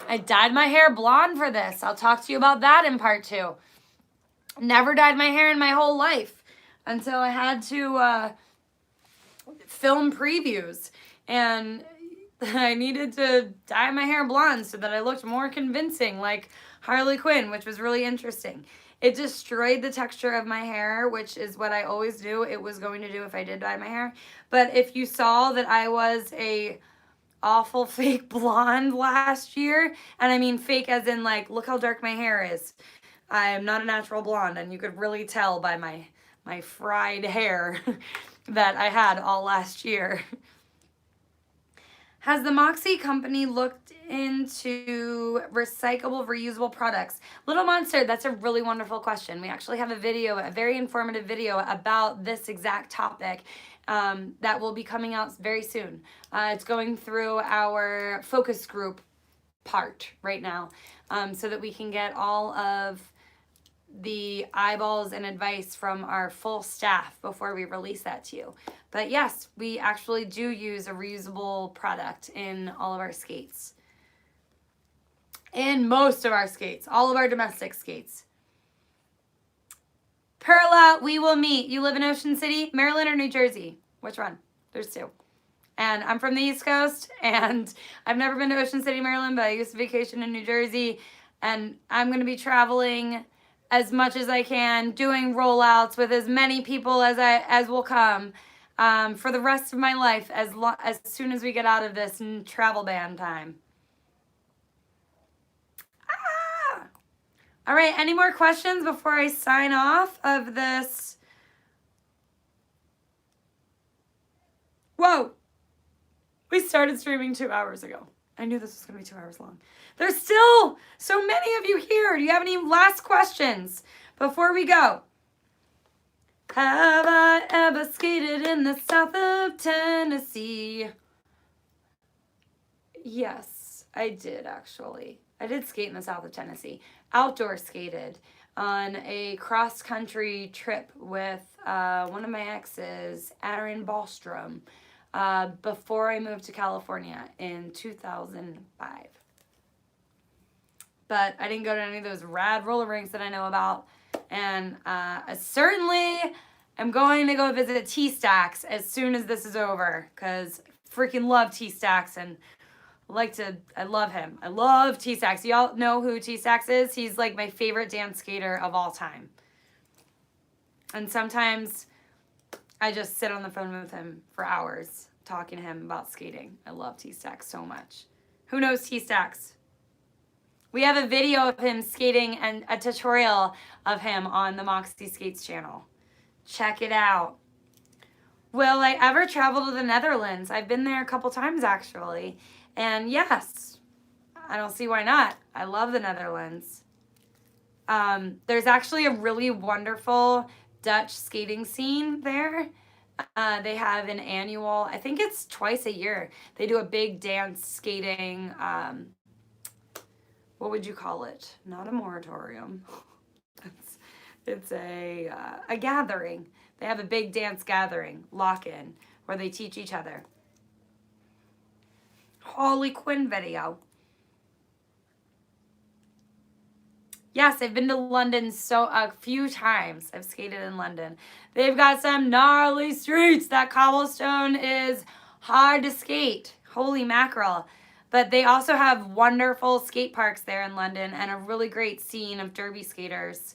I dyed my hair blonde for this. I'll talk to you about that in part 2. Never dyed my hair in my whole life until I had to film previews. And I needed to dye my hair blonde so that I looked more convincing like Harley Quinn, which was really interesting. It destroyed the texture of my hair, which is what I always do. It was going to do if I did dye my hair. But if you saw that I was a awful fake blonde last year, and I mean fake as in like, look how dark my hair is. I am not a natural blonde, and you could really tell by my fried hair that I had all last year. Has the Moxi company looked into recyclable, reusable products? Little Monster, that's a really wonderful question. We actually have a video, a very informative video about this exact topic that will be coming out very soon. It's going through our focus group part right now so that we can get all of the eyeballs and advice from our full staff before we release that to you. But yes, we actually do use a reusable product in all of our skates. In most of our skates, all of our domestic skates. Perla, we will meet. You live in Ocean City, Maryland or New Jersey? Which one? There's 2. And I'm from the East Coast, and I've never been to Ocean City, Maryland, but I used to vacation in New Jersey, and I'm going to be traveling as much as I can, doing rollouts with as many people as will come for the rest of my life, as soon as we get out of this travel ban time. All right, any more questions before I sign off of this? Whoa, we started streaming 2 hours ago. I knew this was going to be 2 hours long. There's still so many of you here. Do you have any last questions before we go? Have I ever skated in the south of Tennessee? Yes, I did actually. I did skate in the south of Tennessee. Outdoor skated on a cross-country trip with one of my exes, Aaron Ballstrom, before I moved to California in 2005. But I didn't go to any of those rad roller rinks that I know about. And I certainly am going to go visit T-Stacks as soon as this is over, because I freaking love T-Stacks, and I love him. I love T-Stacks. Y'all know who T-Stacks is? He's like my favorite dance skater of all time. And sometimes I just sit on the phone with him for hours talking to him about skating. I love T-Stacks so much. Who knows T-Stacks? We have a video of him skating and a tutorial of him on the Moxi Skates channel. Check it out. Will I ever travel to the Netherlands? I've been there a couple times actually. And yes, I don't see why not. I love the Netherlands. There's actually a really wonderful Dutch skating scene there. They have an annual, I think it's twice a year. They do a big dance skating, what would you call it? Not a moratorium. It's a gathering. They have a big dance gathering, lock-in, where they teach each other. Harley Quinn video. Yes, I've been to London a few times. I've skated in London. They've got some gnarly streets. That cobblestone is hard to skate. Holy mackerel. But they also have wonderful skate parks there in London and a really great scene of derby skaters.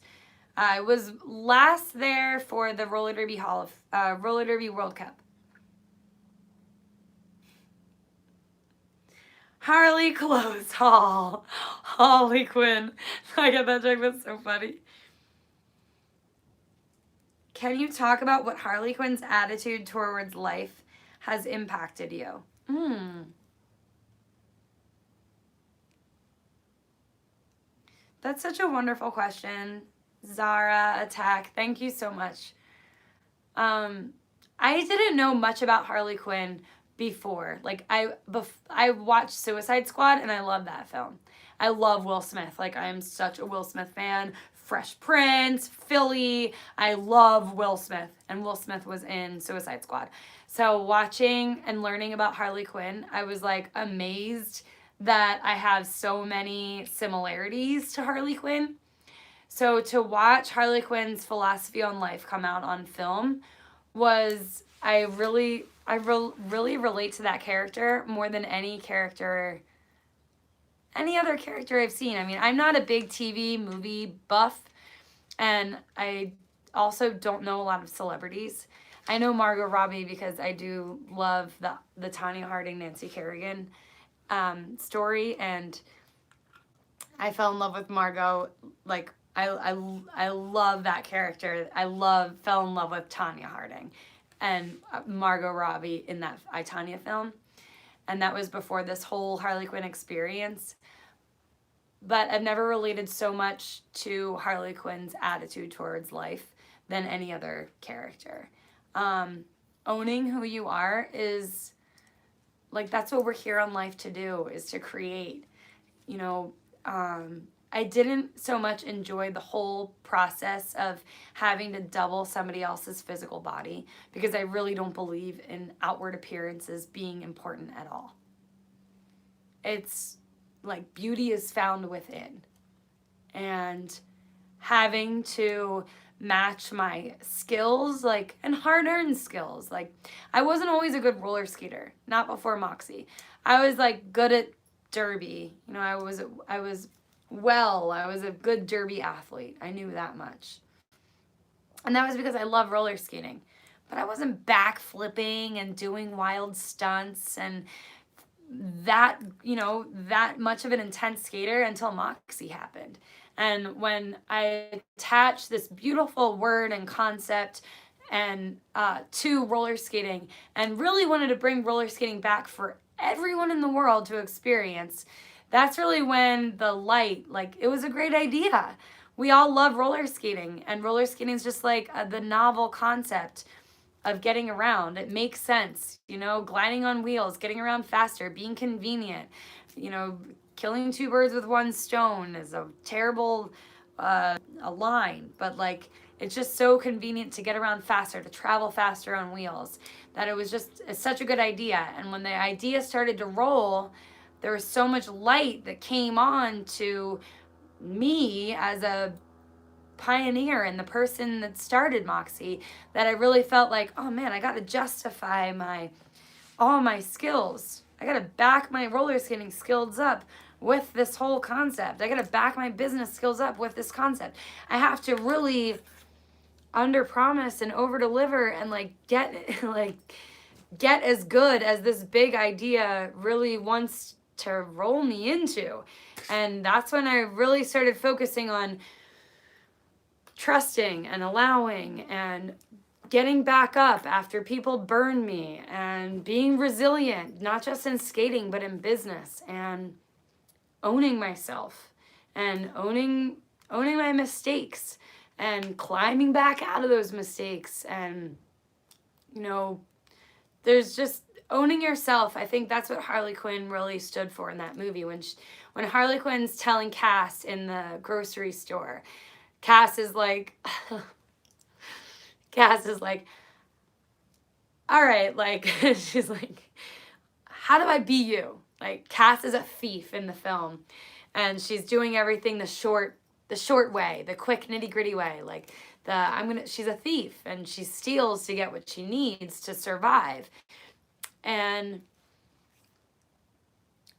I was last there for the Roller Derby World Cup. Harley Clothes Haul. Harley Quinn. I get that joke. That's so funny. Can you talk about what Harley Quinn's attitude towards life has impacted you? That's such a wonderful question. Zara Attack, thank you so much. I didn't know much about Harley Quinn before. Like I watched Suicide Squad and I love that film. I love Will Smith. Like I am such a Will Smith fan. Fresh Prince, Philly. I love Will Smith, and Will Smith was in Suicide Squad. So watching and learning about Harley Quinn, I was like amazed that I have so many similarities to Harley Quinn. So to watch Harley Quinn's philosophy on life come out on film was, I really relate to that character more than any other character I've seen. I mean, I'm not a big TV movie buff, and I also don't know a lot of celebrities. I know Margot Robbie because I do love the Tanya Harding, Nancy Kerrigan story, and I fell in love with Margot. Like I love that character. Fell in love with Tanya Harding and Margot Robbie in that I, Tanya film. And that was before this whole Harley Quinn experience. But I've never related so much to Harley Quinn's attitude towards life than any other character. Owning who you are is, like, that's what we're here on life to do, is to create. You know, I didn't so much enjoy the whole process of having to double somebody else's physical body, because I really don't believe in outward appearances being important at all. It's like beauty is found within, and having to match my skills, like, and hard-earned skills. Like, I wasn't always a good roller skater, not before Moxi. I was like good at derby. You know, I was a good derby athlete. I knew that much. And that was because I love roller skating. But I wasn't backflipping and doing wild stunts and that much of an intense skater until Moxi happened. And when I attached this beautiful word and concept and to roller skating, and really wanted to bring roller skating back for everyone in the world to experience, that's really when the light, like, it was a great idea. We all love roller skating, and roller skating is just like the novel concept of getting around. It makes sense, you know, gliding on wheels, getting around faster, being convenient. You know, killing two birds with one stone is a terrible a line, but like, it's just so convenient to get around faster, to travel faster on wheels, that it's such a good idea. And when the idea started to roll, there was so much light that came on to me as a pioneer and the person that started Moxi, that I really felt like, oh man, I got to justify all my skills. I got to back my roller skating skills up with this whole concept. I got to back my business skills up with this concept. I have to really under promise and over deliver and like get as good as this big idea really wants to roll me into. And that's when I really started focusing on trusting and allowing and getting back up after people burn me and being resilient, not just in skating, but in business, and owning myself and owning my mistakes and climbing back out of those mistakes. And, you know, there's just owning yourself. I think that's what Harley Quinn really stood for in that movie. When Harley Quinn's telling Cass in the grocery store, Cass is like, all right, like, she's like, how do I be you? Like, Cass is a thief in the film, and she's doing everything the short way, the quick nitty gritty way. Like, she's a thief, and she steals to get what she needs to survive. And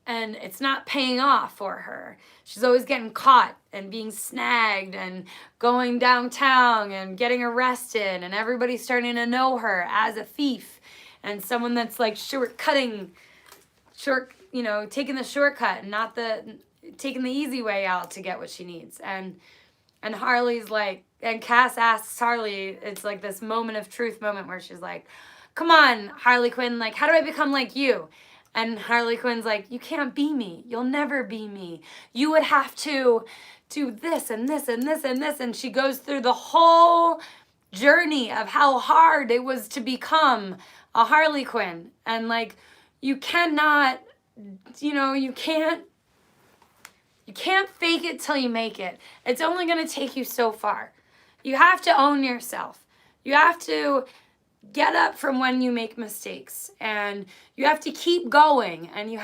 it's not paying off for her. She's always getting caught and being snagged and going downtown and getting arrested, and everybody's starting to know her as a thief and someone that's like taking the shortcut and not taking the easy way out to get what she needs. And Harley's like, and Cass asks Harley, it's like this moment of truth moment where she's like, come on, Harley Quinn, like, how do I become like you? And Harley Quinn's like, you can't be me. You'll never be me. You would have to do this and this and this and this. And she goes through the whole journey of how hard it was to become a Harley Quinn. And like, you cannot, you can't fake it till you make it. It's only going to take you so far. You have to own yourself. You have to get up from when you make mistakes, and you have to keep going, and you're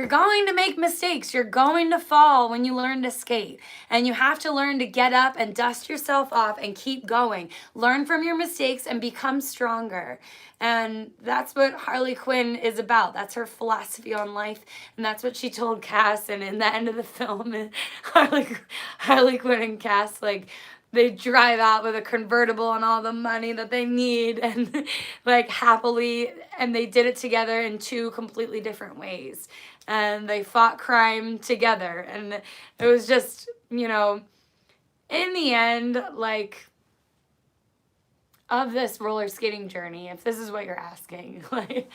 going to make mistakes. You're going to fall when you learn to skate, and you have to learn to get up and dust yourself off and keep going. Learn from your mistakes and become stronger. And that's what Harley Quinn is about. That's her philosophy on life, and that's what she told Cass. And in the end of the film, Harley Quinn and Cass, like, they drive out with a convertible and all the money that they need, and like happily, and they did it together in two completely different ways. And they fought crime together. And it was just, in the end, like, of this roller skating journey, if this is what you're asking, like,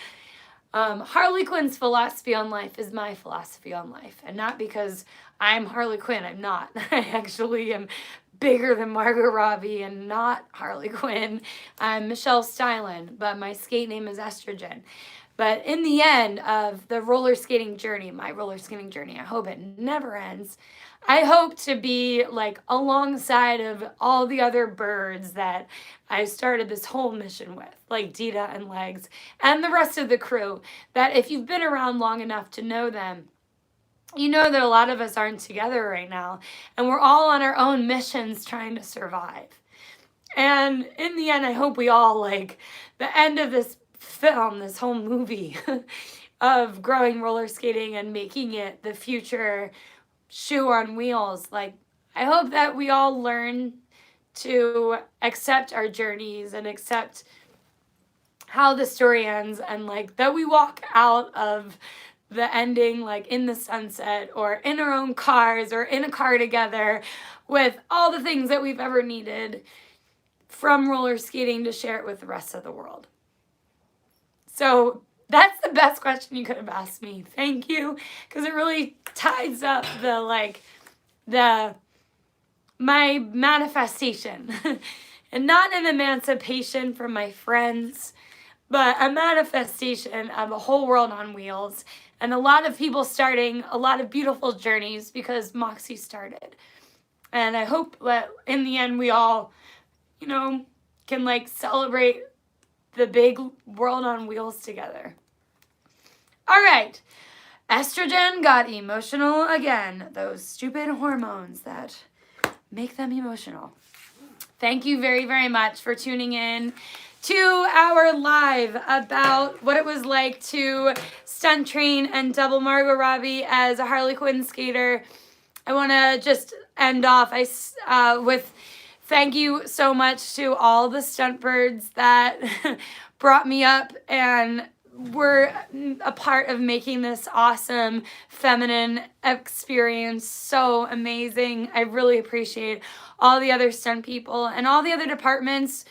Harley Quinn's philosophy on life is my philosophy on life. And not because I'm Harley Quinn. I'm not. I actually am bigger than Margot Robbie and not Harley Quinn. I'm Michelle Steilen, but my skate name is Estro Jen. But in the end of the roller skating journey, my roller skating journey, I hope it never ends. I hope to be like alongside of all the other birds that I started this whole mission with, like Dita and Legs and the rest of the crew, that if you've been around long enough to know them, you know that a lot of us aren't together right now, and we're all on our own missions trying to survive. And in the end, I hope we all, like, the end of this film, this whole movie of growing roller skating and making it the future shoe on wheels, like, I hope that we all learn to accept our journeys and accept how the story ends, and like that we walk out of the ending like in the sunset or in our own cars or in a car together with all the things that we've ever needed from roller skating to share it with the rest of the world. So that's the best question you could have asked me. Thank you, because it really ties up my manifestation and not an emancipation from my friends, but a manifestation of a whole world on wheels and a lot of people starting a lot of beautiful journeys because Moxi started. And I hope that in the end we all, can like celebrate the big world on wheels together. All right. Estro Jen got emotional again. Those stupid hormones that make them emotional. Thank you very, very much for tuning in to our live about what it was like to stunt train and double Margot Robbie as a Harley Quinn skater. I want to just end off with thank you so much to all the stunt birds that brought me up and were a part of making this awesome feminine experience so amazing. I really appreciate all the other stunt people and all the other departments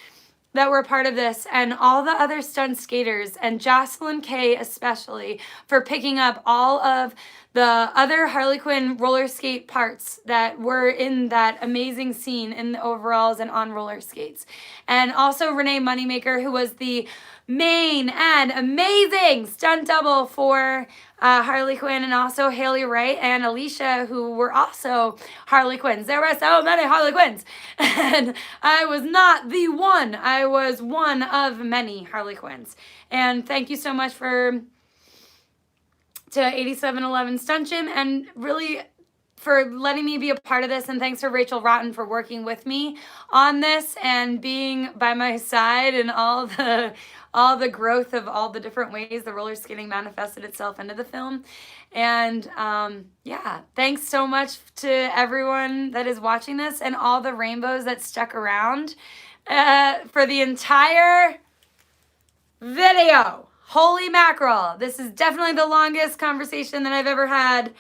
that were a part of this, and all the other stunt skaters, and Jocelyn Kay especially, for picking up all of the other Harley Quinn roller skate parts that were in that amazing scene in the overalls and on roller skates. And also Renae Moneymaker, who was the main and amazing stunt double for Harley Quinn, and also Hayley Wright and Alicia, who were also Harley Quinns. There were so many Harley Quinns, and I was not the one. I was one of many Harley Quinns. And thank you so much to 8711 Stunt Gym, and really for letting me be a part of this, and thanks for Rachel Rotten for working with me on this and being by my side and all the growth of all the different ways the roller skating manifested itself into the film. And yeah, thanks so much to everyone that is watching this and all the rainbows that stuck around for the entire video. Holy mackerel. This is definitely the longest conversation that I've ever had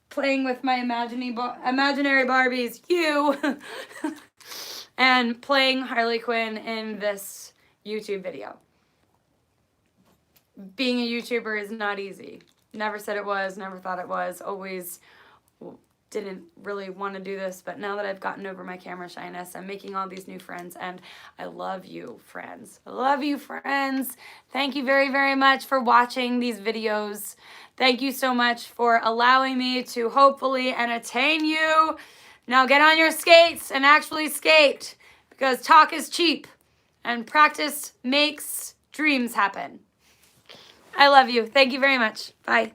playing with my imaginary Barbies, and playing Harley Quinn in this YouTube video. Being a YouTuber is not easy. Never said it was, never thought it was, always didn't really want to do this, but now that I've gotten over my camera shyness, I'm making all these new friends, and I love you, friends. I love you, friends. Thank you very, very much for watching these videos. Thank you so much for allowing me to hopefully entertain you. Now get on your skates and actually skate, because talk is cheap and practice makes dreams happen. I love you. Thank you very much. Bye.